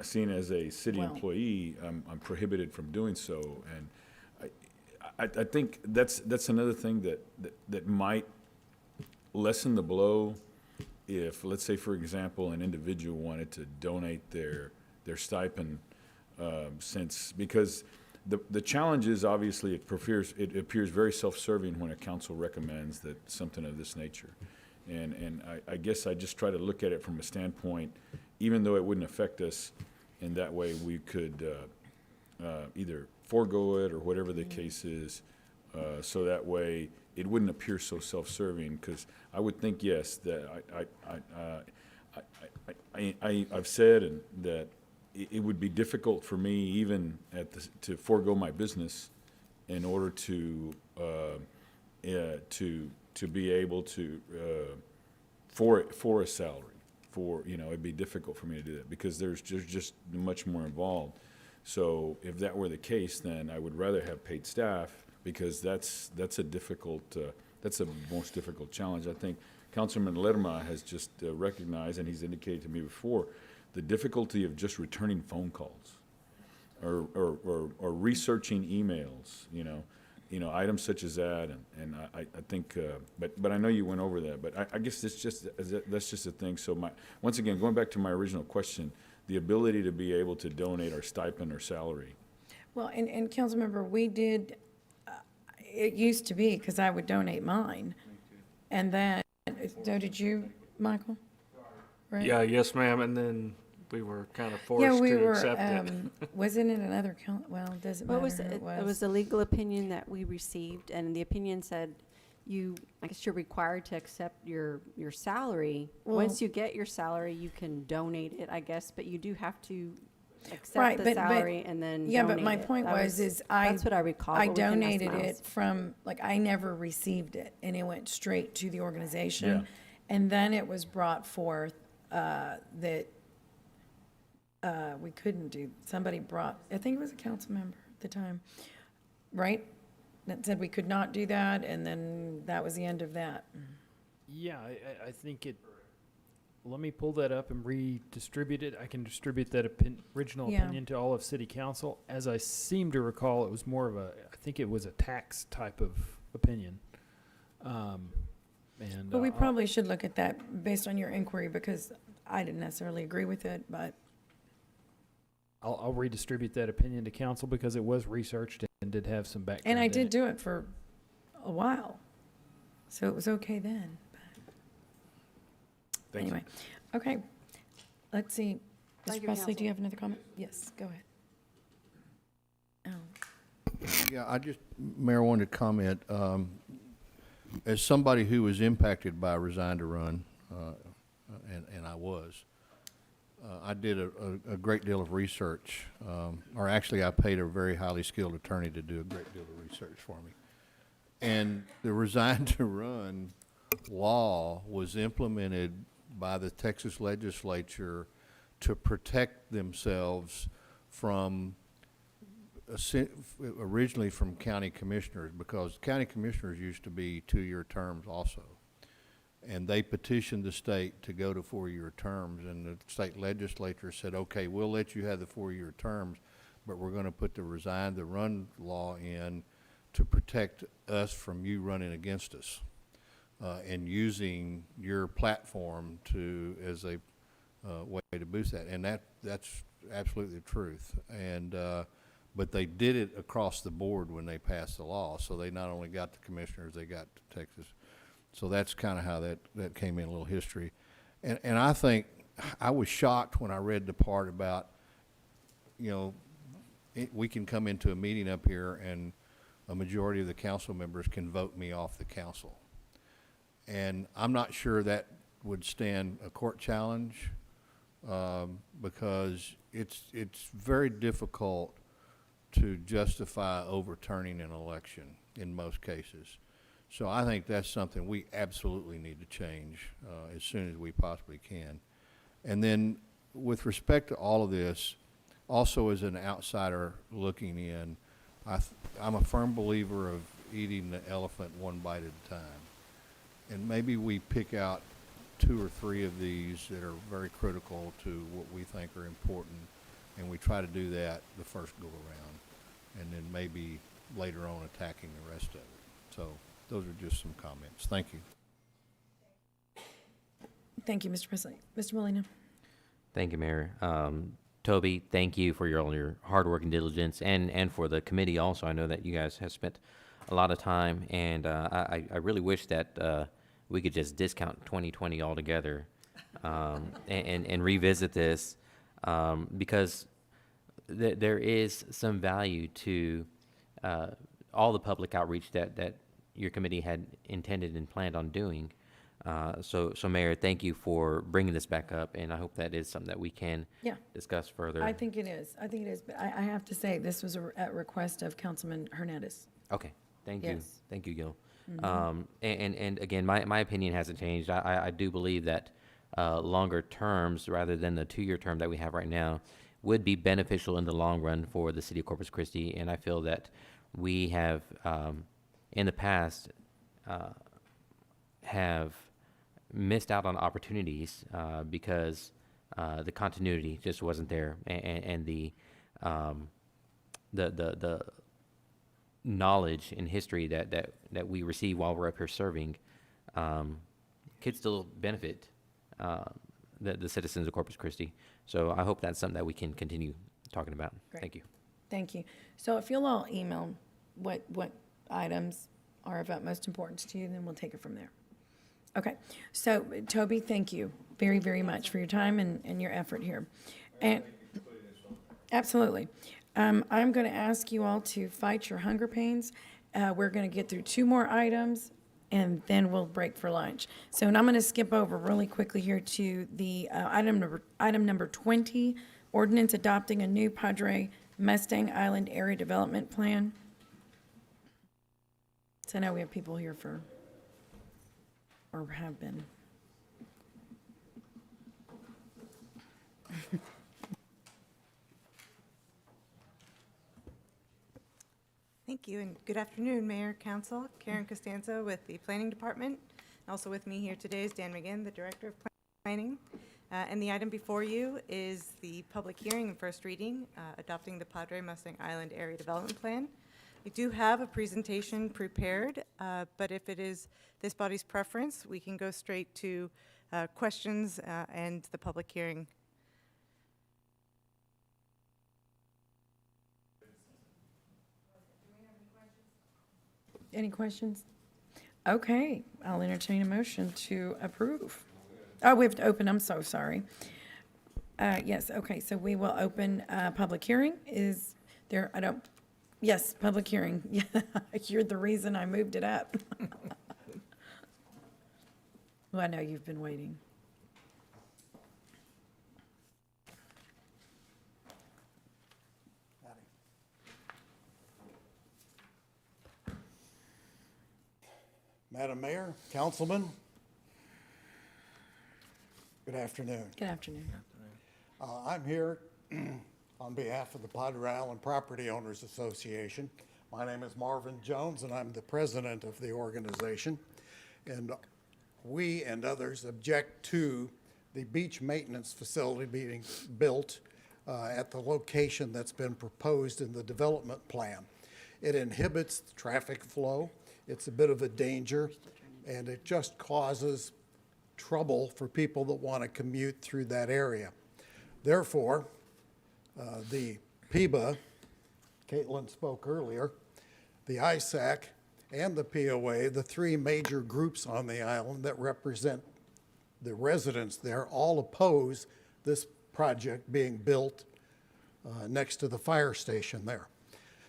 seen as a city employee, I'm prohibited from doing so. And I think that's another thing that might lessen the blow if, let's say, for example, an individual wanted to donate their stipend, because the challenge is obviously it appears very self-serving when a council recommends that something of this nature. And I guess I just try to look at it from a standpoint, even though it wouldn't affect us, in that way we could either forego it or whatever the case is, so that way it wouldn't appear so self-serving. Because I would think, yes, that I've said that it would be difficult for me even to forego my business in order to be able to for a salary. It'd be difficult for me to do that because there's just much more involved. So if that were the case, then I would rather have paid staff, because that's the most difficult challenge. I think Councilman Lerma has just recognized, and he's indicated to me before, the difficulty of just returning phone calls or researching emails, items such as that, and I think, but I know you went over that, but I guess that's just a thing. So once again, going back to my original question, the ability to be able to donate our stipend or salary. Well, and Councilmember, we did, it used to be, because I would donate mine. And then, so did you, Michael? Right? Yeah, yes, ma'am, and then we were kind of forced Yeah, we to were, accept it. wasn't it another, well, it doesn't matter who It was a legal opinion that we received, and the opinion said I guess you're required to accept your salary. Well- Once you get your salary, you can donate it, I guess, but you do have to accept Right, the but- salary and then Yeah, but donate my it. point That was, that's what I recall. I but we can ask donated Miles. it from, I never received it, and it went straight to the organization. Yeah. And then it was brought forth that we couldn't do, somebody brought, I think it was a council member at the time, right? That said we could not do that, and then that was the end of that. Yeah, I think let me pull that up and redistribute it. I can distribute that original Yeah. opinion to all of city council. As I seem to recall, it was more of I think it was a tax type of opinion. But we probably should look at that based on your inquiry, because I didn't necessarily agree with it, but. I'll redistribute that opinion to council because it was researched and did have some background. And I in did it. do it for a while, so it was okay then. Thank you. Anyway, okay, let's see. Mr. Presley, do you have another comment? Yes, go ahead. Yeah, Mayor, wanted to comment. As somebody who was impacted by Resign to Run, and I was, I did a great deal of research, or actually I paid a very highly skilled attorney to do a great deal of research for me. And the Resign to Run law was implemented by the Texas legislature to protect themselves from originally from county commissioners, because county commissioners used to be 2-year terms also. And they petitioned the state to go to 4-year terms, and the state legislature said, okay, we'll let you have the 4-year terms, but we're going to put the Resign to Run law in to protect us from you running against us and using your platform as a way to boost that. And that's absolutely the truth. And but they did it across the board when they passed the law. So they not only got the commissioners, they got Texas. So that's kind of how that came in, a little history. And I think I was shocked when I read the part about, we can come into a meeting up here and a majority of the council members can vote me off the council. And I'm not sure that would stand a court challenge because it's very difficult to justify overturning an election in most cases. So I think that's something we absolutely need to change as soon as we possibly can. And then with respect to all of this, also as an outsider looking in, I'm a firm believer of eating the elephant one bite at a time. And maybe we pick out 2 or 3 of these that are very critical to what we think are important, and we try to do that the first go around, and then maybe later on attacking the rest of it. So those are just some comments. Thank you. Thank you, Mr. Presley. Mr. Molina. Thank you, Mayor. Toby, thank you for all your hard work and diligence, and for the committee also. I know that you guys have spent a lot of time, and I really wish that we could just discount 2020 altogether and revisit this because there is some value to all the public outreach that your committee had intended and planned on doing. So Mayor, thank you for bringing this back up, and I hope that is something that we can discuss further. I think it is. But I have to say, this was a request of Councilman Hernandez. Okay, thank you. Yes. Thank you, Gil. Mm-hmm. And again, my opinion hasn't changed. I do believe that longer terms, rather than the 2-year term that we have right now, would be beneficial in the long run for the city of Corpus Christi, and I feel that we have, in the past, have missed out on opportunities because the continuity just wasn't there, and the knowledge and history that we receive while we're up here serving could still benefit the citizens of Corpus Christi. So I hope that's something that we can continue talking about. Great. Thank you. Thank you. So if you'll all email what items are of utmost importance to you, then we'll take it from there. Okay. So Toby, thank you very, very much for your time and your effort here. And absolutely. I'm going to ask you all to fight your hunger pains. We're going to get through 2 more items, and then we'll break for lunch. So and I'm going to skip over really quickly here to the item number 20, ordinance adopting a new Padre Mustang Island Area Development Plan. So I know we have people here or have been. Thank you, and good afternoon, Mayor, Council. Karen Costanza with the Planning Department. Also with me here today is Dan McGinn, the Director of Planning. And the item before you is the public hearing and first reading, adopting the Padre Mustang Island Area Development Plan. We do have a presentation prepared, but if it is this body's preference, we can go straight to questions and the public hearing. Any questions? Okay, I'll entertain a motion to approve. Oh, we have to open, I'm so sorry. Yes, okay, so we will open a public hearing. Is there, yes, public hearing. Yeah, you're the reason I moved it up. Well, I know you've been waiting. Madam Mayor, Councilman, good afternoon. Good afternoon. I'm here on behalf of the Padre Island Property Owners Association. My name is Marvin Jones, and I'm the president of the organization. And we and others object to the beach maintenance facility being built at the location that's been proposed in the development plan. It inhibits the traffic flow. It's a bit of a danger, and it just causes trouble for people that want to commute through that area. Therefore, the PIBA, Caitlin spoke earlier, the ISAC, and the POA, the three major groups on the island that represent the residents there, all oppose this project being built next to the fire station there.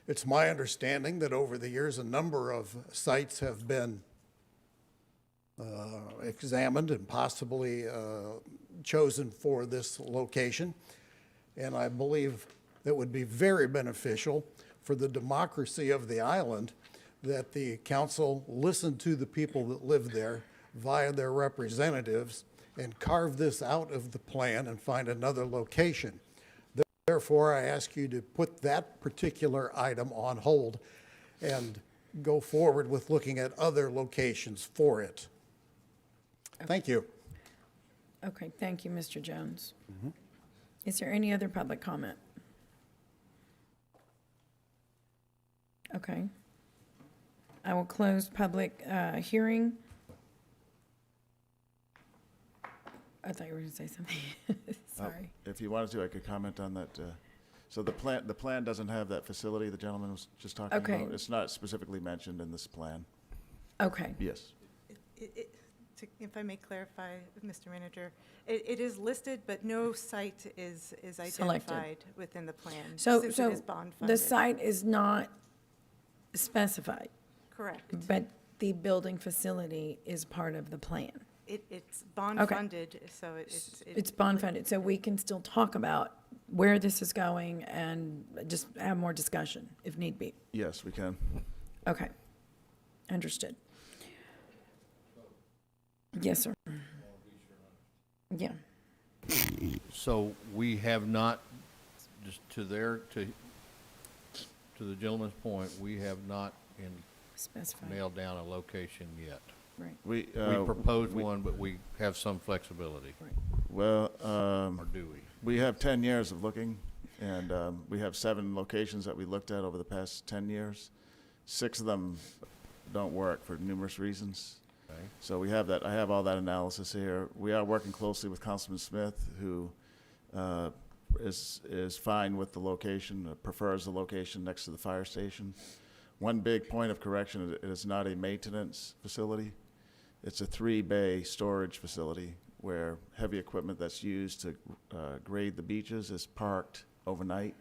It's my understanding that over the years, a number of sites have been examined and possibly chosen for this location. And I believe it would be very beneficial for the democracy of the island that the council listen to the people that live there via their representatives and carve this out of the plan and find another location. Therefore, I ask you to put that particular item on hold and go forward with looking at other locations for it. Thank you. Okay, thank you, Mr. Jones. Is there any other public comment? Okay. I will close public hearing. I thought you were going to say something. Sorry. If you wanted to, I could comment on that. So the plan doesn't have that facility the gentleman was just talking Okay. about. It's not specifically mentioned in this plan. Okay. Yes. If I may clarify, Mr. Manager, it is listed, but no site is identified within the plan. So, since so it is bond the funded. site is not specified, Correct. but the building facility is part of the plan. It's bond Okay. funded, so it's. It's bond funded, so we can still talk about where this is going and just have more discussion if need be. Yes, we can. Okay, understood. Yes, sir. Yeah. So we have not, just to the gentleman's point, we have not Specified. nailed down a location yet. Right. We proposed one, but we have some flexibility. Well, Or do we? We have 10 years of looking, and we have 7 locations that we looked at over the past 10 years. 6 of them don't work for numerous reasons. Okay. So we have that. I have all that analysis here. We are working closely with Councilman Smith, who is fine with the location, prefers the location next to the fire station. One big point of correction: it is not a maintenance facility. It's a 3-bay storage facility where heavy equipment that's used to grade the beaches is parked overnight.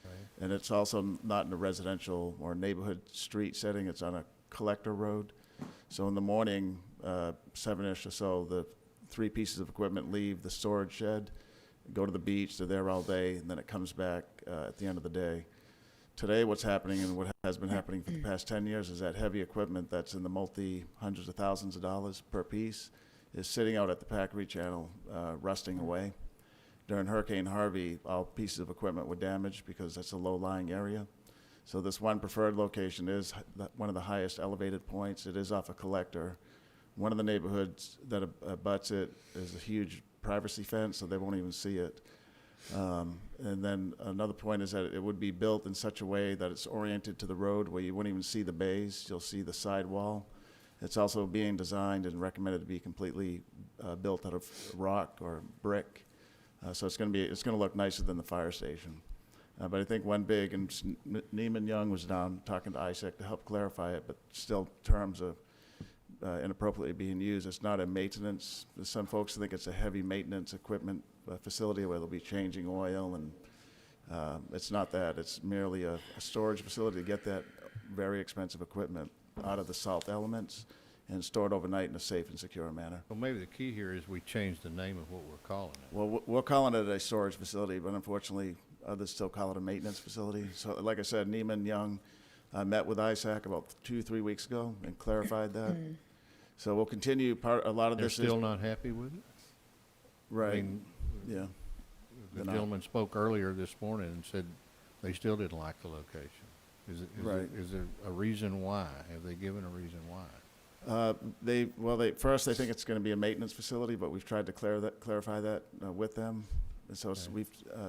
Right. And it's also not in a residential or neighborhood street setting. It's on a collector road. So in the morning, 7-ish or so, the 3 pieces of equipment leave the storage shed, go to the beach. They're there all day, and then it comes back at the end of the day. Today, what's happening and what has been happening for the past 10 years is that heavy equipment that's in the hundreds of thousands of dollars per piece is sitting out at the Packery Channel, rusting away. During Hurricane Harvey, all pieces of equipment were damaged because that's a low-lying area. So this one preferred location is one of the highest elevated points. It is off a collector. One of the neighborhoods that abuts it is a huge privacy fence, so they won't even see it. And then another point is that it would be built in such a way that it's oriented to the road where you wouldn't even see the bays, you'll see the sidewall. It's also being designed and recommended to be completely built out of rock or brick. So it's going to look nicer than the fire station. But I think one big, and Neiman Young was down talking to ISAC to help clarify it, but still in terms of inappropriately being used. It's not a maintenance. Some folks think it's a heavy maintenance equipment facility where they'll be changing oil, and it's not that. It's merely a storage facility to get that very expensive equipment out of the salt elements and stored overnight in a safe and secure manner. Well, maybe the key here is we change the name of what we're calling it. Well, we're calling it a storage facility, but unfortunately, others still call it a maintenance facility. So, like I said, Neiman Young met with ISAC about 2-3 weeks ago and clarified that. So we'll continue. A lot of They're this still is not happy with it? right. I mean, Yeah. the They're not. gentleman spoke earlier this morning and said they still didn't like the location. Right. Is there a reason why? Have they given a reason why? They first they think it's going to be a maintenance facility, but we've tried to clarify that with them. And so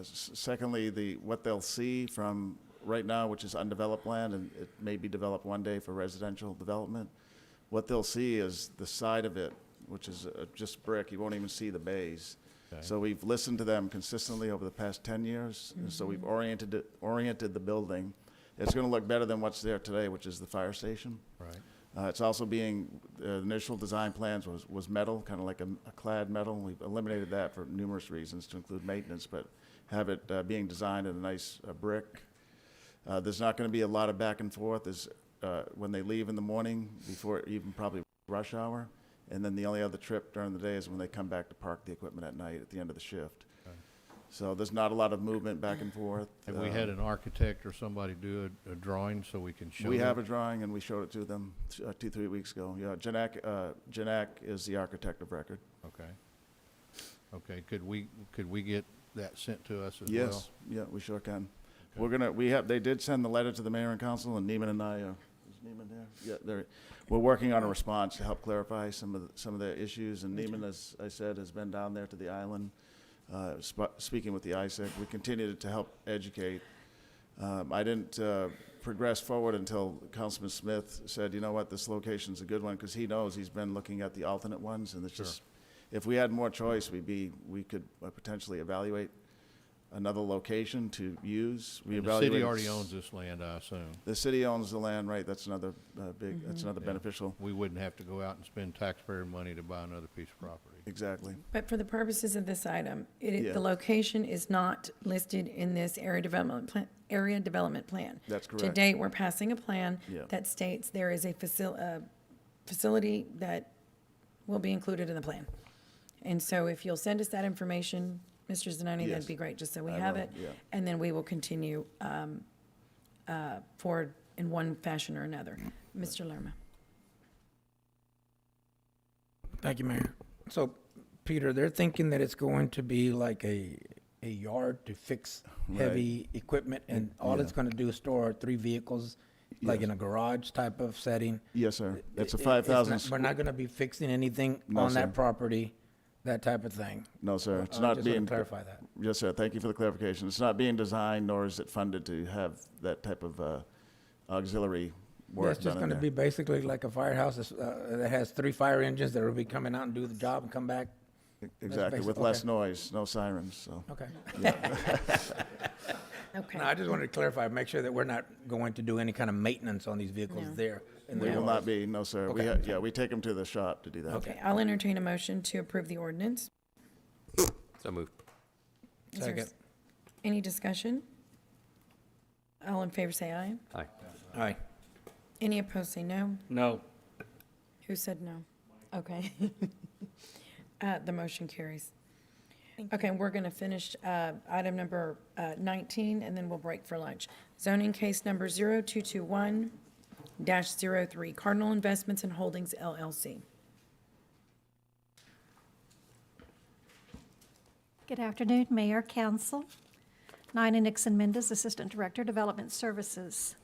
secondly, what they'll see from right now, which is undeveloped land, and it may be developed one day for residential development. What they'll see is the side of it, which is just brick. You won't even see the bays. Okay. So we've listened to them consistently over the past 10 years. And so we've oriented the building. It's going to look better than what's there today, which is the fire station. Right. It's also the initial design plans was metal, kind of like a clad metal. We've eliminated that for numerous reasons, to include maintenance, but have it being designed in a nice brick. There's not going to be a lot of back and forth when they leave in the morning, before even probably rush hour, and then the only other trip during the day is when they come back to park the equipment at night at the end of the shift. Okay. So there's not a lot of movement back and forth. Have we had an architect or somebody do a drawing so we can show We them? have a drawing, and we showed it to them 2-3 weeks ago. Yeah, Janak is the architect of record. Okay. Okay, could we get that sent to us as well? Yes, yeah, we sure can. Okay. They did send the letter to the mayor and council, and Neiman and I is Neiman there? Yeah, we're working on a response to help clarify some of the issues, and Neiman, as I said, has been down there to the island, speaking with the ISAC. We continue to help educate. I didn't progress forward until Councilman Smith said, you know what, this location's a good one, because he knows he's been looking at the alternate ones, and it's just, if we had more choice, we could potentially evaluate another location to use. And the city already owns this land, I assume. The city owns the land, right? That's another that's another beneficial. We wouldn't have to go out and spend taxpayer money to buy another piece of property. Exactly. But for the purposes of this item, Yeah. the location is not listed in this area development plan. That's To correct. date, we're passing a plan Yeah. that states there is a facility that will be included in the plan. And so if you'll send us that information, Mr. Zanoni, Yes. that'd be great, just so we I have will, it. yeah. And then we will continue forward in one fashion or another. Mr. Lerma. Thank you, Mayor. So, Peter, they're thinking that it's going to be like a yard to fix heavy equipment, and all Yeah. it's gonna do is store 3 vehicles, like Yes. in a garage type of setting. Yes, sir. It's a It's 5,000. not- We're not gonna be fixing anything No, on sir. that property, that type of thing. No, sir. It's I not just wanna being. clarify that. Yes, sir. Thank you for the clarification. It's not being designed, nor is it funded to have that type of auxiliary work Yeah, it's just done in gonna there. be basically like a firehouse that has 3 fire engines that will be coming out and do the job and come back. Exactly, basic- with less okay. noise, no sirens, so. Okay. Okay. No, I just wanted to clarify, make sure that we're not going to do any kind of maintenance on these vehicles No. there. in We the will yard. not be, no, sir. Okay. We take them to the shop to do that. Okay, I'll entertain a motion to approve the ordinance. So moved. Is there Second. Any discussion? All in favor say aye. Aye. Aye. Any opposed say no. No. Who said no? Okay. The motion carries. Okay, we're going to finish item number 19, and then we'll break for lunch. Zoning case number 0221-03, Cardinal Investments and Holdings LLC. Good afternoon, Mayor, Council. Nina Nixon Mendez, Assistant Director, Development Services.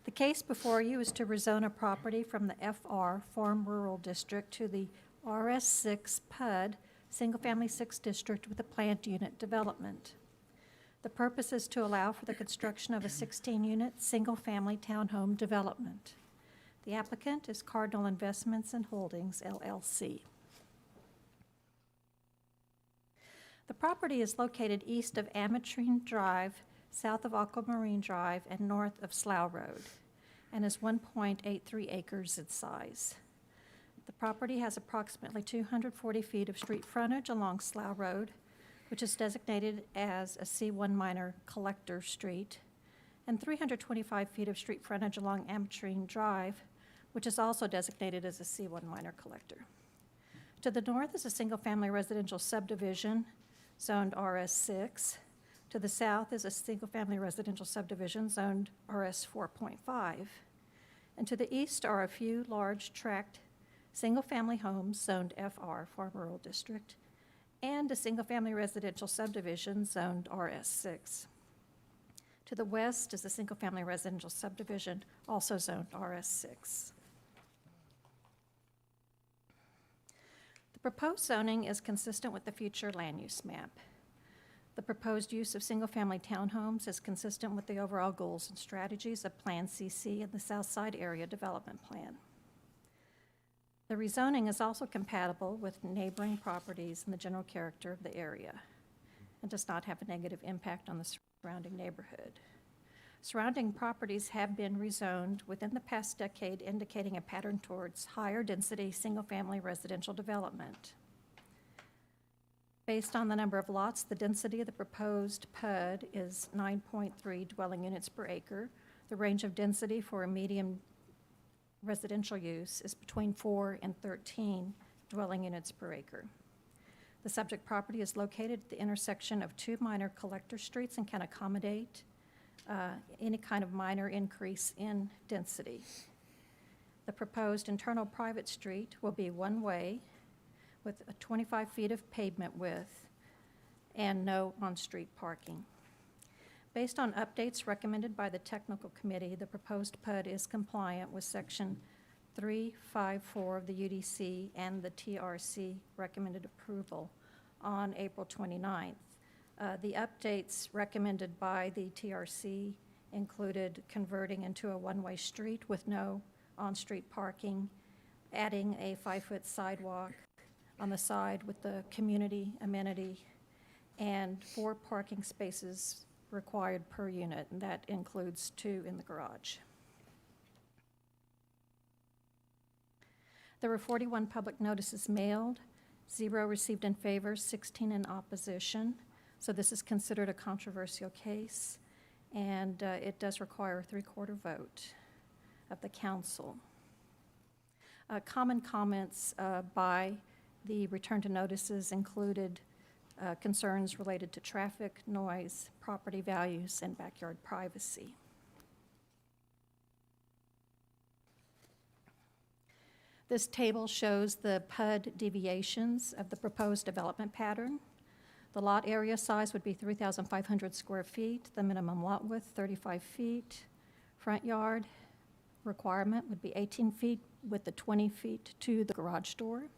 The case before you is to rezone a property from the FR, Farm Rural District, to the RS6 PUD, Single Family 6 District with a planned unit development. The purpose is to allow for the construction of a 16-unit, single-family townhome development. The applicant is Cardinal Investments and Holdings, LLC. The property is located east of Ametrine Drive, south of Aquamarine Drive, and north of Slough Road, and is 1.83 acres in size. The property has approximately 240 feet of street frontage along Slough Road, which is designated as a C1 minor collector street, and 325 feet of street frontage along Ametrine Drive, which is also designated as a C1 minor collector. To the north is a single-family residential subdivision zoned RS6. To the south is a single-family residential subdivision zoned RS 4.5. And to the east are a few large tract single-family homes zoned FR, Farm Rural District, and a single-family residential subdivision zoned RS6. To the west is a single-family residential subdivision also zoned RS6. The proposed zoning is consistent with the future land use map. The proposed use of single-family townhomes is consistent with the overall goals and strategies of Plan CC and the Southside Area Development Plan. The rezoning is also compatible with neighboring properties and the general character of the area and does not have a negative impact on the surrounding neighborhood. Surrounding properties have been rezoned within the past decade, indicating a pattern towards higher density single-family residential development. Based on the number of lots, the density of the proposed PUD is 9.3 dwelling units per acre. The range of density for a medium residential use is between 4 and 13 dwelling units per acre. The subject property is located at the intersection of two minor collector streets and can accommodate any kind of minor increase in density. The proposed internal private street will be one-way with 25 feet of pavement width and no on-street parking. Based on updates recommended by the technical committee, the proposed PUD is compliant with section 354 of the UDC and the TRC recommended approval on April 29th. The updates recommended by the TRC included converting into a one-way street with no on-street parking, adding a 5-foot sidewalk on the side with the community amenity, and 4 parking spaces required per unit, and that includes 2 in the garage. There were 41 public notices mailed, 0 received in favor, 16 in opposition. So this is considered a controversial case, and it does require a 3/4 vote of the council. Common comments by the return to notices included concerns related to traffic, noise, property values, and backyard privacy. This table shows the PUD deviations of the proposed development pattern. The lot area size would be 3,500 square feet, the minimum lot width 35 feet. Front yard requirement would be 18 feet with the 20 feet to the garage door.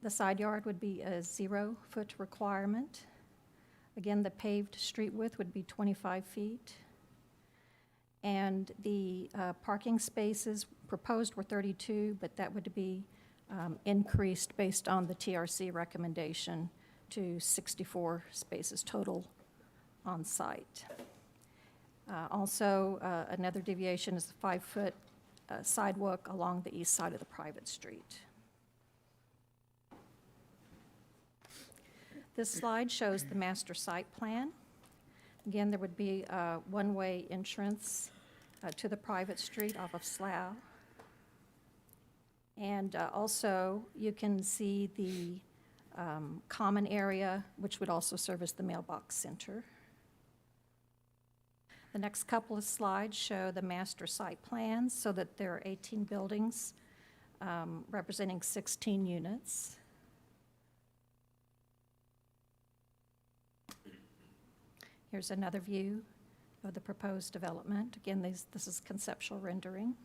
The side yard would be a 0-foot requirement. Again, the paved street width would be 25 feet. And the parking spaces proposed were 32, but that would be increased based on the TRC recommendation to 64 spaces total on site. Also, another deviation is the 5-foot sidewalk along the east side of the private street. This slide shows the master site plan. Again, there would be a one-way entrance to the private street off of Slough. And also, you can see the common area, which would also serve as the mailbox center. The next couple of slides show the master site plans so that there are 18 buildings representing 16 units. Here's another view of the proposed development. Again, this is conceptual rendering.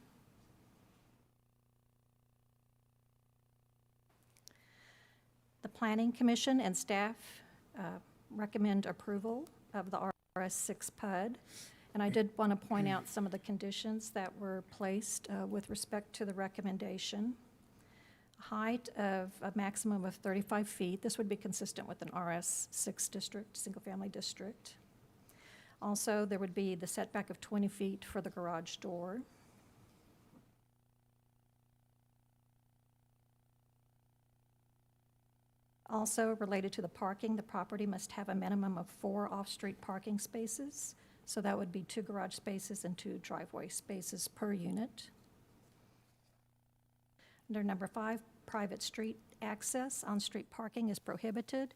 The Planning Commission and staff recommend approval of the RS6 PUD. And I did want to point out some of the conditions that were placed with respect to the recommendation. Height of a maximum of 35 feet. This would be consistent with an RS6 district, single-family district. Also, there would be the setback of 20 feet for the garage door. Also, related to the parking, the property must have a minimum of 4 off-street parking spaces. So that would be 2 garage spaces and 2 driveway spaces per unit. Under number 5, private street access. On-street parking is prohibited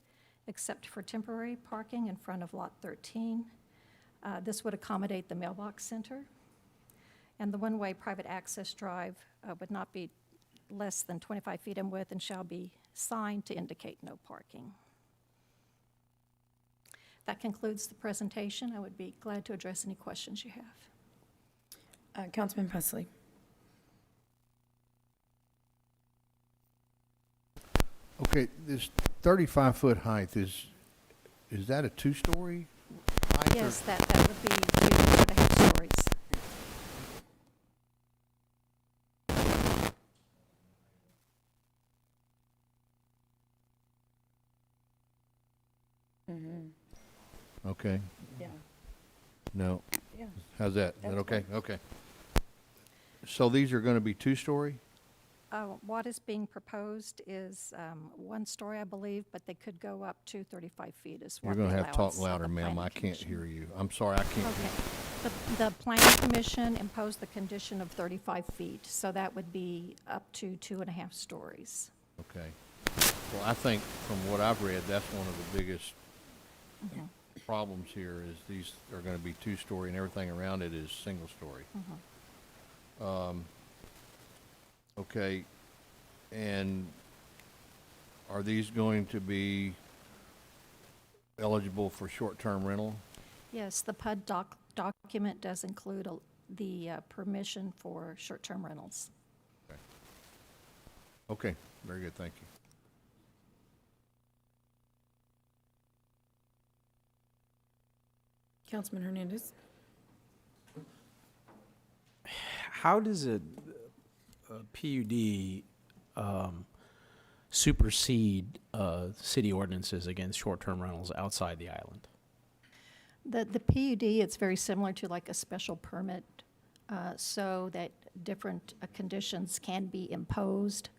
except for temporary parking in front of Lot 13. This would accommodate the mailbox center. And the one-way private access drive would not be less than 25 feet in width and shall be signed to indicate no parking. That concludes the presentation. I would be glad to address any questions you have. Councilman Pusley. Okay, this 35-foot height, is that a 2-story height? Yes, that would be 3.5 stories. Okay. Yeah. No. Yeah. How's that? Is That's that okay? fine. Okay. So these are going to be 2-story? What is being proposed is 1 story, I believe, but they could go up to 35 feet is You're what going the to have to talk allowance of louder, the ma'am. planning I can't commission. hear you. I'm sorry, I can't. Okay. The planning commission imposed the condition of 35 feet, so that would be up to 2.5 stories. Okay. Well, I think from what I've read, that's one of the biggest problems here is these are going to be 2-story and everything around it is single-story. Okay. And are these going to be eligible for short-term rental? Yes, the PUD document does include the permission for short-term rentals. Okay, very good, thank you. Councilman Hernandez. How does a PUD supersede city ordinances against short-term rentals outside the island? The PUD, it's very similar to like a special permit, so that different conditions can be imposed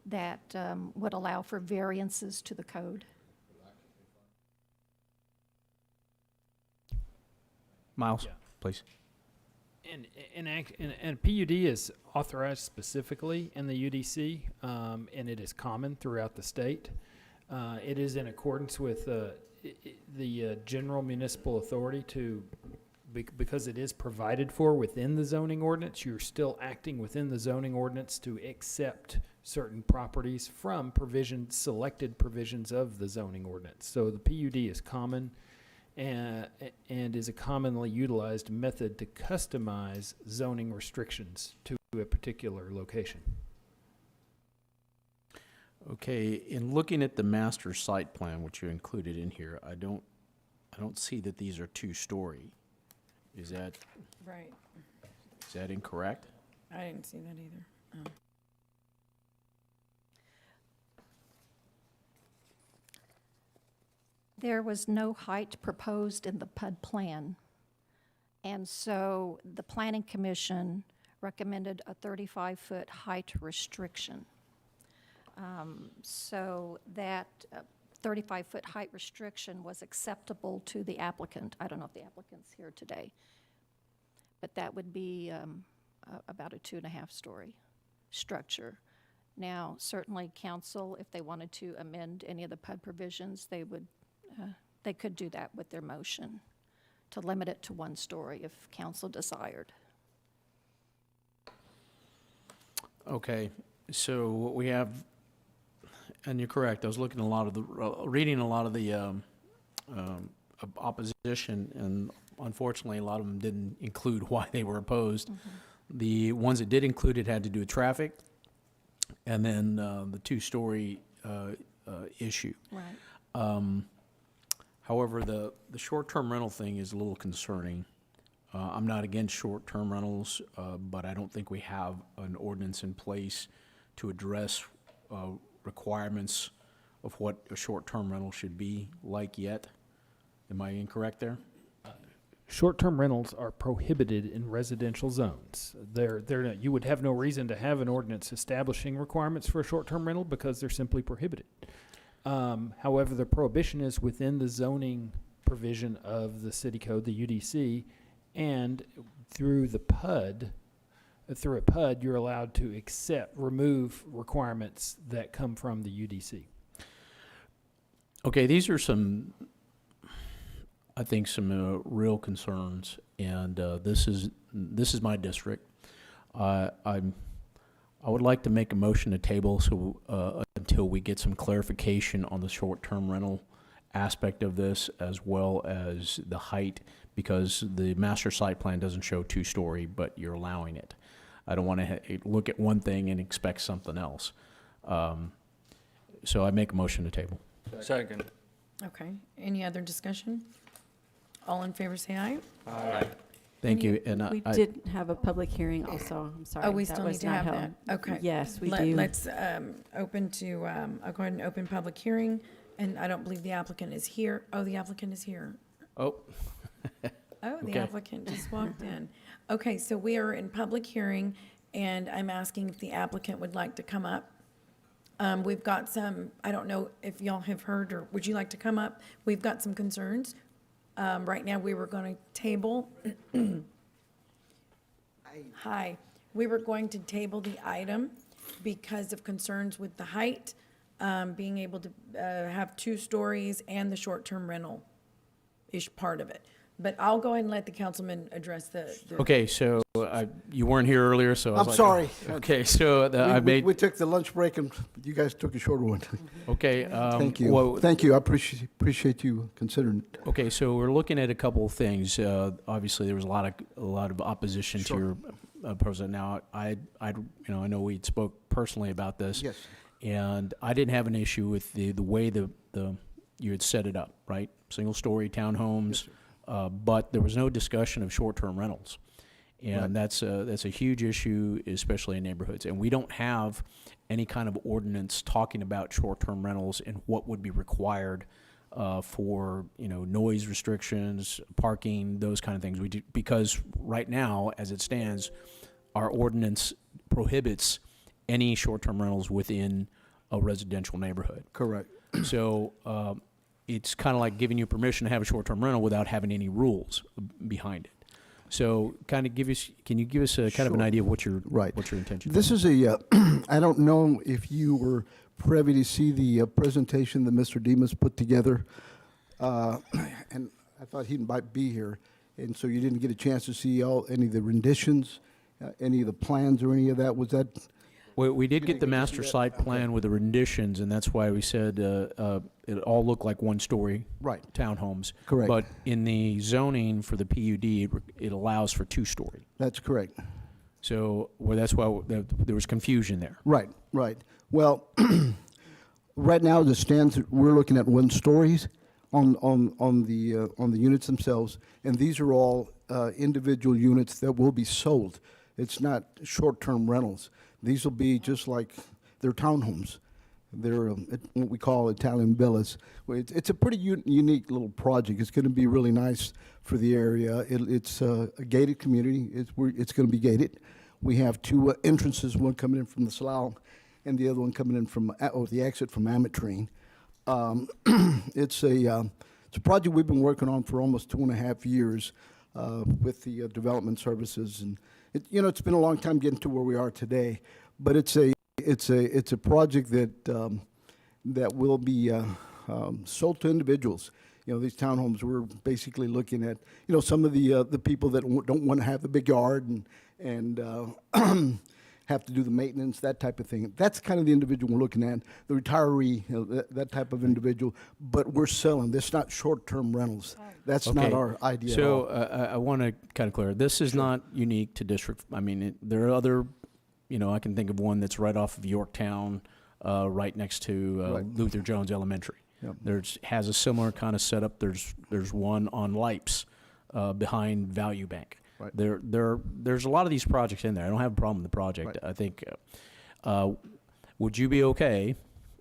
that would allow for variances to the code. Miles, please. And PUD is authorized specifically in the UDC, and it is common throughout the state. It is in accordance with the general municipal authority to, because it is provided for within the zoning ordinance, you're still acting within the zoning ordinance to accept certain properties from selected provisions of the zoning ordinance. So the PUD is common and is a commonly utilized method to customize zoning restrictions to a particular location. Okay, in looking at the master site plan, which you included in here, I don't see that these are 2-story. Is that Right. incorrect? I didn't see that either. Oh. There was no height proposed in the PUD plan, and so the Planning Commission recommended a 35-foot height restriction. So that 35-foot height restriction was acceptable to the applicant. I don't know if the applicant's here today, but that would be about a 2.5-story structure. Now, certainly council, if they wanted to amend any of the PUD provisions, they could do that with their motion to limit it to 1 story if council desired. Okay, so what we have, and you're correct, I was looking reading a lot of the opposition, and unfortunately, a lot of them didn't include why they were opposed. The ones that did include it had to do with traffic, and then the 2-story issue. Right. However, the short-term rental thing is a little concerning. I'm not against short-term rentals, but I don't think we have an ordinance in place to address requirements of what a short-term rental should be like yet. Am I incorrect there? Short-term rentals are prohibited in residential zones. You would have no reason to have an ordinance establishing requirements for a short-term rental because they're simply prohibited. However, the prohibition is within the zoning provision of the city code, the UDC, and through the PUD, through a PUD, you're allowed to remove requirements that come from the UDC. Okay, these are some, I think, some real concerns, and this is my district. I would like to make a motion to table until we get some clarification on the short-term rental aspect of this, as well as the height, because the master site plan doesn't show 2-story, but you're allowing it. I don't want to look at one thing and expect something else. So I make a motion to table. Second. Okay. Any other discussion? All in favor say aye. Aye. Thank you. And We did have a public hearing also. I'm sorry. Oh, we that still was need to not have held. that. Okay. Yes, we do. Let's open to, I'll go ahead and open public hearing, and I don't believe the applicant is here. Oh, the applicant is here. Oh. Oh, the Okay. applicant just walked in. Okay, so we are in public hearing, and I'm asking if the applicant would like to come up. We've got some, I don't know if y'all have heard, or would you like to come up? We've got some concerns. Right now, we were going to table. Hi. We were going to table the item because of concerns with the height, being able to have 2 stories and the short-term rental-ish part of it. But I'll go ahead and let the councilman address the. Okay, so you weren't here earlier, so I was I'm like, sorry. Okay, so We took the lunch break and you guys took a shorter one. Okay. Thank you. Well, Thank you. I appreciate you considering it. okay, so we're looking at a couple of things. Obviously, there was a lot of opposition to your proposal. Now, I know we spoke personally about this. Yes. And I didn't have an issue with the way you had set it up, right? Single-story townhomes. Yes, But there was no discussion of short-term rentals. And Right. that's a huge issue, especially in neighborhoods. And we don't have any kind of ordinance talking about short-term rentals and what would be required for, noise restrictions, parking, those kind of things. Because right now, as it stands, our ordinance prohibits any short-term rentals within a residential neighborhood. Correct. So it's kind of like giving you permission to have a short-term rental without having any rules behind it. So can you give us a kind of an idea of what your intention is? This is I don't know if you were privy to see the presentation that Mr. Demas put together. And I thought he might be here. And so you didn't get a chance to see any of the renditions, any of the plans or any of that. Was that? We did get the master site plan with the renditions, and that's why we said it all looked like 1-story townhomes. Correct. But in the zoning for the PUD, it allows for 2-story. That's correct. So that's why there was confusion there. Right. Well, right now, as it stands, we're looking at 1 stories on the units themselves, and these are all individual units that will be sold. It's not short-term rentals. These will be just like they're townhomes. They're what we call Italian villas. It's a pretty unique little project. It's going to be really nice for the area. It's a gated community. It's going to be gated. We have 2 entrances, one coming in from the Slough and the other one coming in from the exit from Ametrine. It's a project we've been working on for almost 2.5 years with the development services, and it's been a long time getting to where we are today. But it's a project that will be sold to individuals. These townhomes, we're basically looking at some of the people that don't want to have the big yard and have to do the maintenance, that type of thing. That's kind of the individual we're looking at, the retiree, that type of individual. But we're selling. This is not short-term rentals. That's not our idea at all. So I want to kind of clear. This is not unique to district. I mean, there are other, I can think of one that's right off of Yorktown, right next to Luther Jones Elementary. Yep. Has a similar kind of setup. There's one on Lipes behind Value Bank. Right. There's a lot of these projects in there. I don't have a problem with the project. Right. I think, would you be okay,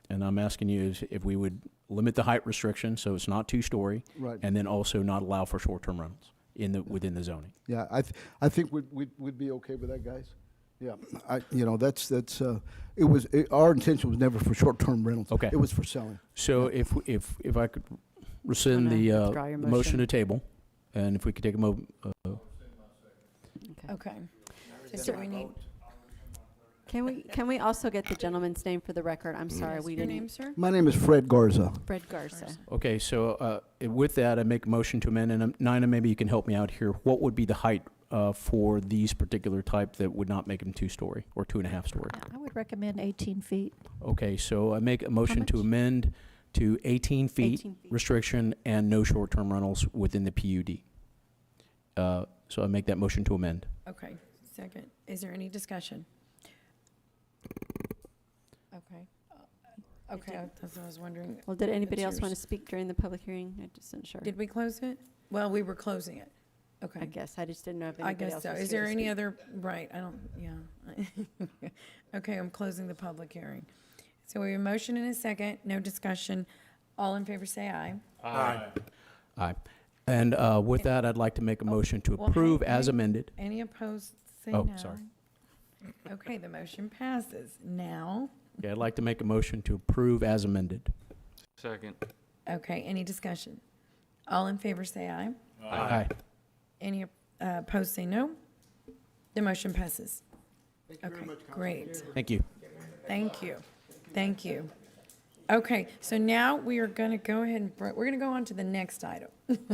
and I'm asking you if we would limit the height restriction so it's not 2-story, and then also not allow for short-term rentals within the zoning? Yeah, I think we'd be okay with that, guys. Yeah, our intention was never for short-term rentals. Okay. It was for selling. So if I could rescind Wanna the withdraw your motion motion? to table, and if we could take a Okay. So we need, Can we also get the gentleman's name for the record? I'm sorry, we your didn't. name, sir? My name is Fred Garza. Fred Garza. Okay, so with that, I make a motion to amend, and Nina, maybe you can help me out here. What would be the height for these particular type that would not make them 2-story or 2.5-story? I would recommend 18 feet. Okay, so I make a motion to much? amend to 18 feet 18 feet. restriction and no short-term rentals within the PUD. So I make that motion to amend. okay, second. Is there any discussion? Okay. Okay, that's what I was wondering. Well, did anybody That's else want to yours. speak during the public hearing? I just wasn't sure. Did we close it? Well, we were closing it. I Okay. guess, I just didn't know if I anybody guess else so. was Is here there to any speak. other, right, I don't, yeah. Okay, I'm closing the public hearing. So we have a motion and a second, no discussion. All in favor, say aye. Aye. And with that, I'd like to make a motion to Well, approve hang- as hang- amended. Any opposed, say no. Oh, sorry. Okay, the motion passes. Now, Okay, I'd like to make a motion to approve as amended. Second. okay, any discussion? All in favor, say aye. Aye. Any opposed, say no. The motion passes. Okay, great. Thank you. Thank you. Thank you. Okay, so now we are going to go ahead and, we're going to go on to the next item.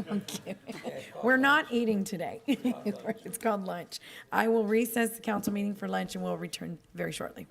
I'm kidding. We're not eating today. It's called lunch. I will recess the council meeting for lunch and we'll return very shortly.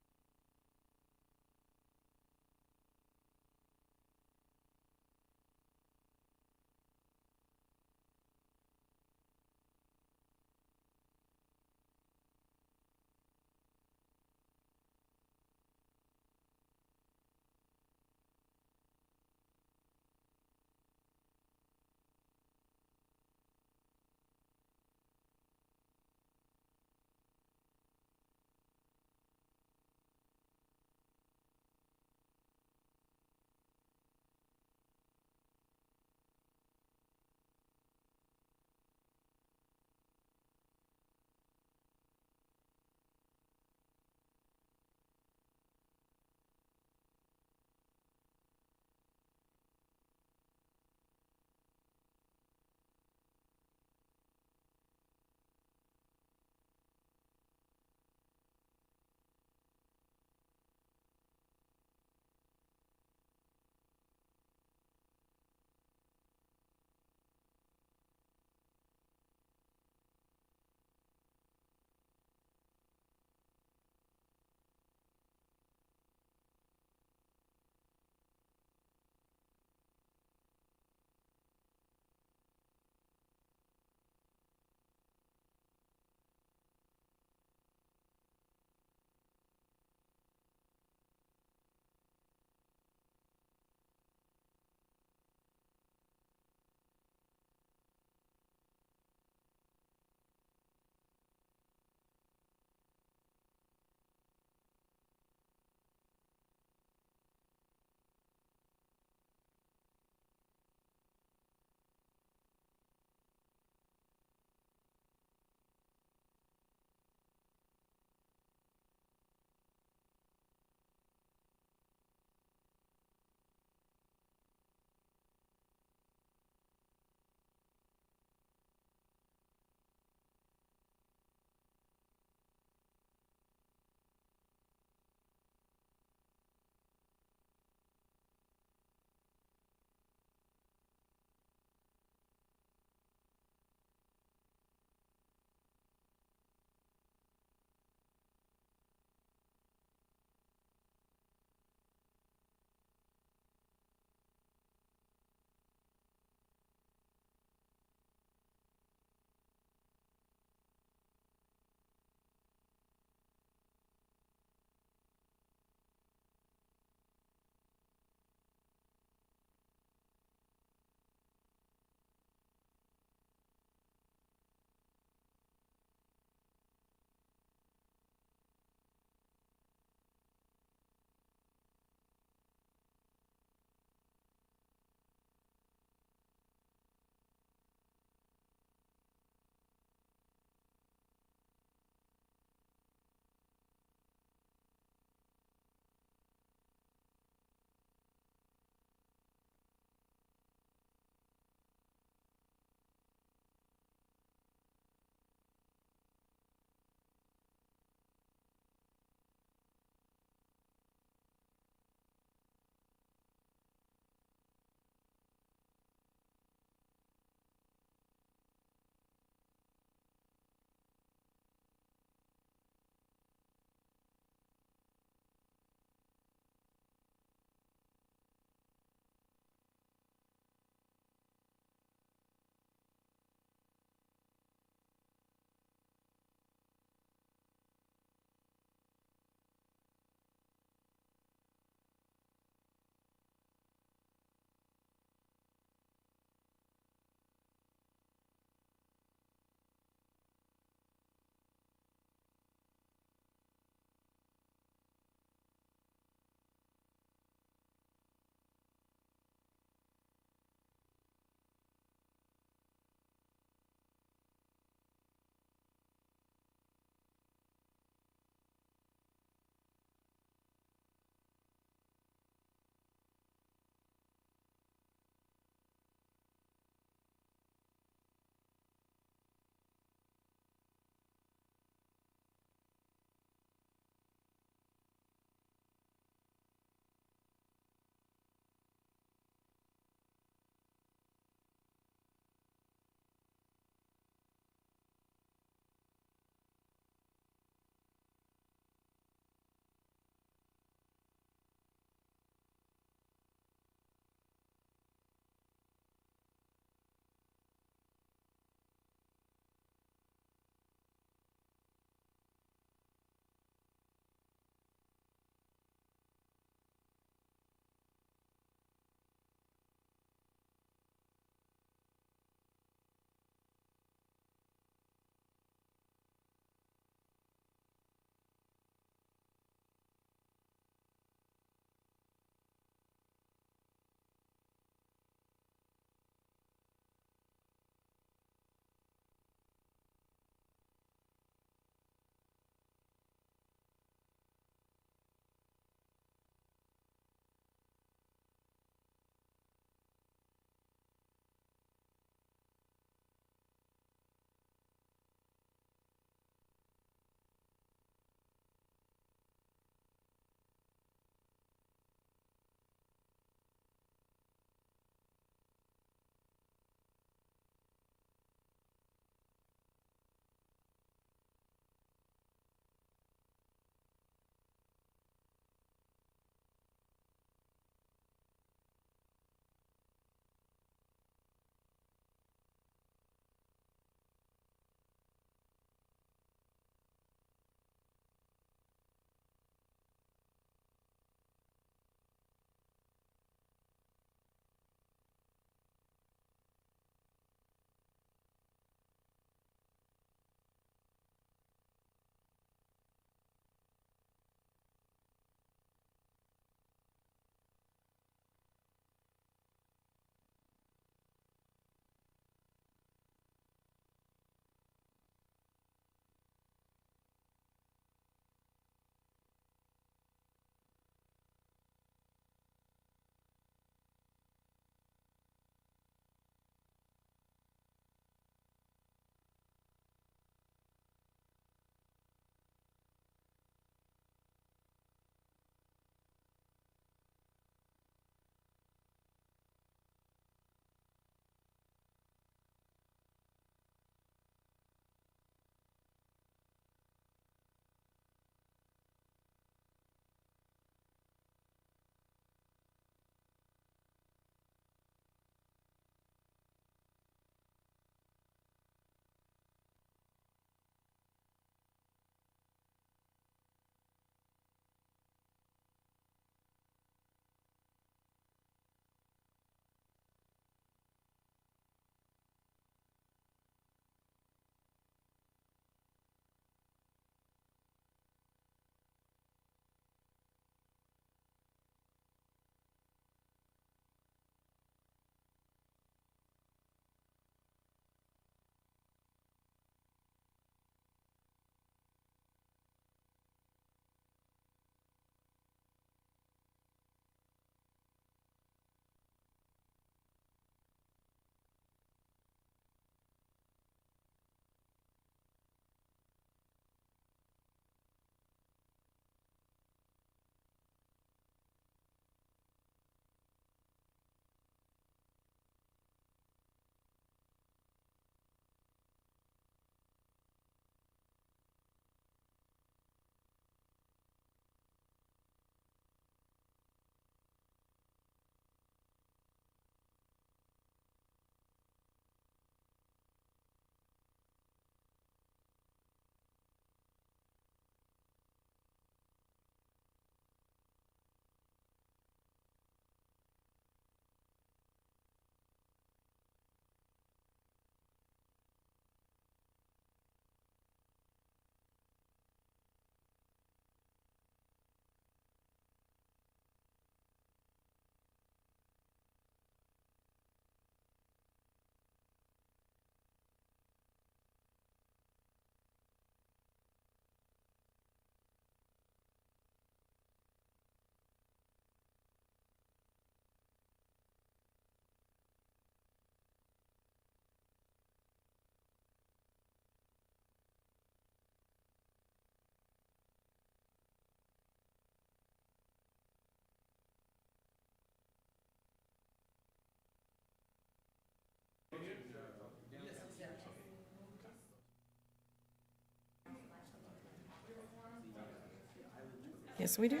Yes, we do.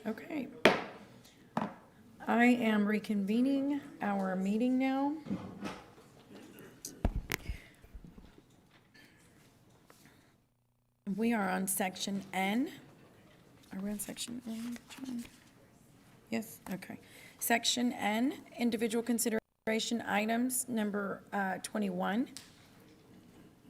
Okay. I am reconvening our meeting now. We are on section N. Are we on section N? Which one? Yes, okay. Section N, individual consideration items, number 21.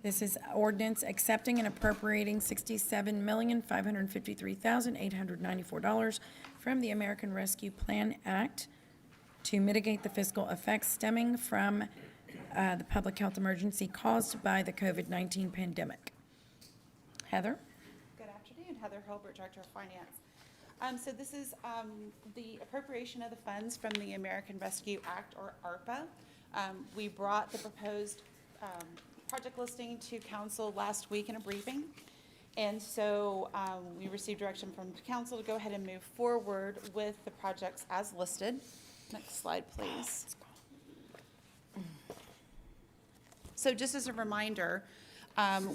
This is ordinance accepting and appropriating $67,553,894 from the American Rescue Plan Act to mitigate the fiscal effects stemming from the public health emergency caused by the COVID-19 pandemic. Heather? Good afternoon, Heather Hilbert, Director of Finance. So this is the appropriation of the funds from the American Rescue Act, or ARPA. We brought the proposed project listing to council last week in a briefing. And so we received direction from council to go ahead and move forward with the projects as listed. Next slide, please. So just as a reminder,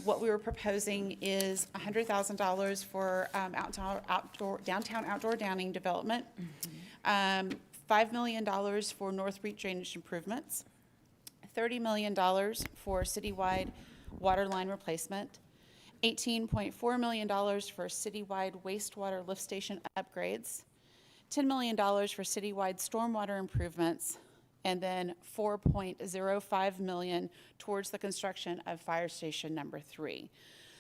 what we were proposing is $100,000 for downtown outdoor dining development, $5 million for North Reach drainage improvements, $30 million for citywide water line replacement, $18.4 million for citywide wastewater lift station upgrades, $10 million for citywide stormwater improvements, and then $4.05 million towards the construction of fire station number 3.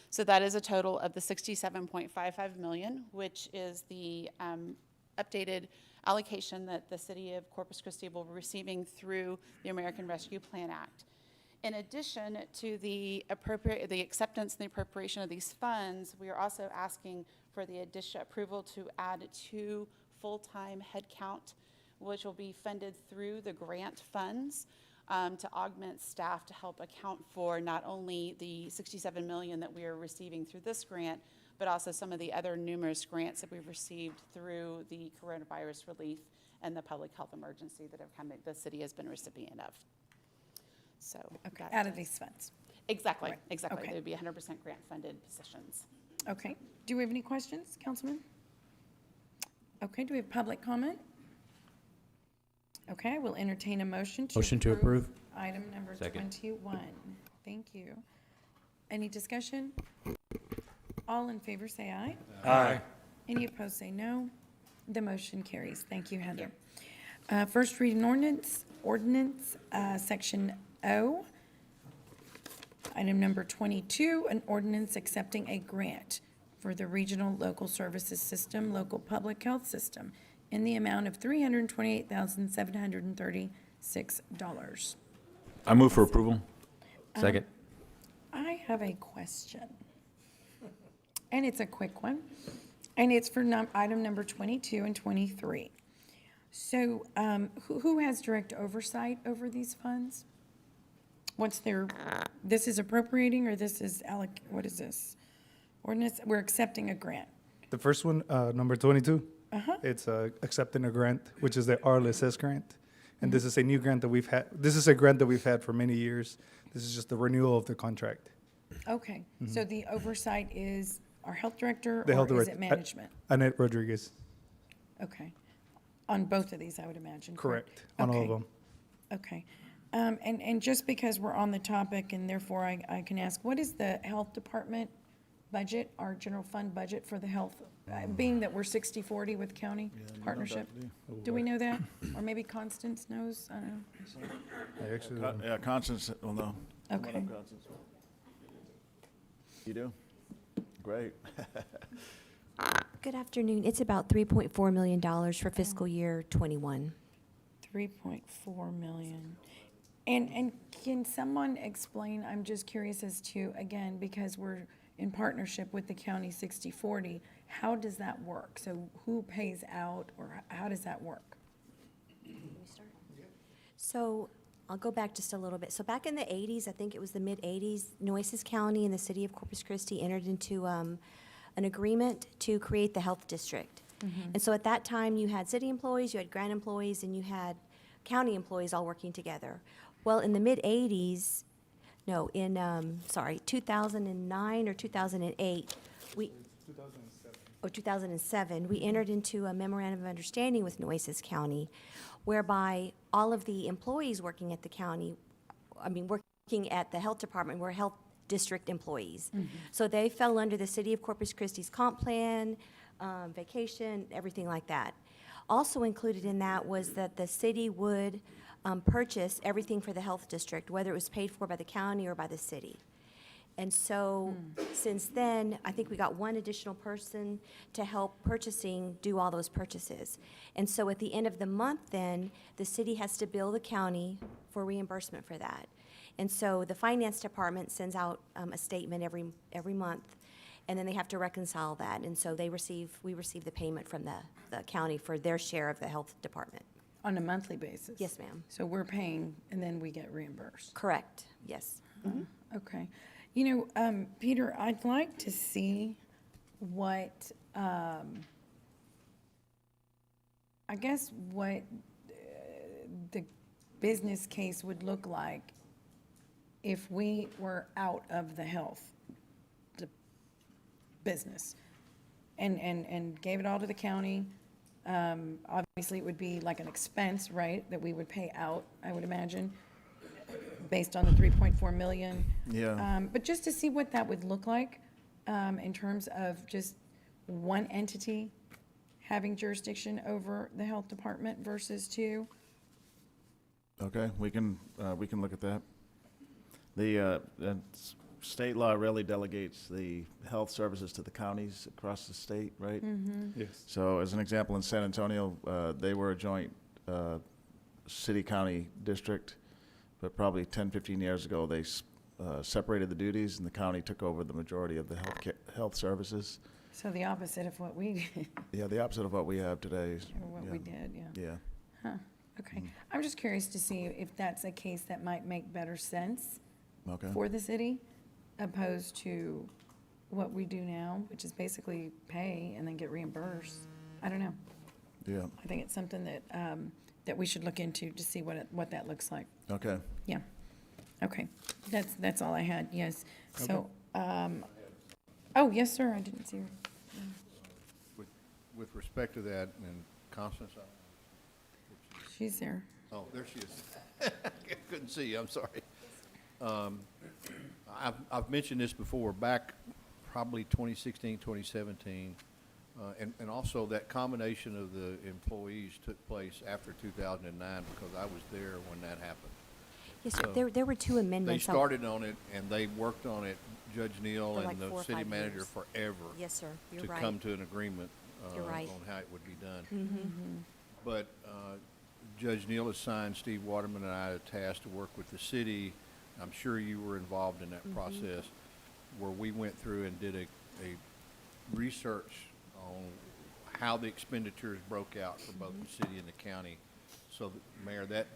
So that is a total of the $67.55 million, which is the updated allocation that the city of Corpus Christi will be receiving through the American Rescue Plan Act. In addition to the acceptance and the appropriation of these funds, we are also asking for the approval to add 2 full-time headcount, which will be funded through the grant funds to augment staff to help account for not only the $67 million that we are receiving through this grant, but also some of the other numerous grants that we've received through the coronavirus relief and the public health emergency that the city has been recipient of. So Okay, out of these funds. Exactly, Right. exactly. Okay. They would be 100% grant funded positions. Okay. Do we have any questions, Councilman? Okay, do we have public comment? Okay, we'll entertain a motion to Motion to approve. item number Second. 21. Thank you. Any discussion? All in favor say aye. Aye. Any opposed say no. The motion carries. Thank you, Heather. First reading ordinance, section O. Item number 22, an ordinance accepting a grant for the Regional Local Services System, Local Public Health System in the amount of $328,736. I move for approval. Second. I have a question, and it's a quick one, and it's for item number 22 and 23. So who has direct oversight over these funds? This is appropriating, or this is what is this? Ordinance, we're accepting a grant. The first one, number 22, it's accepting a grant, which is the RLSS grant. And this is a new grant that we've had. This is a grant that we've had for many years. This is just the renewal of the contract. Okay, so the oversight is our health director, The health or is director, it management? Annette Rodriguez. Okay. On both of these, I would imagine, Correct. On all of Okay. them. Okay. And just because we're on the topic, and therefore I can ask, what is the health department budget, our general fund budget for the health, being that we're 60/40 with county partnership? Do we know that? Or maybe Constance knows? I don't know. Yeah, Constance will know. Come on Okay. up, Constance. You do? Great. Good afternoon. It's about $3.4 million for fiscal year '21. 3.4 million. And can someone explain, I'm just curious as to, again, because we're in partnership with the county 60/40, how does that work? So who pays out, or how does that work? So I'll go back just a little bit. So back in the 80s, I think it was the mid-80s, Nueces County and the city of Corpus Christi entered into an agreement to create the health district. And so at that time, you had city employees, you had grant employees, and you had county employees all working together. Well, in the mid-80s, no, in, 2009 or 2008, we... 2007. 2007, we entered into a memorandum of understanding with Nueces County, whereby all of the employees working at the county, working at the health department, were health district employees. So they fell under the City of Corpus Christi's comp plan, vacation, everything like that. Also included in that was that the city would purchase everything for the health district, whether it was paid for by the county or by the city. And so, since then, I think we got one additional person to help purchasing do all those purchases. And so at the end of the month then, the city has to bill the county for reimbursement for that. And so the finance department sends out a statement every month, and then they have to reconcile that. And so we receive the payment from the county for their share of the health department. On a monthly basis? Yes, ma'am. So we're paying, and then we get reimbursed? Correct, yes. Okay. You know, Peter, I'd like to see what, I guess what the business case would look like if we were out of the health business and gave it all to the county. Obviously, it would be like an expense, right, that we would pay out, I would imagine, based on the 3.4 million. Yeah. But just to see what that would look like in terms of just one entity having jurisdiction over the health department versus two. Okay, we can look at that. The state law really delegates the health services to the counties across the state, right? Yes. So as an example, in San Antonio, they were a joint city-county district, but probably 10, 15 years ago, they separated the duties, and the county took over the majority of the health services. So the opposite of what we did. Yeah, the opposite of what we have today. Or what we did, yeah. Yeah. Huh, okay. I'm just curious to see if that's a case that might make better sense for the city, opposed to what we do now, which is basically pay and then get reimbursed. I don't know. Yeah. I think it's something that, that we should look into to see what that looks like. Okay. Yeah. Okay. That's all I had, yes. So, oh, yes, sir, I didn't see her. With respect to that, and Constance, She's there. oh, there she is. Couldn't see you, I'm sorry. I've mentioned this before, back probably 2016, 2017, and also that combination of the employees took place after 2009 because I was there when that happened. Yes, sir. So There were two They amendments. started on it and they worked on it, Judge Neal For and like 4 the or city 5 manager years. forever. Yes, sir. You're To right. come to an agreement You're right. on how it would be done. Mm-hmm. But Judge Neal assigned Steve Waterman and I a task to work with the city. I'm sure you were involved in that process, where we went through and did a research on how the expenditures broke out for both the city and the county. So, Mayor, that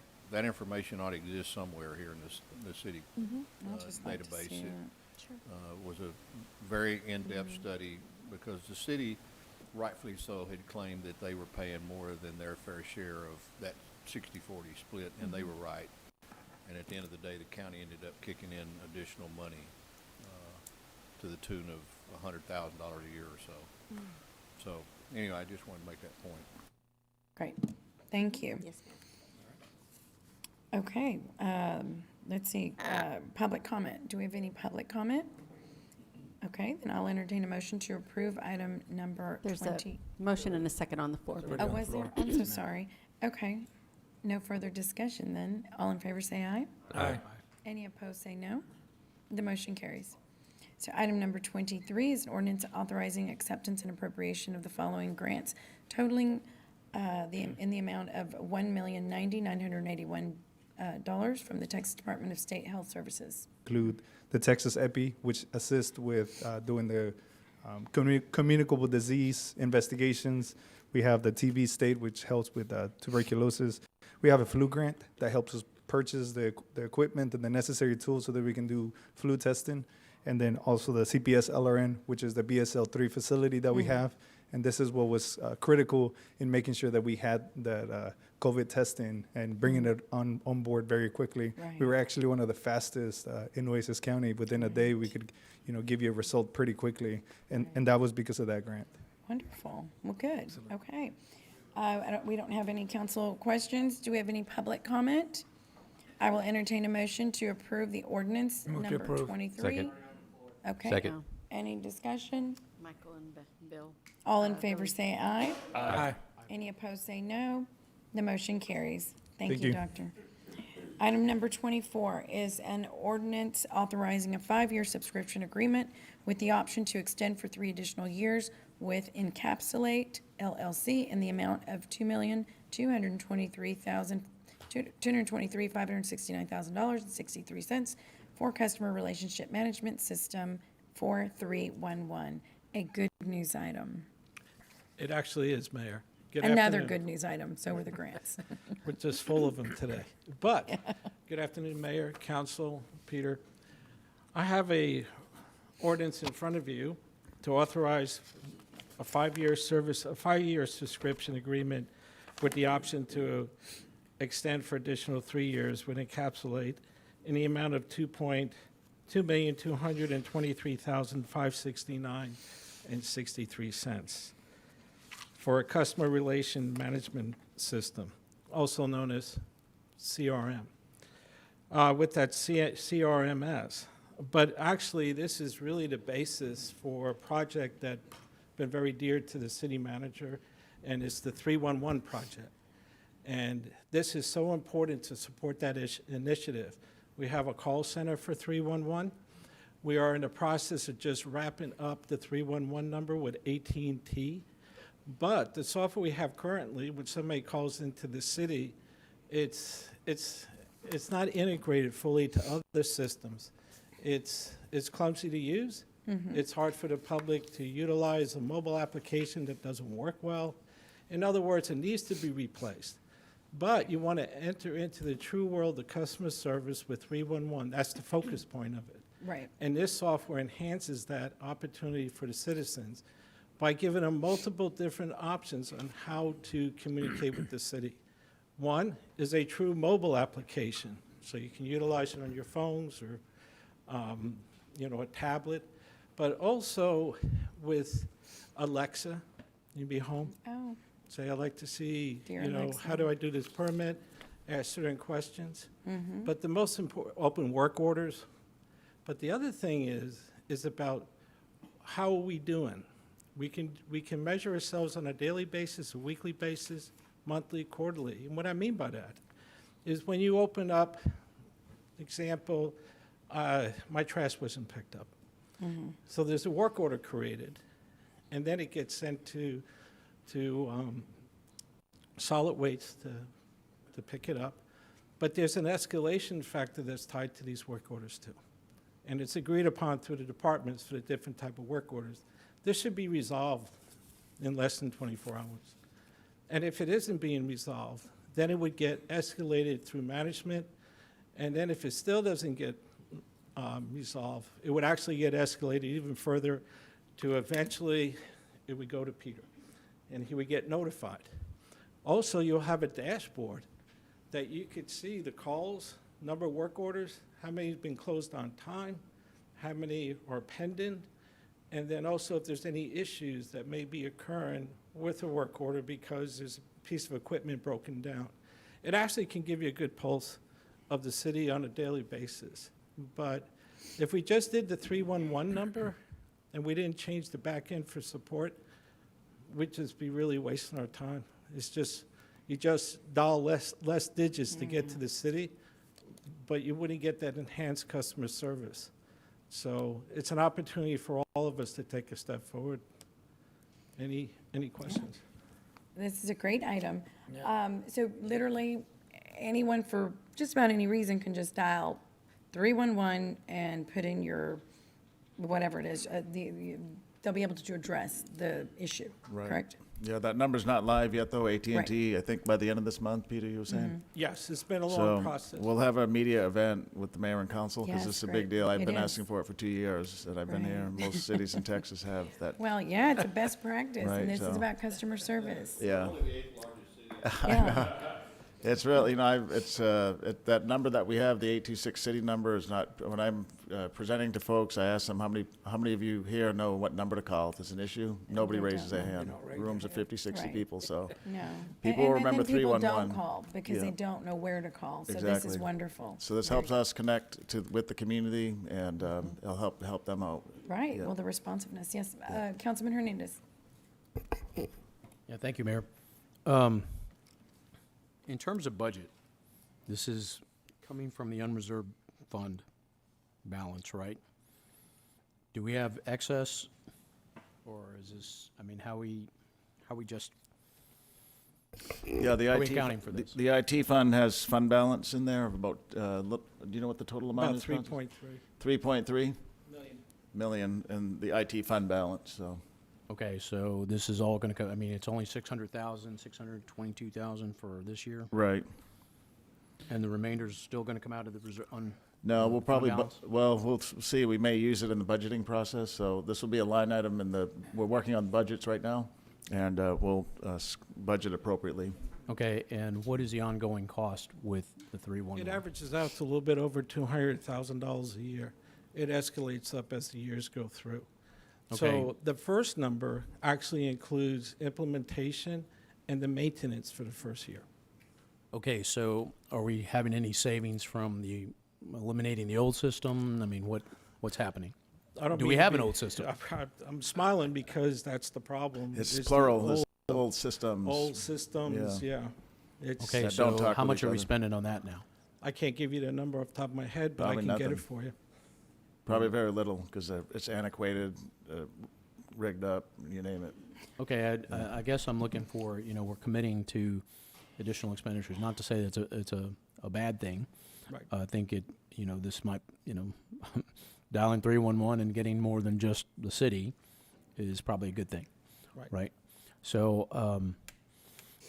information ought to exist somewhere here in the city I'd just like to database. see It it. was a very in-depth study because the city, rightfully so, had claimed that they were paying more than their fair share of that 60-40 split, and they were right. And at the end of the day, the county ended up kicking in additional money to the tune of $100,000 a year or so. So anyway, I just wanted to make that point. Great. Thank you. Yes, Okay, let's see, public comment. Do we have any public comment? Okay, then I'll entertain a motion to approve item number There's 20. a motion and a second on the floor. Oh, was there? I'm so sorry. Okay, no further discussion then. All in favor say aye. Aye. Any opposed say no. The motion carries. So item number 23 is an ordinance authorizing acceptance and appropriation of the following grants totaling in the amount of $1,090,981 from the Texas Department of State Health Services. Include the Texas EPI, which assists with doing the communicable disease investigations. We have the TB state, which helps with tuberculosis. We have a flu grant that helps us purchase the equipment and the necessary tools so that we can do flu testing. And then also the CPS LRN, which is the BSL-3 facility that we have. And this is what was critical in making sure that we had that COVID testing and bringing it on board very quickly. Right. We were actually one of the fastest in Nueces County. Within a day, we could, give you a result pretty quickly. And that was because of that grant. Wonderful. Well, good. Okay. We don't have any council questions. Do we have any public comment? I will entertain a motion to approve the ordinance Move to number approve. 23. Second. Okay. Second. Any discussion? Michael and Bill. All in favor say aye. Aye. Any opposed say no. The motion carries. Thank Thank you, you. Doctor. Item number 24 is an ordinance authorizing a 5-year subscription agreement with the option to extend for 3 additional years with Encapsulate LLC in the amount of $2,223,569.63 for customer relationship management system 4311. A good news item. It actually is, Mayor. Good Another afternoon. good news item. So were the grants. We're just full of them today. But, good afternoon, Mayor, Council, Peter. I have a ordinance in front of you to authorize a 5-year subscription agreement with the option to extend for additional 3 years with Encapsulate in the amount of $2,223,569.63 for a customer relation management system, also known as CRM, with that CRMS. But actually, this is really the basis for a project that's been very dear to the city manager, and it's the 311 project. And this is so important to support that initiative. We have a call center for 311. We are in the process of just wrapping up the 311 number with AT&T. But the software we have currently, when somebody calls into the city, it's not integrated fully to other systems. It's clumsy to use. It's hard for the public to utilize a mobile application that doesn't work well. In other words, it needs to be replaced. But you want to enter into the true world of customer service with 311. That's the focus point of it. Right. And this software enhances that opportunity for the citizens by giving them multiple different options on how to communicate with the city. One is a true mobile application, so you can utilize it on your phones or a tablet, but also with Alexa. You'd be home, Oh, say, I'd like to see, Dear how Alexa. do I do this permit? Ask certain questions. But the most important, open work orders. But the other thing is about how are we doing? We can measure ourselves on a daily basis, a weekly basis, monthly, quarterly. And what I mean by that is when you open up, example, my trash wasn't picked up. So there's a work order created, and then it gets sent to solid waste to pick it up. But there's an escalation factor that's tied to these work orders too. And it's agreed upon through the departments for the different type of work orders. This should be resolved in less than 24 hours. And if it isn't being resolved, then it would get escalated through management. And then if it still doesn't get resolved, it would actually get escalated even further to eventually it would go to Peter. And he would get notified. Also, you'll have a dashboard that you could see the calls, number of work orders, how many have been closed on time, how many are pending, and then also if there's any issues that may be occurring with a work order because there's a piece of equipment broken down. It actually can give you a good pulse of the city on a daily basis. But if we just did the 311 number and we didn't change the back end for support, we'd just be really wasting our time. It's just, you just dial less digits to get to the city, but you wouldn't get that enhanced customer service. So it's an opportunity for all of us to take a step forward. Any questions? this is a great item. So literally, anyone for just about any reason can just dial 311 and put in your, whatever it is, they'll be able to address the issue, correct? Yeah, that number's not live yet, though. AT&T, Right. I think by the end of this month, Peter, you were saying? Yes, it's been a long So process. we'll have a media event with the mayor and council, because Yes, this is a great. big deal. I've It been is. asking for it for 2 years that I've been Right. here. Most cities in Texas have that. Well, yeah, it's a best practice, Right, and this is so- about customer service. Yeah. Yeah. It's really, that number that we have, the 826 city number is not, when I'm presenting to folks, I ask them, how many of you here know what number to call if there's an issue? Nobody raises their hand. Rooms of 50, 60 Right. people, so. No. People And remember then people 311. don't call because Yeah. they don't know where to call. So this Exactly. is wonderful. So this helps us connect with the community, and it'll help them out. Right. Yeah. Well, the responsiveness. Yes. Councilman Hernandez. Yeah, thank you, Mayor. In terms of budget, this is coming from the unreserved fund balance, right? Do we have excess, or is this, I mean, how we just, Yeah, the how are we IT, accounting for this? the IT fund has fund balance in there of about, do you know what the total amount About is? 3.3 3.3 million in the IT fund balance, so. Okay, so this is all gonna come, I mean, it's only 600,000, 622,000 for this year? Right. And the remainder's still gonna come out of the reserve, No, we'll probably, balance? we'll see, we may use it in the budgeting process, so this will be a line item we're working on budgets right now, and we'll budget appropriately. Okay, and what is the ongoing cost with the 311? It averages out to a little bit over $200,000 a year. It escalates up as the years go through. So Okay. the first number actually includes implementation and the maintenance for the first year. Okay, so are we having any savings from eliminating the old system? I mean, what's happening? I don't Do we mean have to an be- old system? I'm smiling because that's the problem. It's is the plural, it's old systems. Old systems, yeah. It's, Okay, that don't so talk how with much each are we other. spending on that now? I can't give you the number off the top of my head, but Probably I can get nothing. it for you. Probably very little, because it's antiquated, rigged up, you name it. Okay, I guess I'm looking for, we're committing to additional expenditures, not to say that it's a bad thing. Right. I think this might, dialing 311 and getting more than just the city is probably a good thing. Right. So,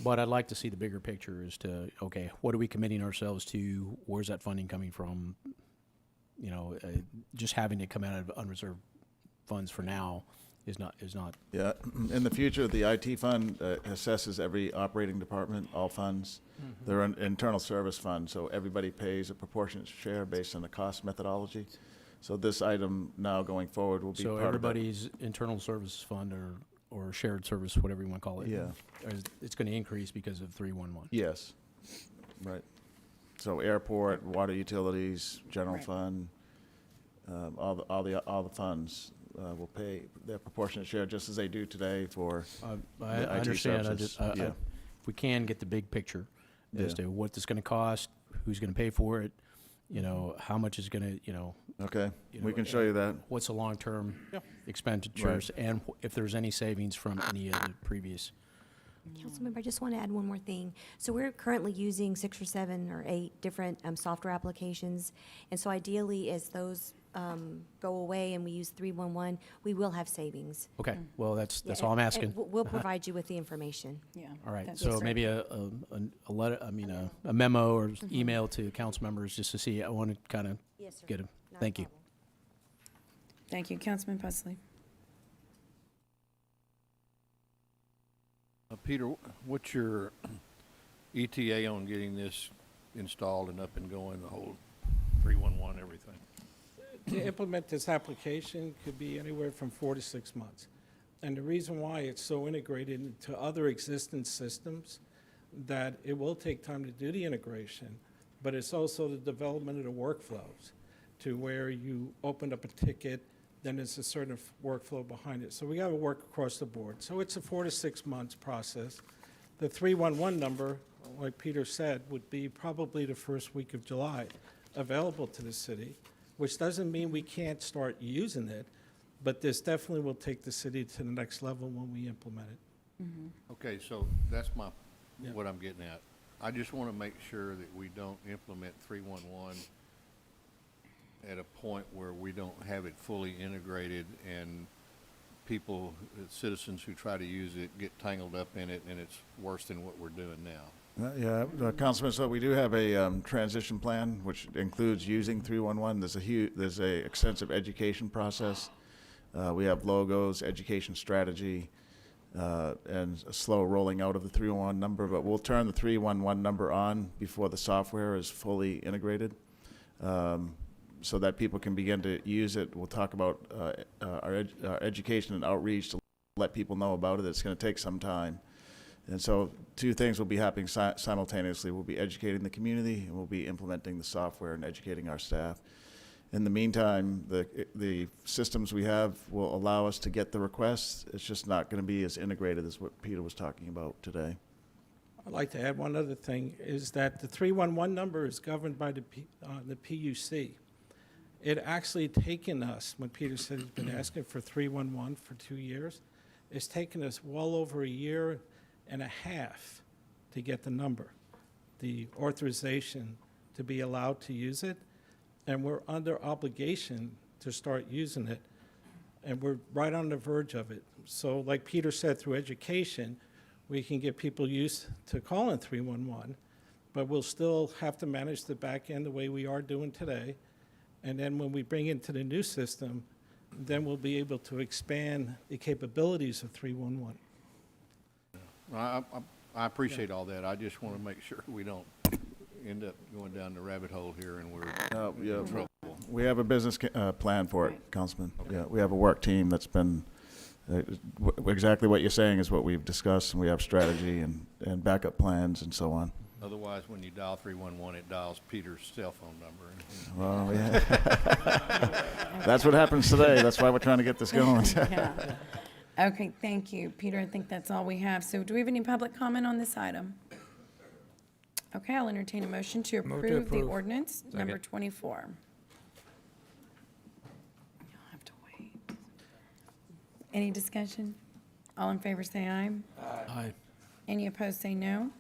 but I'd like to see the bigger picture as to, okay, what are we committing ourselves to? Where's that funding coming from? Just having it come out of unreserved funds for now is not. Yeah, in the future, the IT fund assesses every operating department, all funds. Mm-hmm. They're an internal service fund, so everybody pays a proportionate share based on the cost methodology. So this item now going forward will be So part of that. everybody's internal service fund or shared service, whatever you want to call it. Yeah. It's going to increase because of 311. Yes, right. So airport, water utilities, general Right. fund, all the funds will pay their proportionate share, just as they do today for I the IT understand. services. Yeah. If we can get the big picture as Yeah. to what this going to cost, who's going to pay for it, how much is going to, Okay, we can show you that. what's the long-term expenditures, and if there's any savings from any of the previous. Councilmember, I just want to add one more thing. So we're currently using 6 or 7 or 8 different software applications. And so ideally, as those go away and we use 311, we will have savings. Okay, well, that's Yeah, all I'm and asking. We'll provide you with the information. Yeah. All right, That's so great. maybe a letter, a memo or email to council members just to see, I want to kind of Yes, sir. get them. Not a Thank you. problem. Thank you. Councilman Pusley. Peter, what's your ETA on getting this installed and up and going, the whole 311, everything? To implement this application could be anywhere from 4 to 6 months. And the reason why it's so integrated into other existing systems, that it will take time to do the integration, but it's also the development of the workflows to where you open up a ticket, then there's a certain workflow behind it. So we got to work across the board. So it's a 4 to 6 months process. The 311 number, like Peter said, would be probably the first week of July available to the city, which doesn't mean we can't start using it, but this definitely will take the city to the next level when we implement it. Okay, so that's Yeah. what I'm getting at. I just want to make sure that we don't implement 311 at a point where we don't have it fully integrated and people, citizens who try to use it get tangled up in it, and it's worse than what we're doing now. Yeah, Councilman, so we do have a transition plan, which includes using 311. There's a extensive education process. We have logos, education strategy, and a slow rolling out of the 311 number, but we'll turn the 311 number on before the software is fully integrated, so that people can begin to use it. We'll talk about our education and outreach to let people know about it. It's going to take some time. And so two things will be happening simultaneously. We'll be educating the community, and we'll be implementing the software and educating our staff. In the meantime, the systems we have will allow us to get the requests. It's just not going to be as integrated as what Peter was talking about today. I'd like to add one other thing, is that the 311 number is governed by the PUC. It actually taken us, when Peter said he's been asking for 311 for 2 years, it's taken us well over 1.5 years to get the number, the authorization to be allowed to use it, and we're under obligation to start using it, and we're right on the verge of it. So like Peter said, through education, we can get people used to calling 311, but we'll still have to manage the back end the way we are doing today. And then when we bring into the new system, then we'll be able to expand the capabilities of 311. I appreciate all that. I just want to make sure we don't end up going down the rabbit hole here and we're in trouble. We have a business plan for it, Councilman. Yeah, we have a work team that's been, exactly what you're saying is what we've discussed, and we have strategy and backup plans and so on. Otherwise, when you dial 311, it dials Peter's cell phone number. Well, yeah. That's what happens today. That's why we're trying to get this going. Yeah. Okay, thank you. Peter, I think that's all we have. So do we have any public comment on this item? Okay, I'll entertain a motion to approve the ordinance number 24. You'll have to wait. Any discussion? All in favor say aye. Aye. Any opposed say no.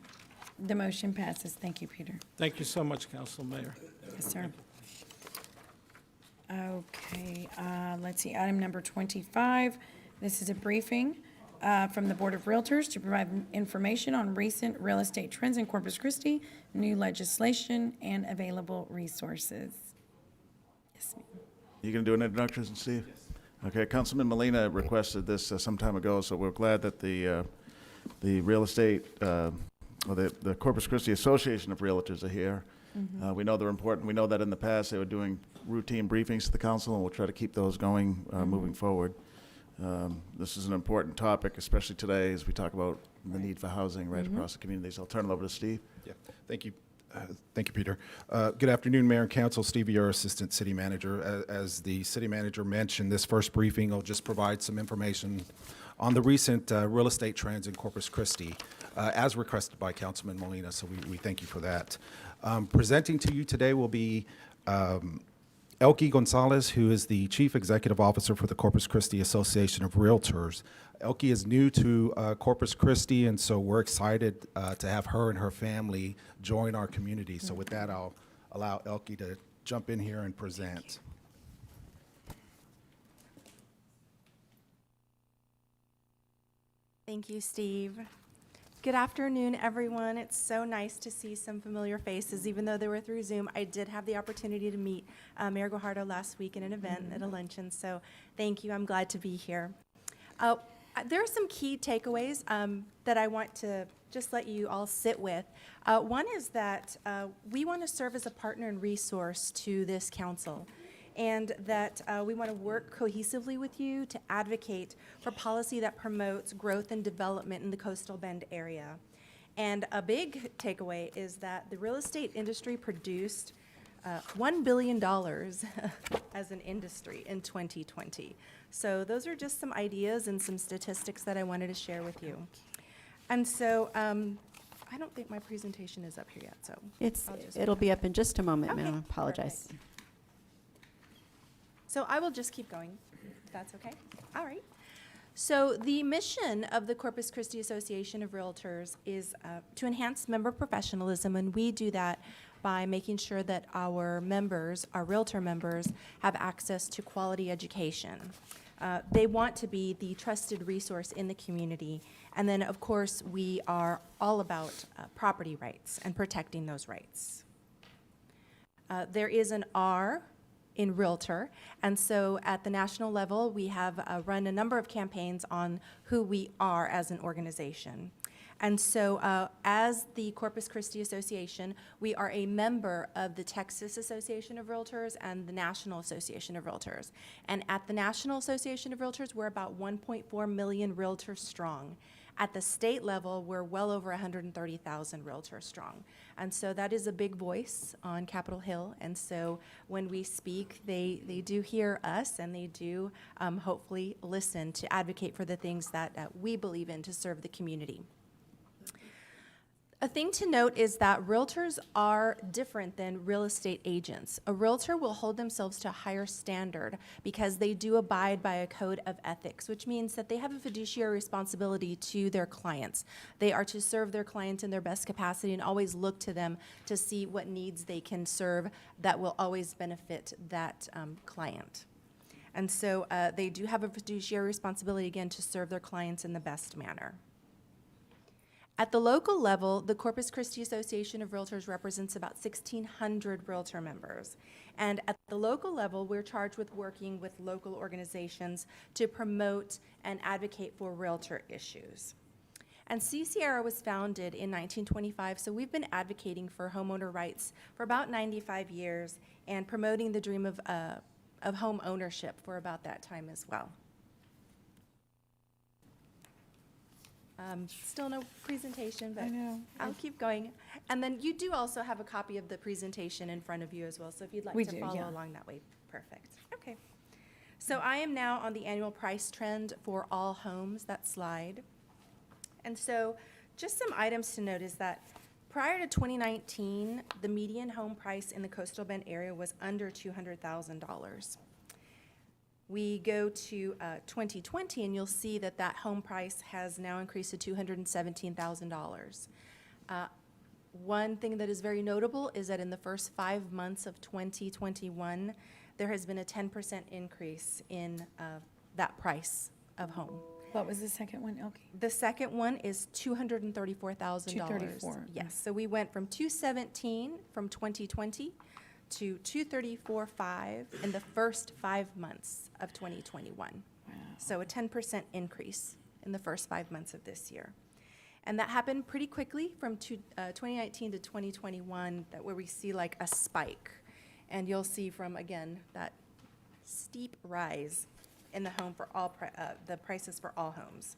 The motion passes. Thank you, Peter. Thank you so much, Council Mayor. Yes, sir. Okay, let's see, item number 25. This is a briefing from the Board of Realtors to provide information on recent real estate trends in Corpus Christi, new legislation, and available resources. Yes, ma'am. You going to do an introduction, Steve? Yes. Okay, Councilman Molina requested this some time ago, so we're glad that the real estate, or the Corpus Christi Association of Realtors are here. Mm-hmm. We know they're important. We know that in the past they were doing routine briefings to the council, and we'll try to keep those going moving forward. This is an important topic, especially today as we talk about the need for housing right across the community. So I'll turn it over to Steve. Yeah, thank you. Thank you, Peter. Good afternoon, Mayor and Council. Stevie, your Assistant City Manager. As the City Manager mentioned, this first briefing will just provide some information on the recent real estate trends in Corpus Christi, as requested by Councilman Molina, so we thank you for that. Presenting to you today will be Elke Gonzalez, who is the Chief Executive Officer for the Corpus Christi Association of Realtors. Elke is new to Corpus Christi, and so we're excited to have her and her family join our community. So with that, I'll allow Elke to jump in here and present. Thank you, Steve. Good afternoon, everyone. It's so nice to see some familiar faces. Even though they were through Zoom, I did have the opportunity to meet Mayor Guajardo last week in an event at a luncheon, so thank you. I'm glad to be here. There are some key takeaways that I want to just let you all sit with. One is that we want to serve as a partner and resource to this council, and that we want to work cohesively with you to advocate for policy that promotes growth and development in the Coastal Bend area. And a big takeaway is that the real estate industry produced $1 billion as an industry in 2020. So those are just some ideas and some statistics that I wanted to share with you. And so I don't think my presentation is up here yet, so It'll be up in just a moment, Okay, ma'am. I apologize. perfect. So I will just keep going, if that's okay. All right. So the mission of the Corpus Christi Association of Realtors is to enhance member professionalism, and we do that by making sure that our members, our realtor members, have access to quality education. They want to be the trusted resource in the community. And then, of course, we are all about property rights and protecting those rights. There is an R in Realtor. And so at the national level, we have run a number of campaigns on who we are as an organization. And so as the Corpus Christi Association, we are a member of the Texas Association of Realtors and the National Association of Realtors. And at the National Association of Realtors, we're about 1.4 million realtors strong. At the state level, we're well over 130,000 realtors strong. And so that is a big voice on Capitol Hill. And so when we speak, they do hear us, and they do hopefully listen to advocate for the things that we believe in to serve the community. A thing to note is that realtors are different than real estate agents. A realtor will hold themselves to a higher standard because they do abide by a code of ethics, which means that they have a fiduciary responsibility to their clients. They are to serve their clients in their best capacity and always look to them to see what needs they can serve that will always benefit that client. And so they do have a fiduciary responsibility, again, to serve their clients in the best manner. At the local level, the Corpus Christi Association of Realtors represents about 1,600 realtor members. And at the local level, we're charged with working with local organizations to promote and advocate for realtor issues. And CCRA was founded in 1925, so we've been advocating for homeowner rights for about 95 years and promoting the dream of home ownership for about that time as well. Still no presentation, but I'll keep going. And then you do also have a copy of the presentation in front of you as well, so if you'd like to follow along that way, perfect. Okay. So I am now on the annual price trend for all homes, that slide. And so just some items to note is that prior to 2019, the median home price in the Coastal Bend area was under $200,000. We go to 2020, and you'll see that that home price has now increased to $217,000. One thing that is very notable is that in the first 5 months of 2021, there has been a 10% increase in that price of home. What was the second one? Okay. The second one is $234,000. 234. Yes, so we went from 217 from 2020 to 234.5 in the first 5 months of 2021. Wow. So a 10% increase in the first 5 months of this year. And that happened pretty quickly from 2019 to 2021, where we see like a spike. And you'll see from, again, that steep rise in the home for all the prices for all homes.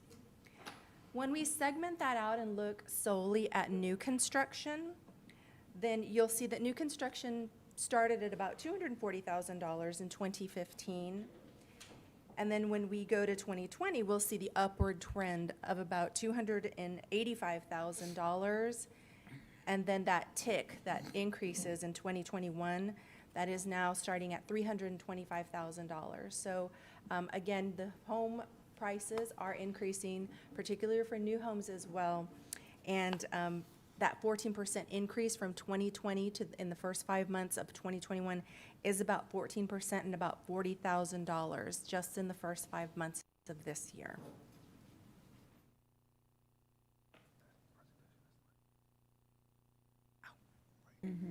When we segment that out and look solely at new construction, then you'll see that new construction started at about $240,000 in 2015. And then when we go to 2020, we'll see the upward trend of about $285,000. And then that tick that increases in 2021, that is now starting at $325,000. So again, the home prices are increasing, particularly for new homes as well. And that 14% increase from 2020 to in the first 5 months of 2021 is about 14% and about $40,000 just in the first 5 months of this year.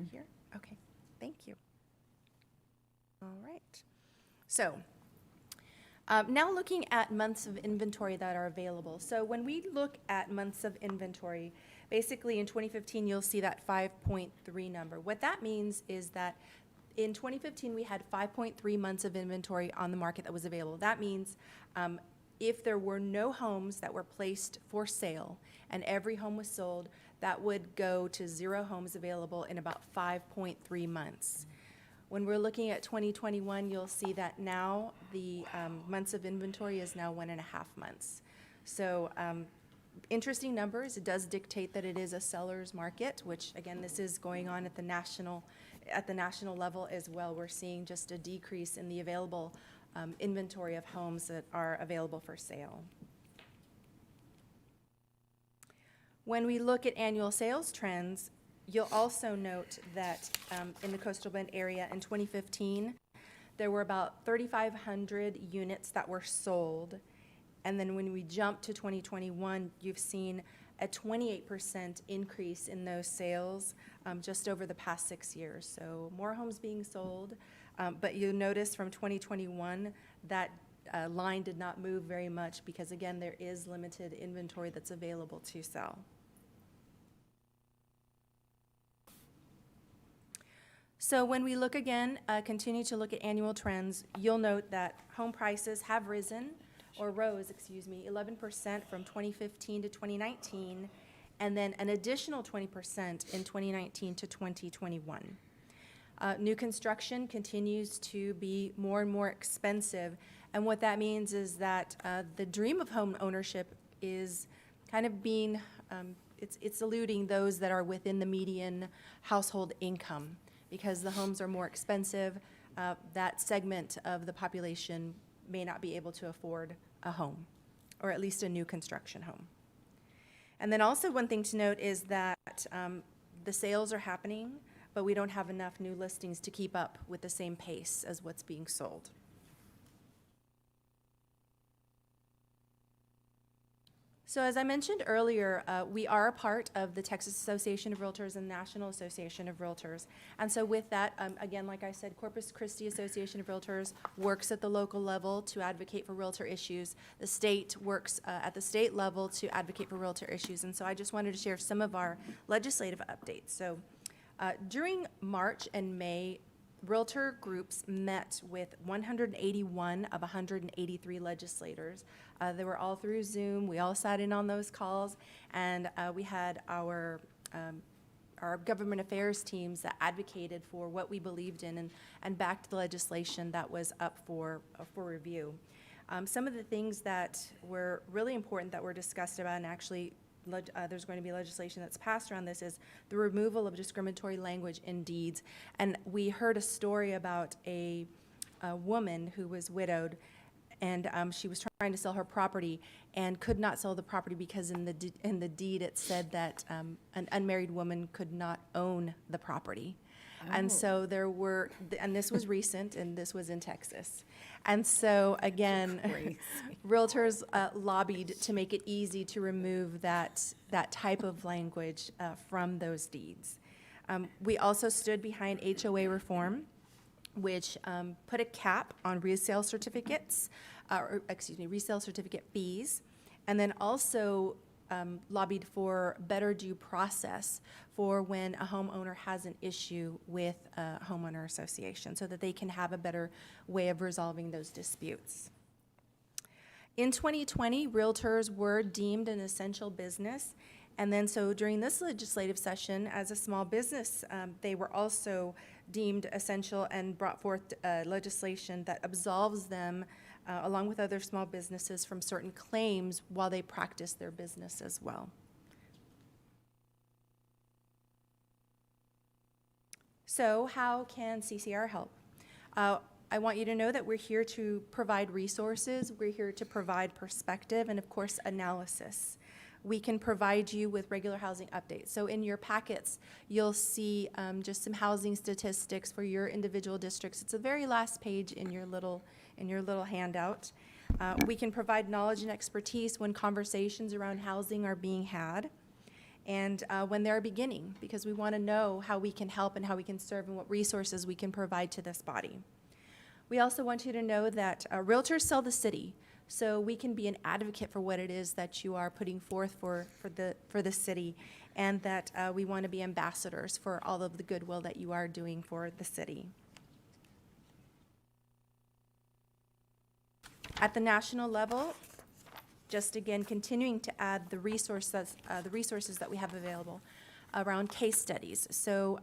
Here? Okay, thank you. All right. So now looking at months of inventory that are available. So when we look at months of inventory, basically in 2015, you'll see that 5.3 number. What that means is that in 2015, we had 5.3 months of inventory on the market that was available. That means if there were no homes that were placed for sale and every home was sold, that would go to 0 homes available in about 5.3 months. When we're looking at 2021, you'll see that now the months of inventory is now 1.5 months. So interesting numbers. It does dictate that it is a seller's market, which again, this is going on at the national level as well. We're seeing just a decrease in the available inventory of homes that are available for sale. When we look at annual sales trends, you'll also note that in the Coastal Bend area in 2015, there were about 3,500 units that were sold. And then when we jump to 2021, you've seen a 28% increase in those sales just over the past 6 years. So more homes being sold, But you'll notice from 2021 that line did not move very much because, again, there is limited inventory that's available to sell. So when we look again, continue to look at annual trends, you'll note that home prices have risen, or rose, excuse me, 11% from 2015 to 2019, and then an additional 20% in 2019 to 2021. New construction continues to be more and more expensive, and what that means is that the dream of home ownership is kind of being, it's eluding those that are within the median household income. Because the homes are more expensive, that segment of the population may not be able to afford a home, or at least a new construction home. And then also one thing to note is that the sales are happening, but we don't have enough new listings to keep up with the same pace as what's being sold. So as I mentioned earlier, we are a part of the Texas Association of Realtors and National Association of Realtors. And so with that, again, like I said, Corpus Christi Association of Realtors works at the local level to advocate for realtor issues. The state works at the state level to advocate for realtor issues. And so I just wanted to share some of our legislative updates. So during March and May, realtor groups met with 181 of 183 legislators. They were all through Zoom. We all sat in on those calls, and we had our government affairs teams that advocated for what we believed in and backed the legislation that was up for review. Some of the things that were really important that were discussed about, and actually there's going to be legislation that's passed around this, is the removal of discriminatory language in deeds. And we heard a story about a woman who was widowed, and she was trying to sell her property and could not sell the property because in the deed it said that an unmarried woman could not own the property. And so there were, and this was recent, and this was in Texas. And so, again, realtors lobbied to make it easy to remove that type of language from those deeds. We also stood behind HOA reform, which put a cap on resale certificates, resale certificate fees, and then also lobbied for better due process for when a homeowner has an issue with a homeowner association so that they can have a better way of resolving those disputes. In 2020, realtors were deemed an essential business, and then so during this legislative session, as a small business, they were also deemed essential and brought forth legislation that absolves them along with other small businesses from certain claims while they practice their business as well. So how can CCR help? I want you to know that we're here to provide resources, we're here to provide perspective, and of course analysis. We can provide you with regular housing updates. So in your packets, you'll see just some housing statistics for your individual districts. It's the very last page in your little handout. We can provide knowledge and expertise when conversations around housing are being had and when they're beginning, because we want to know how we can help and how we can serve and what resources we can provide to this body. We also want you to know that realtors sell the city, so we can be an advocate for what it is that you are putting forth for the city, and that we want to be ambassadors for all of the goodwill that you are doing for the city. At the national level, just again continuing to add the resources that we have available around case studies. So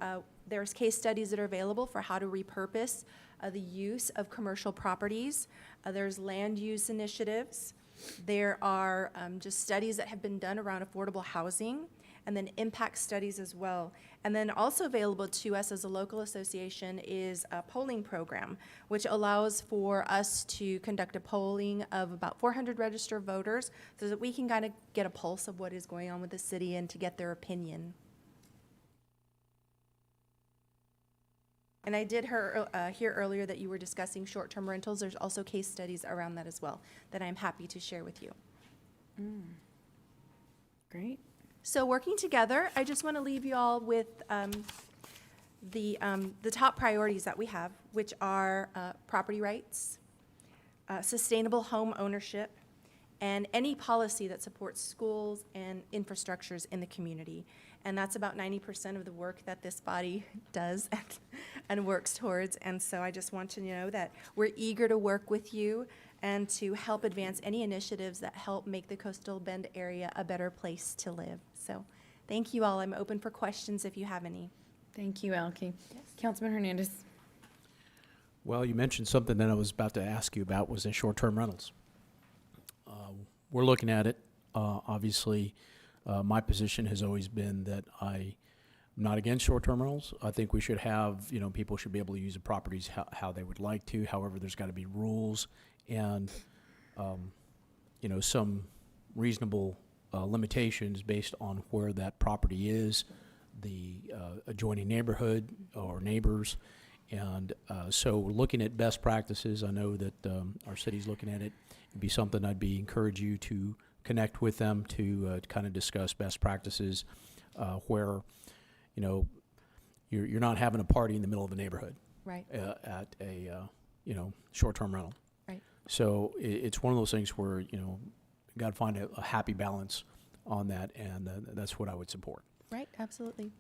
there's case studies that are available for how to repurpose the use of commercial properties. There's land use initiatives. There are just studies that have been done around affordable housing, and then impact studies as well. And then also available to us as a local association is a polling program, which allows for us to conduct a polling of about 400 registered voters so that we can kind of get a pulse of what is going on with the city and to get their opinion. And I did hear earlier that you were discussing short-term rentals. There's also case studies around that as well that I'm happy to share with you. Great. So working together, I just want to leave you all with the top priorities that we have, which are property rights, sustainable home ownership, and any policy that supports schools and infrastructures in the community. And that's about 90% of the work that this body does and works towards. And so I just want to know that we're eager to work with you and to help advance any initiatives that help make the Coastal Bend area a better place to live. So thank you all. I'm open for questions if you have any. Thank you, Elke. Councilman Hernandez. Well, you mentioned something that I was about to ask you about was in short-term rentals. We're looking at it. Obviously, my position has always been that I'm not against short-term rentals. I think we should have, people should be able to use the properties how they would like to. However, there's got to be rules and, some reasonable limitations based on where that property is, the adjoining neighborhood or neighbors. And so we're looking at best practices. I know that our city's looking at it. It'd be something I'd encourage you to connect with them to kind of discuss best practices where, you're not having a party in the middle of the neighborhood. Right. At a, short-term rental. Right. So it's one of those things where, got to find a happy balance on that, and that's what I would support. Right, absolutely.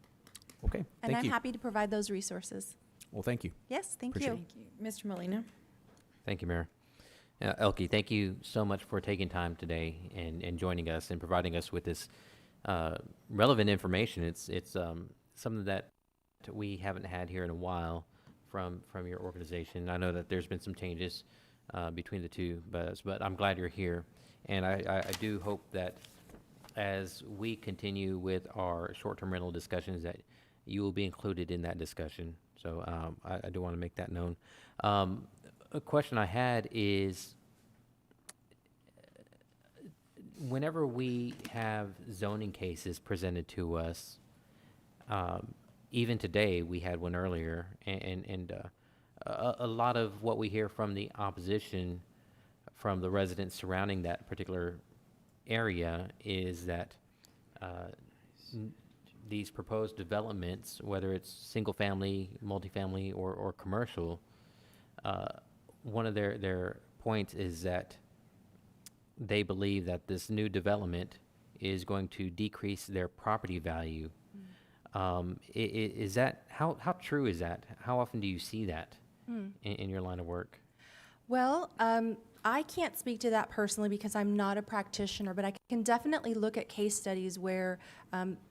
Okay, And thank I'm you. happy to provide those resources. Well, thank you. Yes, thank Appreciate you. it. Mr. Molina. Thank you, Mayor. Elke, thank you so much for taking time today and joining us and providing us with this relevant information. It's something that we haven't had here in a while from your organization. I know that there's been some changes between the two, but I'm glad you're here. And I do hope that as we continue with our short-term rental discussions, that you will be included in that discussion. So I do want to make that known. A question I had is, whenever we have zoning cases presented to us, even today, we had one earlier, and a lot of what we hear from the opposition, from the residents surrounding that particular area, is that these proposed developments, whether it's single-family, multifamily, or commercial, one of their points is that they believe that this new development is going to decrease their property value. Is that, how true is that? How often do you see that in your line of work? Well, I can't speak to that personally because I'm not a practitioner, but I can definitely look at case studies where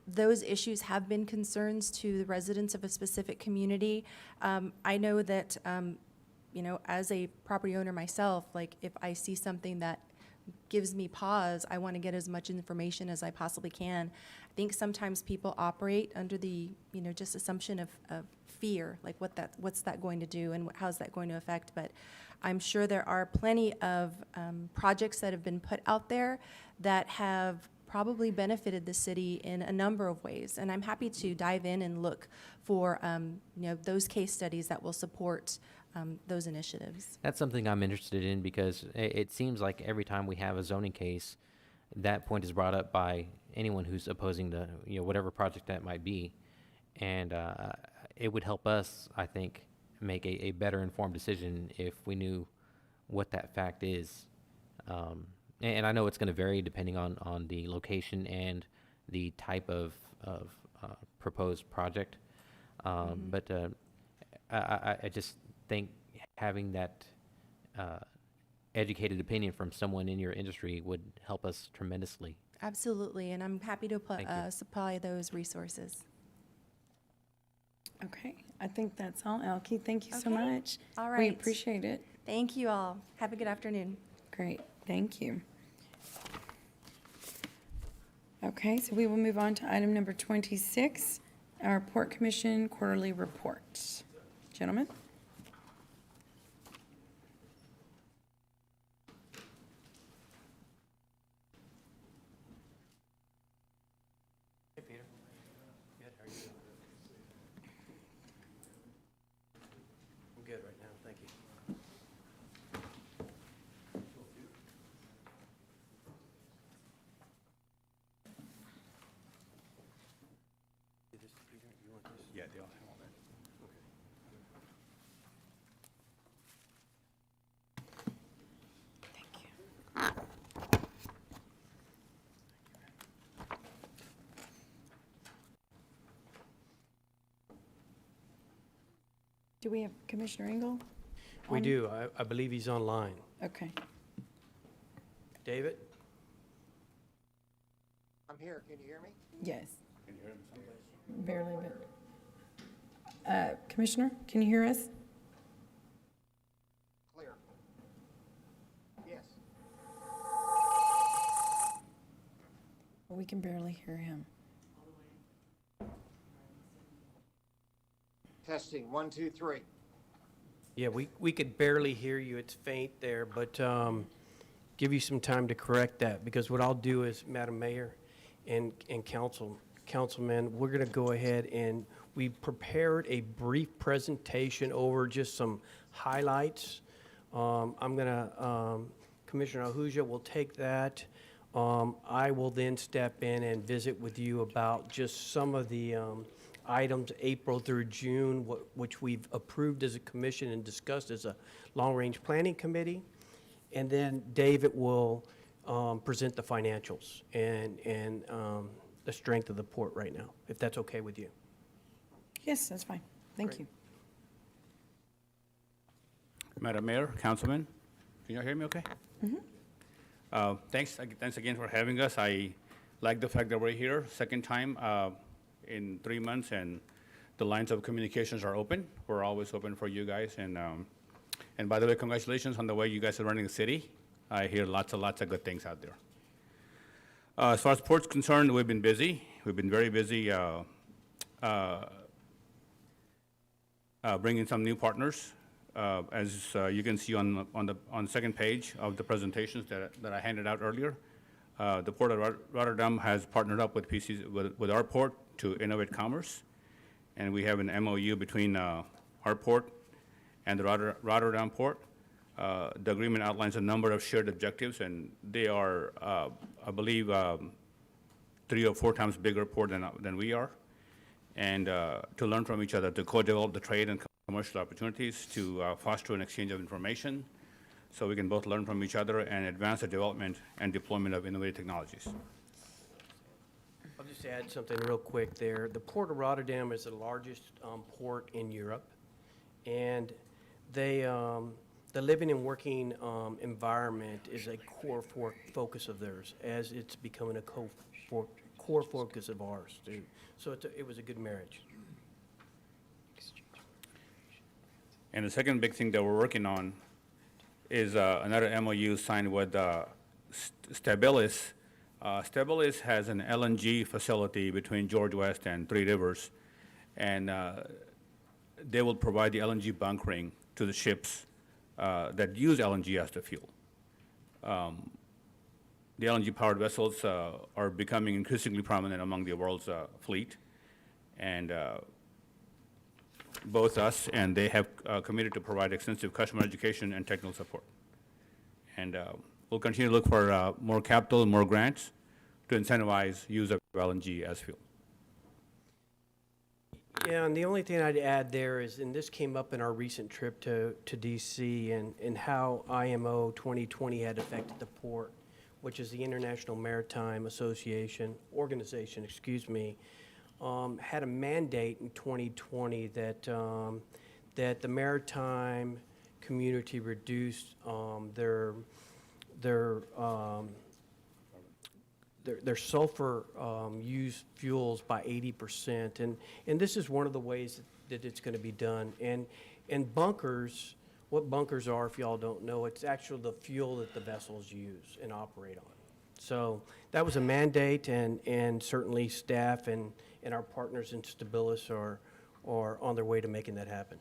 those issues have been concerns to the residents of a specific community. I know that, as a property owner myself, like if I see something that gives me pause, I want to get as much information as I possibly can. I think sometimes people operate under the, just assumption of fear, like what's that going to do and how's that going to affect. But I'm sure there are plenty of projects that have been put out there that have probably benefited the city in a number of ways. And I'm happy to dive in and look for those case studies that will support those initiatives. That's something I'm interested in, because it seems like every time we have a zoning case, that point is brought up by anyone who's opposing the, whatever project that might be. And it would help us, I think, make a better informed decision if we knew what that fact is. And I know it's going to vary depending on the location and the type of proposed project. But I just think having that educated opinion from someone in your industry would help us tremendously. Absolutely, and I'm happy to supply those resources. Okay, I think that's all, Elke. Thank you so Okay. much. All right. We appreciate it. Thank you all. Have a good afternoon. Great, thank you. Okay, so we will move on to item number 26, our Port Commission quarterly report. Gentlemen? Hey, Peter. Good, how are you? I'm good right now, thank you. Yeah, they all have all that. Do we have Commissioner Engel? We on? do. I believe he's online. Okay. David? I'm here. Can you hear me? Yes. Barely, but. Commissioner, can you hear us? Clear. Yes. We can barely hear him. Testing. 1, 2, 3. Yeah, we could barely hear you. It's faint there, but give you some time to correct that, because what I'll do is, Madam Mayor and councilman, we're going to go ahead and we prepared a brief presentation over just some highlights. I'm going to, Commissioner Ahuja will take that. I will then step in and visit with you about just some of the items April through June, which we've approved as a commission and discussed as a long-range planning committee. And then David will present the financials and the strength of the port right now, if that's okay with you. Yes, that's fine. Thank you. Madam Mayor, Councilman, can you hear me okay? Thanks again for having us. I like the fact that we're here, second time in 3 months, and the lines of communications are open. We're always open for you guys. And by the way, congratulations on the way you guys are running the city. I hear lots of good things out there. As far as port's concerned, we've been busy. We've been very busy bringing some new partners. As you can see on the second page of the presentations that I handed out earlier, the Port of Rotterdam has partnered up with with our port to innovate commerce, and we have an MOU between our port and the Rotterdam port. The agreement outlines a number of shared objectives, and they are, I believe, 3 or 4 times bigger port than we are, and to learn from each other, to co-develop the trade and commercial opportunities, to foster an exchange of information, so we can both learn from each other and advance the development and deployment of innovative technologies. I'll just add something real quick there. The Port of Rotterdam is the largest port in Europe, and the living and working environment is a core focus of theirs, as it's becoming a core focus of ours, too. So it was a good marriage. And the second big thing that we're working on is another MOU signed with Stabilis. Stabilis has an LNG facility between George West and Three Rivers, and they will provide the LNG bunkering to the ships that use LNG as the fuel. The LNG-powered vessels are becoming increasingly prominent among the world's fleet, and both us and they have committed to provide extensive customer education and technical support. And we'll continue to look for more capital and more grants to incentivize use of LNG as fuel. Yeah, and the only thing I'd add there is, and this came up in our recent trip to DC, and how IMO 2020 had affected the port, which is the International Maritime Organization, had a mandate in 2020 that the maritime community reduced their sulfur used fuels by 80%, and this is one of the ways that it's going to be done. And bunkers, what bunkers are, if y'all don't know, it's actually the fuel that the vessels use and operate on. So that was a mandate, and certainly staff and our partners in Stabilis are on their way to making that happen.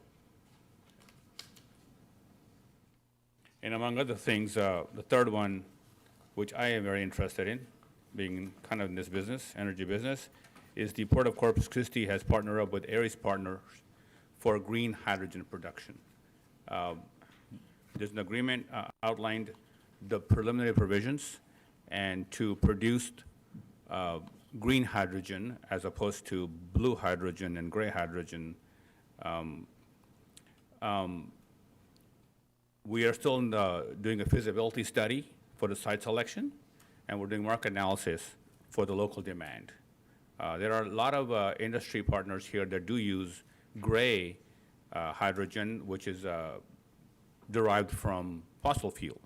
And among other things, the third one, which I am very interested in, being kind of in this business, energy business, is the Port of Corpus Christi has partnered up with Aries Partners for green hydrogen production. There's an agreement outlined the preliminary provisions, and to produce green hydrogen as opposed to blue hydrogen and gray hydrogen, we are still doing a feasibility study for the site selection, and we're doing market analysis for the local demand. There are a lot of industry partners here that do use gray hydrogen, which is derived from fossil fuel,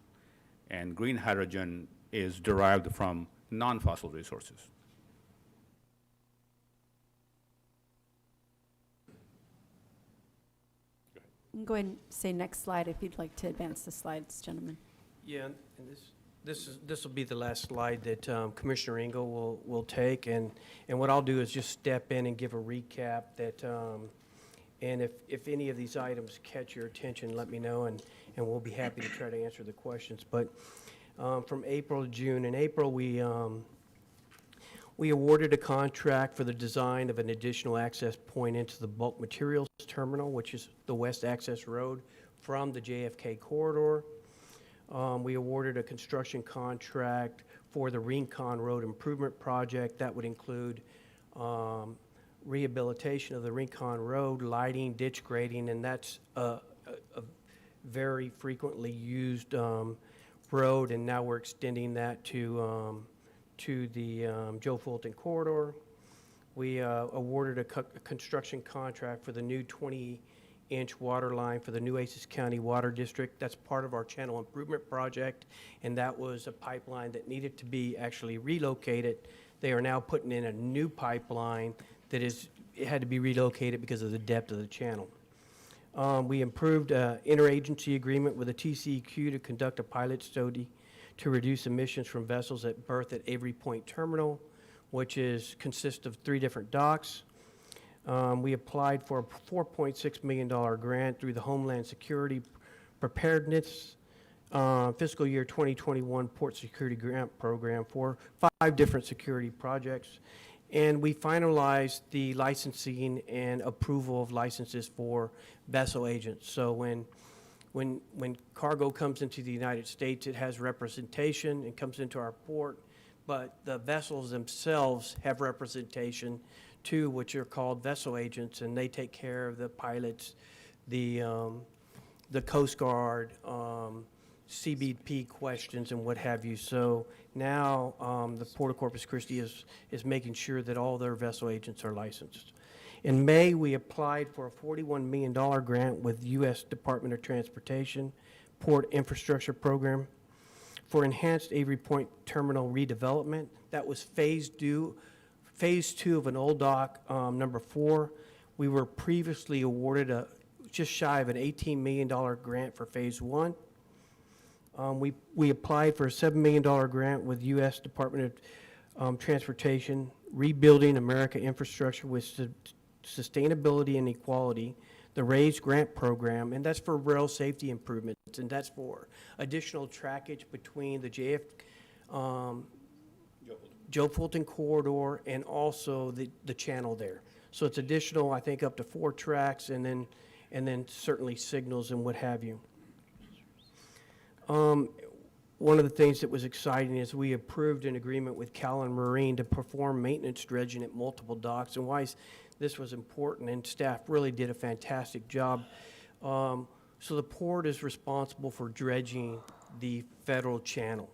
and green hydrogen is derived from non-fossil resources. Go ahead and say next slide if you'd like to advance the slides, gentlemen. Yeah, and this will be the last slide that Commissioner Engel will take, and what I'll do is just step in and give a recap that, and if any of these items catch your attention, let me know, and we'll be happy to try to answer the questions. But from April to June, in April we awarded a contract for the design of an additional access point into the bulk materials terminal, which is the west access road from the JFK corridor. We awarded a construction contract for the Rincon Road Improvement Project. That would include rehabilitation of the Rincon Road, lighting, ditch grading, and that's a very frequently used road, and now we're extending that to the Joe Fulton corridor. We awarded a construction contract for the new 20-inch water line for the Nueces County Water District. That's part of our channel improvement project, and that was a pipeline that needed to be actually relocated. They are now putting in a new pipeline that it had to be relocated because of the depth of the channel. We improved an interagency agreement with the TCEQ to conduct a pilot study to reduce emissions from vessels at berth at Avery Point Terminal, which consists of 3 different docks. We applied for a $4.6 million grant through the Homeland Security Preparedness Fiscal Year 2021 Port Security Grant Program for 5 different security projects. And we finalized the licensing and approval of licenses for vessel agents. So when cargo comes into the United States, it has representation and comes into our port, but the vessels themselves have representation too, which are called vessel agents, and they take care of the pilots, the Coast Guard, CBP questions and what have you. So now the Port of Corpus Christi is making sure that all their vessel agents are licensed. In May, we applied for a $41 million grant with U.S. Department of Transportation Port Infrastructure Program for enhanced Avery Point Terminal redevelopment. That was phase 2 of an old dock, number 4. We were previously awarded just shy of an $18 million grant for phase 1. We applied for a $7 million grant with U.S. Department of Transportation, Rebuilding America Infrastructure with Sustainability and Equality, the RAISE grant program, and that's for rail safety improvements, and that's for additional trackage between the Joe Fulton corridor and also the channel there. So it's additional, I think, up to 4 tracks, and then certainly signals and what have you. One of the things that was exciting is we approved an agreement with Callan Marine to perform maintenance dredging at multiple docks. And why this was important, and staff really did a fantastic job. So the port is responsible for dredging the federal channel,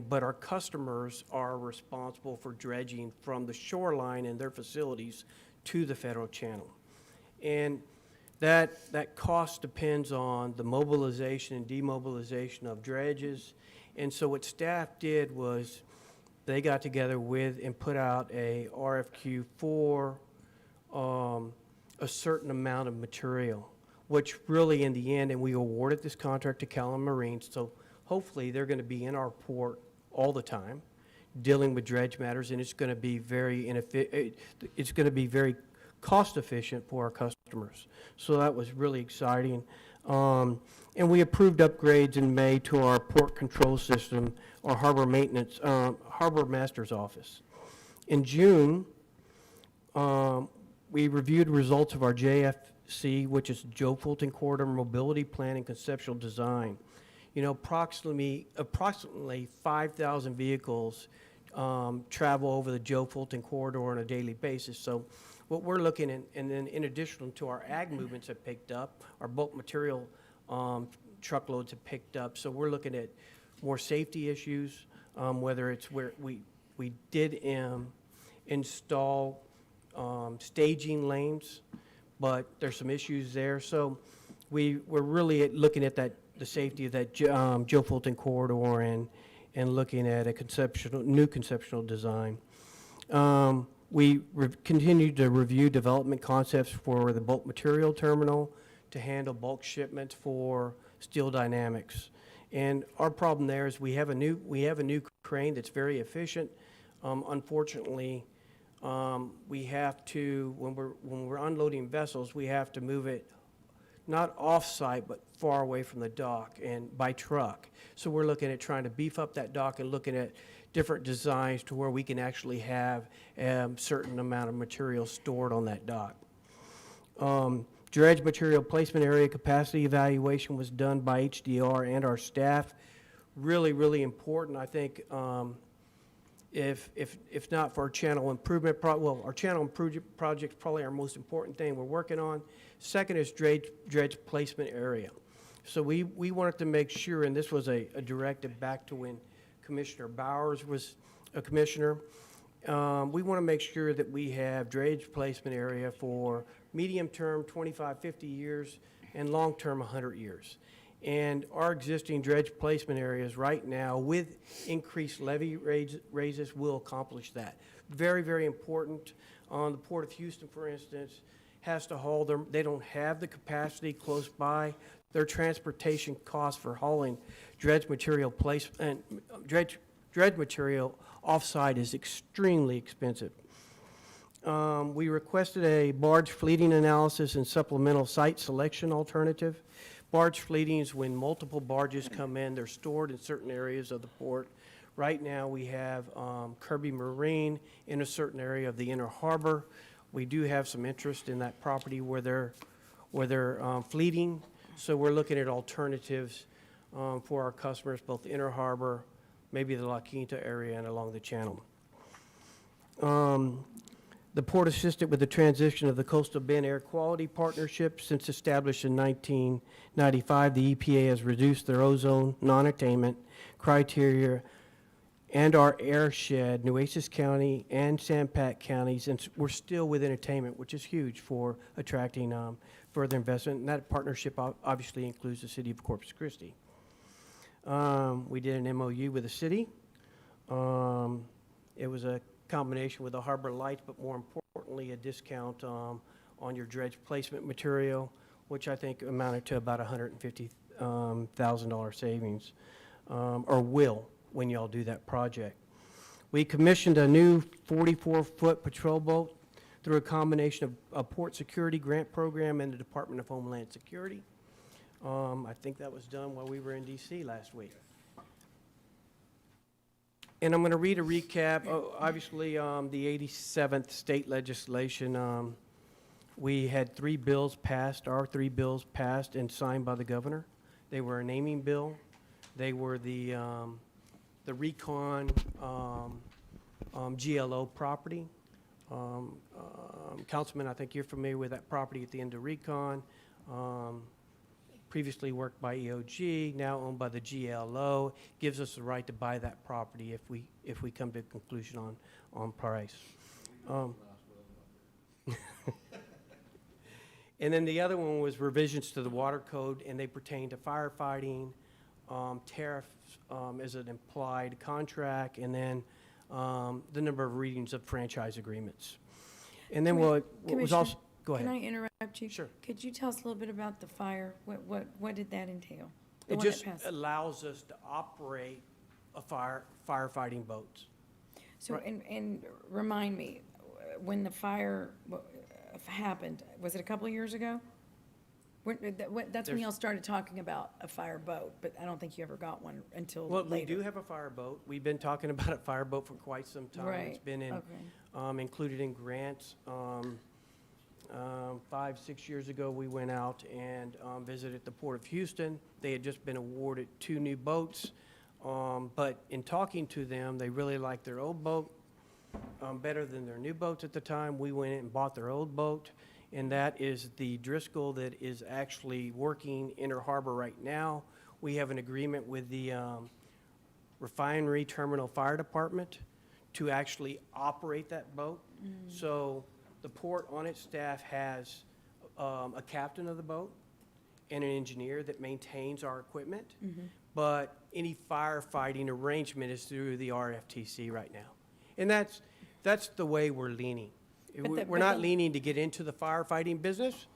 but our customers are responsible for dredging from the shoreline and their facilities to the federal channel. And that cost depends on the mobilization and demobilization of dredges. And so what staff did was they got together with and put out a RFQ for a certain amount of material, which really in the end, and we awarded this contract to Callan Marine, so hopefully they're going to be in our port all the time dealing with dredge matters, and it's going to be very cost efficient for our customers. So that was really exciting. And we approved upgrades in May to our port control system, our harbor maintenance, harbor master's office. In June, we reviewed results of our JFC, which is Joe Fulton Corridor Mobility Plan and Conceptual Design. You know, approximately 5,000 vehicles travel over the Joe Fulton Corridor on a daily basis. So what we're looking at, and then in addition to our ag movements have picked up, our bulk material truckloads have picked up. So we're looking at more safety issues, whether it's where we did install staging lanes but there's some issues there. So we're really looking at the safety of that Joe Fulton corridor and looking at a new conceptual design. We continue to review development concepts for the bulk material terminal to handle bulk shipments for Steel Dynamics. And our problem there is we have a new crane that's very efficient. Unfortunately, we have to, when we're unloading vessels, we have to move it not off-site, but far away from the dock and by truck. So we're looking at trying to beef up that dock and looking at different designs to where we can actually have a certain amount of material stored on that dock. Dredge material placement area capacity evaluation was done by HDR and our staff. Really, really important. I think if not for our channel improvement, our channel improvement project is probably our most important thing we're working on. Second is dredge placement area. So we wanted to make sure, and this was a directive back to when Commissioner Bowers was a commissioner. We want to make sure that we have dredge placement area for medium term, 25, 50 years, and long term, 100 years. And our existing dredge placement areas right now, with increased levy raises, will accomplish that. Very, very important. On the Port of Houston, for instance, has to haul them. They don't have the capacity close by. Their transportation costs for hauling dredge material dredge material offsite is extremely expensive. We requested a barge fleeting analysis and supplemental site selection alternative. Barge fleeting is when multiple barges come in. They're stored in certain areas of the port. Right now we have Kirby Marine in a certain area of the inner harbor. We do have some interest in that property where they're fleeting. So we're looking at alternatives for our customers, both inner harbor, maybe the La Quinta area, and along the channel. The port assisted with the transition of the Coastal Bend Air Quality Partnership. Since established in 1995, the EPA has reduced their ozone non-attainment criteria and our airshed, Nueces County and Sanpac counties, and we're still within attainment, which is huge for attracting further investment. And that partnership obviously includes the city of Corpus Christi. We did an MOU with the city. It was a combination with the Harbor Lights, but more importantly, a discount on your dredge placement material, which I think amounted to about $150,000 savings, or will, when y'all do that project. We commissioned a new 44-foot patrol boat through a combination of a port security grant program and the Department of Homeland Security. I think that was done while we were in DC last week. And I'm going to read a recap. Obviously, the 87th state legislation, we had 3 bills passed, our 3 bills passed and signed by the governor. They were a naming bill. They were the recon GLO property. Councilman, I think you're familiar with that property at the end of recon. Previously worked by EOG, now owned by the GLO, gives us the right to buy that property if we come to a conclusion on price. And then the other one was revisions to the water code, and they pertain to firefighting, tariffs as an implied contract, and then the number of readings of franchise agreements. And then what was also, go ahead. Can I interrupt you? Sure. Could you tell us a little bit about the fire? What did that entail? The It one that just passed. allows us to operate a firefighting boats. So, and remind me, when the fire happened, was it a couple of years ago? That's when y'all started talking about a fire boat, but I don't think you ever got one until Well, later. we do have a fireboat. We've been talking about a fireboat for quite some time. Right. It's been included in grants. 5, 6 years ago, we went out and visited the Port of Houston. They had just been awarded 2 new boats, but in talking to them, they really liked their old boat better than their new boats at the time. We went in and bought their old boat, and that is the Driscoll that is actually working Inner Harbor right now. We have an agreement with the Refinery Terminal Fire Department to actually operate that boat. So the port on its staff has a captain of the boat and an engineer that maintains our equipment. But any firefighting arrangement is through the RFTC right now. And that's the way we're leaning. We're not leaning to get into the firefighting business.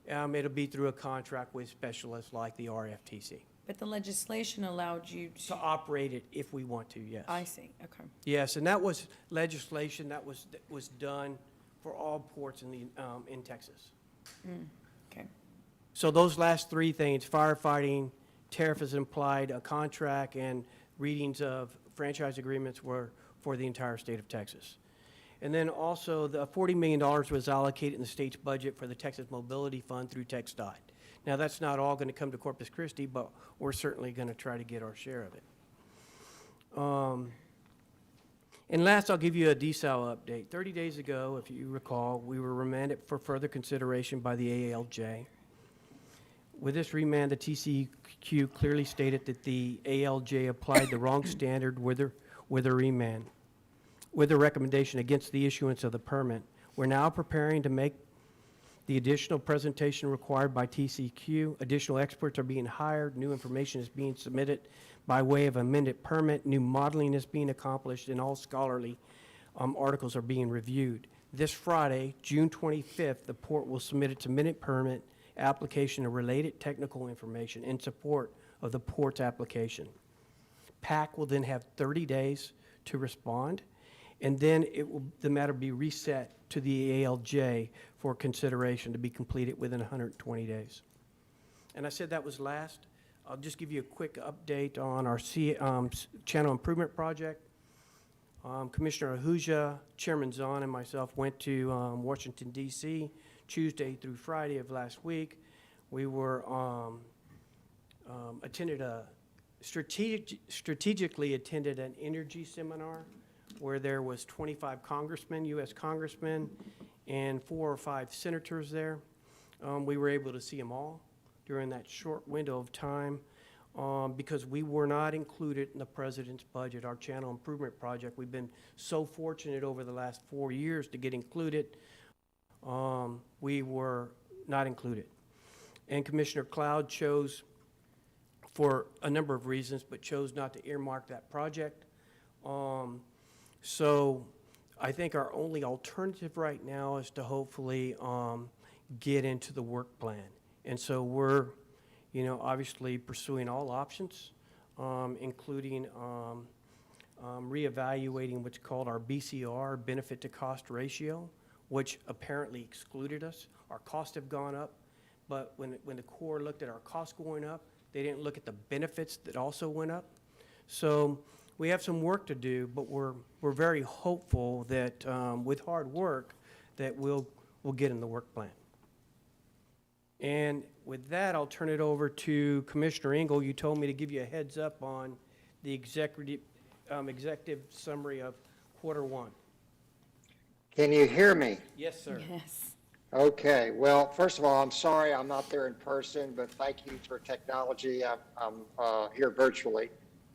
It'll be through a contract with specialists like the RFTC. But the legislation allowed you To operate it if we want to, yes. I see, okay. Yes, and that was legislation that was done for all ports in Texas. Okay. So those last three things, firefighting, tariff is implied, a contract, and readings of franchise agreements were for the entire state of Texas. And then also, the $40 million was allocated in the state's budget for the Texas Mobility Fund through TxDOT. Now, that's not all going to come to Corpus Christi, but we're certainly going to try to get our share of it. And last, I'll give you a desal update. 30 days ago, if you recall, we were remanded for further consideration by the ALJ. With this remand, the TCEQ clearly stated that the ALJ applied the wrong standard with the remand, with the recommendation against the issuance of the permit. We're now preparing to make the additional presentation required by TCEQ. Additional experts are being hired. New information is being submitted by way of amended permit. New modeling is being accomplished, and all scholarly articles are being reviewed. This Friday, June 25th, the port will submit its amended permit application and related technical information in support of the port's application. PAC will then have 30 days to respond, and then the matter will be reset to the ALJ for consideration to be completed within 120 days. And I said that was last. I'll just give you a quick update on our channel improvement project. Commissioner Ahuja, Chairman Zahn, and myself went to Washington, D.C. Tuesday through Friday of last week. We were strategically attended an energy seminar where there was 25 congressmen, U.S. congressmen, and 4 or 5 senators there. We were able to see them all during that short window of time because we were not included in the president's budget, our channel improvement project. We've been so fortunate over the last 4 years to get included. We were not included. And Commissioner Cloud chose, for a number of reasons, but chose not to earmark that project. So I think our only alternative right now is to hopefully get into the work plan. And so we're, obviously pursuing all options, including reevaluating what's called our BCR, benefit to cost ratio, which apparently excluded us. Our costs have gone up, but when the Corps looked at our costs going up, they didn't look at the benefits that also went up. So we have some work to do, but we're very hopeful that with hard work that we'll get in the work plan. And with that, I'll turn it over to Commissioner Engel. You told me to give you a heads up on the executive summary of Q1. Can you hear me? Yes, sir. Yes. Okay, well, first of all, I'm sorry I'm not there in person, but thank you for technology. I'm here virtually.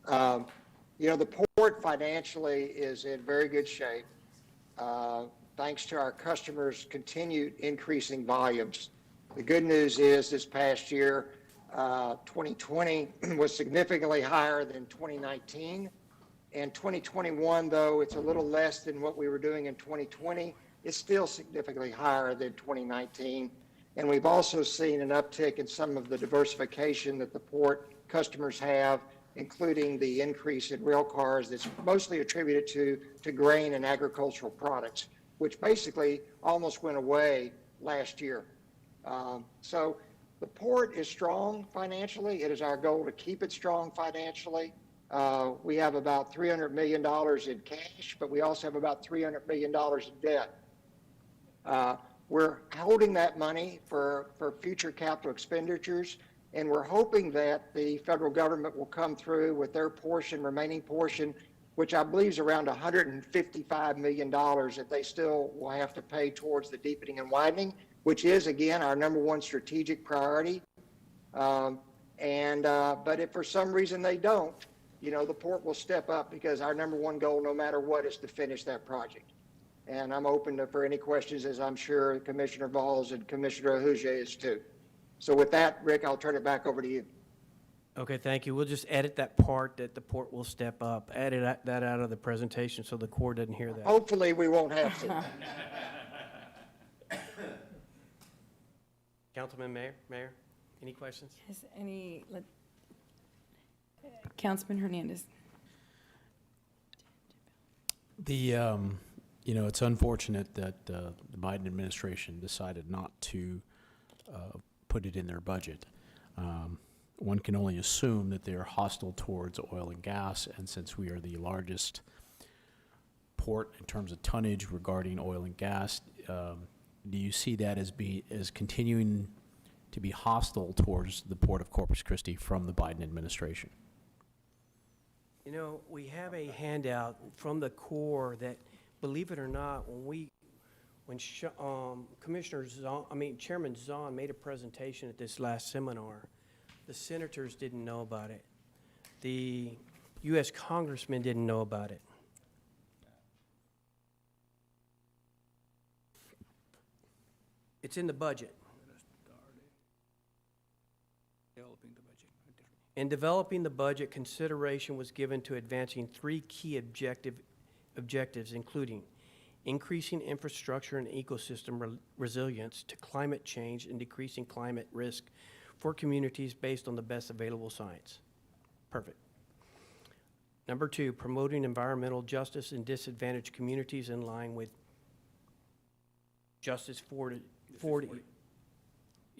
The port financially is in very good shape, thanks to our customers' continued increasing volumes. The good news is this past year, 2020 was significantly higher than 2019. And 2021, though it's a little less than what we were doing in 2020, it's still significantly higher than 2019. And we've also seen an uptick in some of the diversification that the port customers have, including the increase in rail cars that's mostly attributed to grain and agricultural products, which basically almost went away last year. So the port is strong financially. It is our goal to keep it strong financially. We have about $300 million in cash, but we also have about $300 million in debt. We're holding that money for future capital expenditures, and we're hoping that the federal government will come through with their remaining portion, which I believe is around $155 million that they still will have to pay towards the deepening and widening, which is, again, our #1 strategic priority. But if for some reason they don't, the port will step up because our #1 goal, no matter what, is to finish that project. And I'm open for any questions, as I'm sure Commissioner Valls and Commissioner Ahuja is too. So with that, Rick, I'll turn it back over to you. Okay, thank you. We'll just edit that part that the port will step up. Edit that out of the presentation so the Corps doesn't hear that. Hopefully, we won't have to. Councilman, Mayor, any questions? Has Councilman Hernandez. It's unfortunate that the Biden administration decided not to put it in their budget. One can only assume that they're hostile towards oil and gas, and since we are the largest port in terms of tonnage regarding oil and gas, do you see that as continuing to be hostile towards the port of Corpus Christi from the Biden administration? You know, we have a handout from the Corps that, believe it or not, when Chairman Zahn made a presentation at this last seminar, the senators didn't know about it. The U.S. congressmen didn't know about it. It's in the budget. In developing the budget, consideration was given to advancing three key objectives, including increasing infrastructure and ecosystem resilience to climate change and decreasing climate risk for communities based on the best available science. Perfect. Number two, promoting environmental justice in disadvantaged communities in line with Justice 40.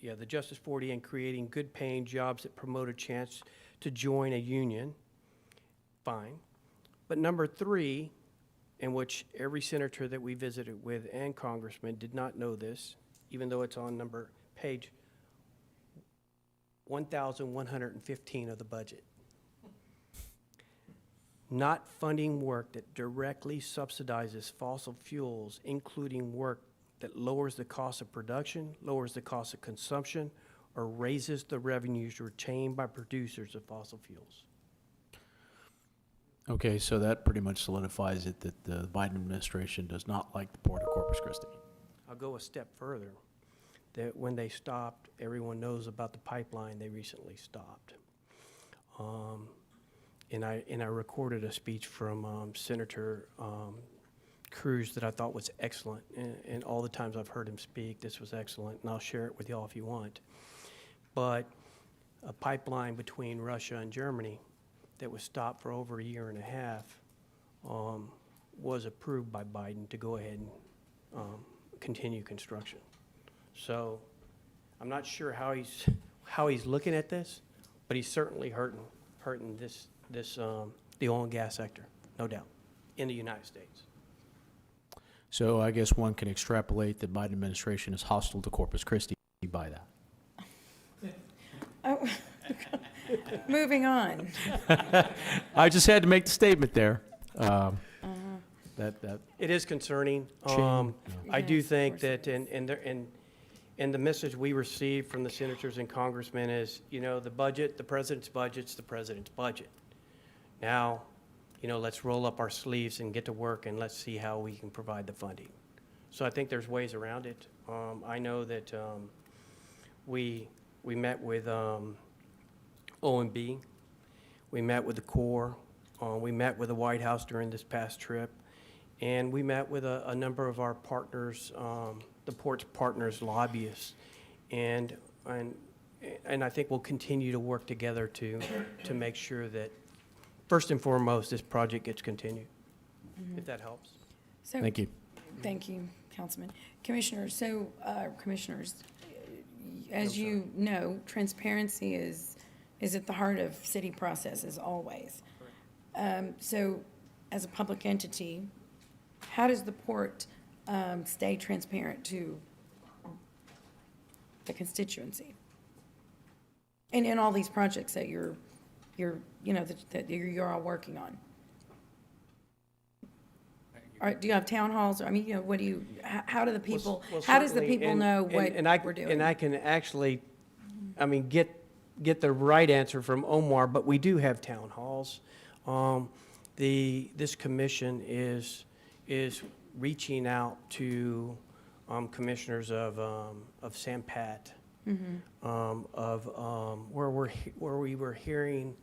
Yeah, the Justice 40, and creating good paying jobs that promote a chance to join a union. Fine. But number three, in which every senator that we visited with and congressman did not know this, even though it's on page 1,115 of the budget. Not funding work that directly subsidizes fossil fuels, including work that lowers the cost of production, lowers the cost of consumption, or raises the revenues retained by producers of fossil fuels. Okay, so that pretty much solidifies it that the Biden administration does not like the port of Corpus Christi. I'll go a step further. That when they stopped, everyone knows about the pipeline they recently stopped. And I recorded a speech from Senator Cruz that I thought was excellent. And all the times I've heard him speak, this was excellent, and I'll share it with y'all if you want. But a pipeline between Russia and Germany that was stopped for over a year and a half was approved by Biden to go ahead and continue construction. So I'm not sure how he's looking at this, but he's certainly hurting the oil and gas sector, no doubt, in the United States. So I guess one can extrapolate that Biden administration is hostile to Corpus Christi by that. Oh, moving on. I just had to make the statement there. It is concerning. I do think that, and the message we received from the senators and congressmen is, the budget, the president's budget's the president's budget. Now, let's roll up our sleeves and get to work, and let's see how we can provide the funding. So I think there's ways around it. I know that we met with OMB, we met with the Corps, we met with the White House during this past trip, and we met with a number of our partners, the port's partners, lobbyists, and I think we'll continue to work together to make sure that, first and foremost, this project gets continued, if that helps. So, thank you. Thank you, Councilman. Commissioners, as you know, transparency is at the heart of city processes always. So as a public entity, how does the port stay transparent to the constituency? And in all these projects that you're all working on? Do you have town halls? I mean, what do you, how do the people, how does the people know what we're doing? And I can actually, get the right answer from Omar, but we do have town halls. This commission is reaching out to commissioners of Sampat, where we were hearing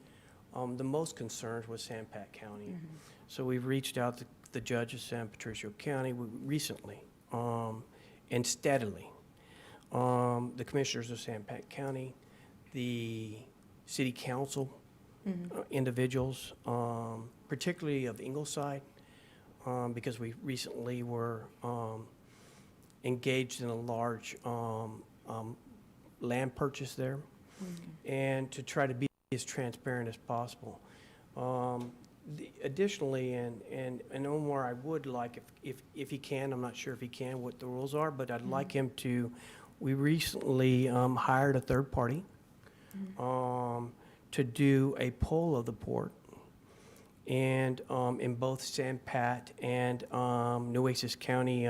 the most concerns with Sampat County. So we've reached out to the judge of San Patricio County recently and steadily. The commissioners of Sampat County, the city council individuals, particularly of Ingleside, because we recently were engaged in a large land purchase there, and to try to be as transparent as possible. Additionally, and Omar, I would like, if he can, I'm not sure if he can, what the rules are, but I'd like him to, we recently hired a third party to do a poll of the port, and in both Sampat and Nueces County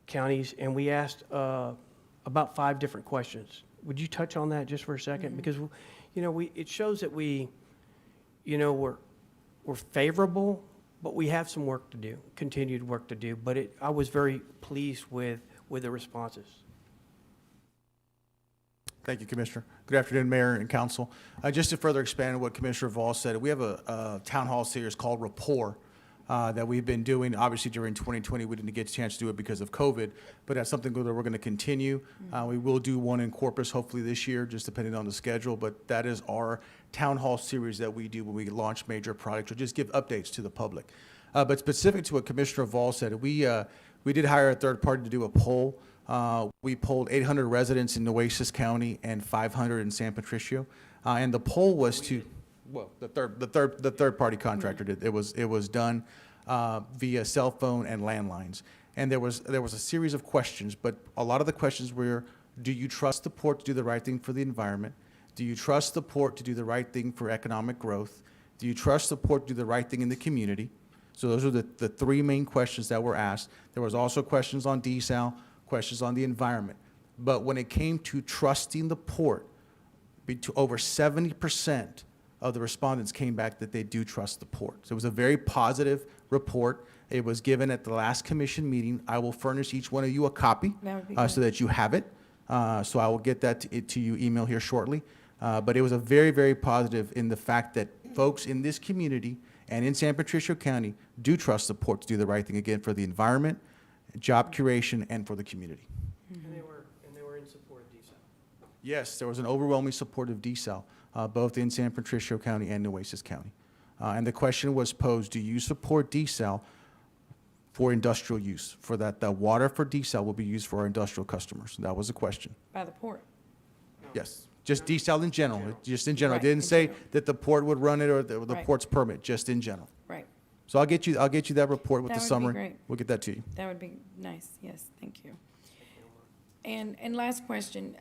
counties, and we asked about 5 different questions. Would you touch on that just for a second? Because, you know, it shows that we, you know, we're favorable, but we have some work to do, continued work to do. But I was very pleased with the responses. Thank you, Commissioner. Good afternoon, Mayor and Council. Just to further expand on what Commissioner Vall said, we have a town hall series called Rapport that we've been doing. Obviously, during 2020, we didn't get a chance to do it because of COVID, but that's something that we're going to continue. We will do one in Corpus hopefully this year, just depending on the schedule, but that is our town hall series that we do when we launch major projects or just give updates to the public. But specific to what Commissioner Vall said, we did hire a third party to do a poll. We polled 800 residents in Nueces County and 500 in San Patricio, and the poll was to, well, the third party contractor did. It was done via cell phone and landlines, and there was a series of questions, but a lot of the questions were: do you trust the port to do the right thing for the environment? Do you trust the port to do the right thing for economic growth? Do you trust the port to do the right thing in the community? So those are the 3 main questions that were asked. There was also questions on desal, questions on the environment. But when it came to trusting the port, over 70% of the respondents came back that they do trust the port. So it was a very positive report. It was given at the last commission meeting. I will furnish each one of you a copy so that you have it. So I will get that to you email here shortly. But it was a very, very positive in the fact that folks in this community and in San Patricio County do trust the port to do the right thing, again, for the environment, job creation, and for the community. And they were in support of desal. Yes, there was an overwhelming support of desal, both in San Patricio County and Nueces County. And the question was posed: do you support desal for industrial use? For that, the water for desal will be used for our industrial customers. That was the question. By the port. Yes, just desal in general. Just in general. Right, It didn't in say general. that the port would run it or the Right. port's permit. Just in general. Right. So I'll get you that report with That the would be summary. great. We'll get that to you. That would be nice, yes, thank you. And last question,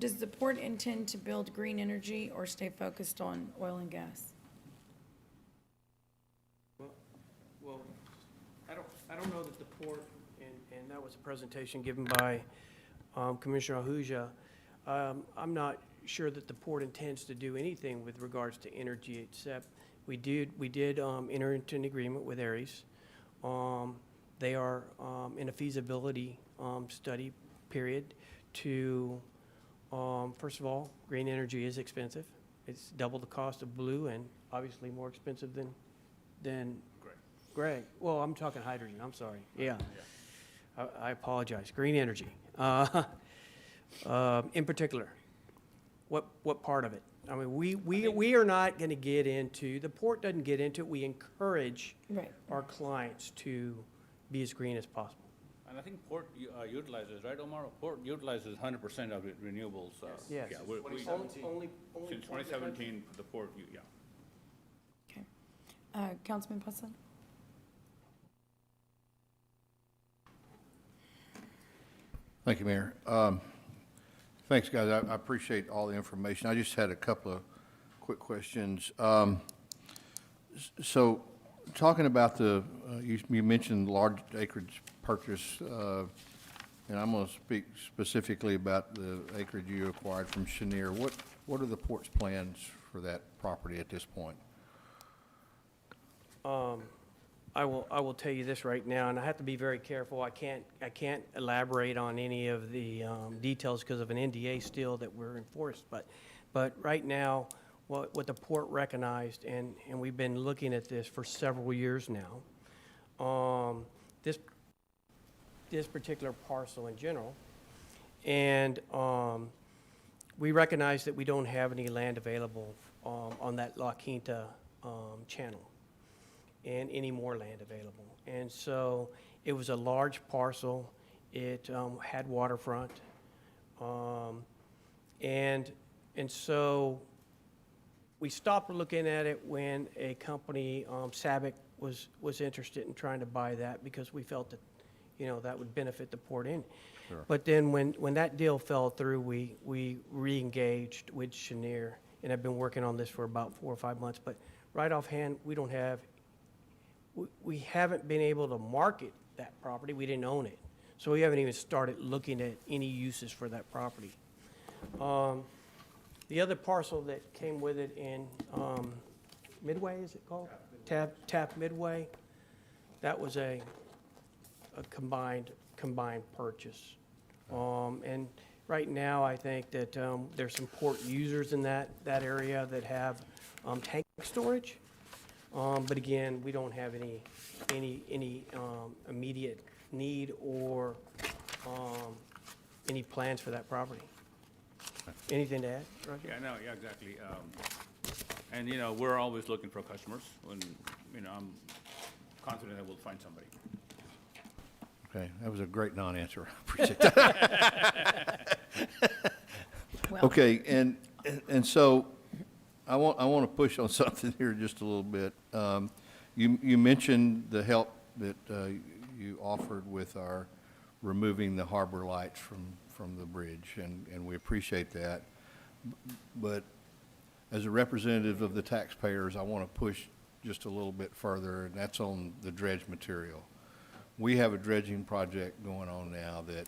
does the port intend to build green energy or stay focused on oil and gas? Well, I don't know that the port, and that was a presentation given by Commissioner Ahuja. I'm not sure that the port intends to do anything with regards to energy, except we did enter into an agreement with Aries. They are in a feasibility study period to, first of all, green energy is expensive. It's double the cost of blue and obviously more expensive than gray. Well, I'm talking hydrogen, I'm sorry. Yeah. I apologize. Green energy. In particular, what part of it? I mean, we are not going to get into, the port doesn't get into it. We encourage our clients to be as green as possible. And I think port utilizes, right, Omar? Port utilizes 100% of renewables. Yes. Yeah, Only since 2017, the port, yeah. Okay. Councilman Pusa? Thank you, Mayor. Thanks, guys. I appreciate all the information. I just had a couple of quick questions. So, talking about you mentioned large acreage purchase, and I'm going to speak specifically about the acreage you acquired from Cheniere. What are the port's plans for that property at this point? I will tell you this right now, and I have to be very careful. I can't elaborate on any of the details because of an NDA still that we're enforced. But right now, what the port recognized, and we've been looking at this for several years now, this particular parcel in general, and we recognize that we don't have any land available on that La Quinta channel, and any more land available. And so it was a large parcel. It had waterfront, and so we stopped looking at it when a company, Sabic, was interested in trying to buy that because we felt that, that would benefit the port in. Sure. But then when that deal fell through, we re-engaged with Cheniere, and I've been working on this for about 4 or 5 months. But right offhand, we haven't been able to market that property. We didn't own it. So we haven't even started looking at any uses for that property. The other parcel that came with it in Midway, is it called? Tap Midway. That was a combined purchase. And right now, I think that there's some port users in that area that have tank storage. But again, we don't have any immediate need or any plans for that property. Anything to add, Roger? Yeah, no, yeah, exactly. And, we're always looking for customers, and, I'm confident that we'll find somebody. Okay, that was a great non-answer. I appreciate that. Okay, and so I want to push on something here just a little bit. You mentioned the help that you offered with our removing the harbor lights from the bridge, and we appreciate that. But as a representative of the taxpayers, I want to push just a little bit further, and that's on the dredge material. We have a dredging project going on now that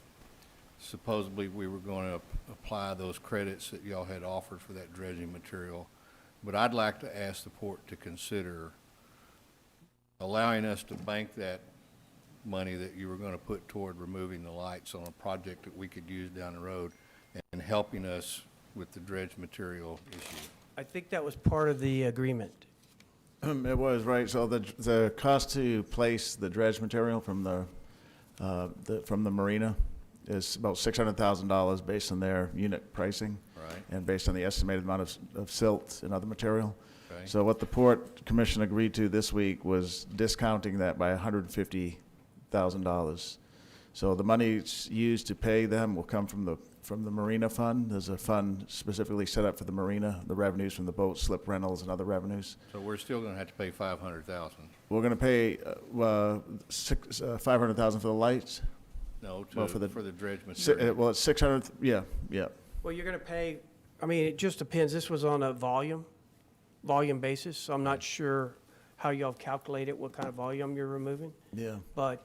supposedly we were going to apply those credits that y'all had offered for that dredging material. But I'd like to ask the port to consider allowing us to bank that money that you were going to put toward removing the lights on a project that we could use down the road and helping us with the dredge material issue. I think that was part of the agreement. It was, right. So the cost to place the dredge material from the marina is about $600,000 based on their unit pricing. Right. And based on the estimated amount of silt and other material. Okay. So what the Port Commission agreed to this week was discounting that by $150,000. So the money used to pay them will come from the marina fund. There's a fund specifically set up for the marina, the revenues from the boat slip rentals and other revenues. So we're still going to have to pay $500,000. We're going to pay $500,000 for the lights. No, for the dredge material. Well, it's 600. Yeah. Well, you're going to pay, it just depends. This was on a volume basis, so I'm not sure how y'all calculate it, what kind of volume you're removing. Yeah. But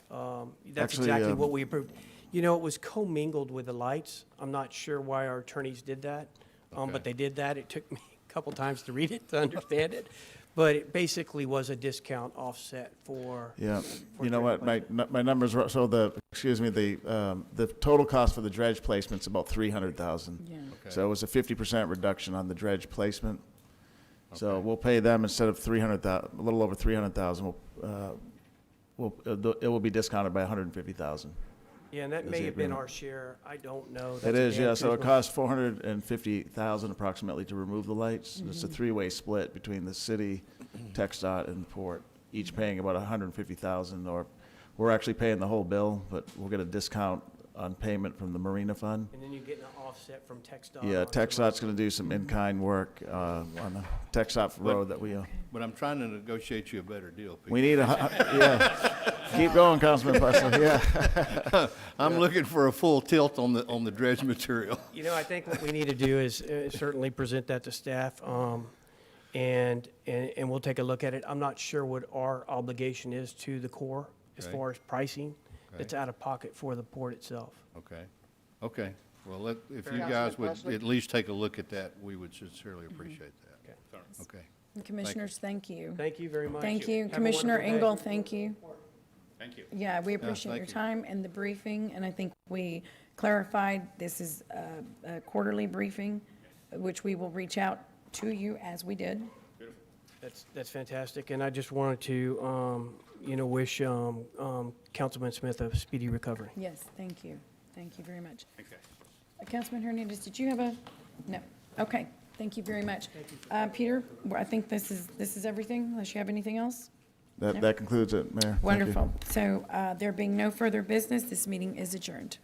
that's Actually, exactly what we approved. It was commingled with the lights. I'm not sure why our attorneys did that, but they did that. It took me a couple times to read it, to understand it. But it basically was a discount offset for. Yeah, for you know what, dredge my numbers were, so the total cost for the dredge placement's about $300,000. Yeah. Okay. So it was a 50% reduction on the dredge placement. So we'll pay them instead of $300,000, a little over $300,000, it will be discounted by $150,000. Yeah, and that Is may the have been agreement. our share. I don't know. It That's is, again, yeah, so it truthful. costs $450,000 approximately to remove the lights. It's a three-way split between the city, TxDOT, and the port, each paying about $150,000, or we're actually paying the whole bill, but we'll get a discount on payment from the marina fund. And then you get an offset from TxDOT. Yeah, on the TxDOT's road. going to do some in-kind work on the TxDOT road that we own. But I'm trying to negotiate you a better deal, Pete. We need yeah. Keep going, Councilman Plessler, yeah. I'm looking for a full tilt on the dredge material. I think what we need to do is certainly present that to staff, and we'll take a look at it. I'm not sure what our obligation is to the Corps as Okay. far as pricing. Okay. It's out of pocket for the port itself. Okay. Well, if Fair you enough. guys would Councilman at least take a look at that, we would sincerely appreciate that. Okay. Okay. And Commissioners, thank you. Thank you very much. Thank you. Have a Commissioner wonderful day. Engel, thank you. Thank you. Yeah, we appreciate thank your you. time and the briefing, and I think we clarified this is a quarterly briefing, which we will reach out to you as we did. That's fantastic, and I just wanted to, wish Councilman Smith a speedy recovery. Yes, thank you. Thank you very much. Thanks, guys. Councilman Hernandez, did you have a, no, okay, thank you very much. Peter, I think this is everything, unless you have anything else? That concludes it, Mayor. Thank you. Wonderful. So, there being no further business, this meeting is adjourned.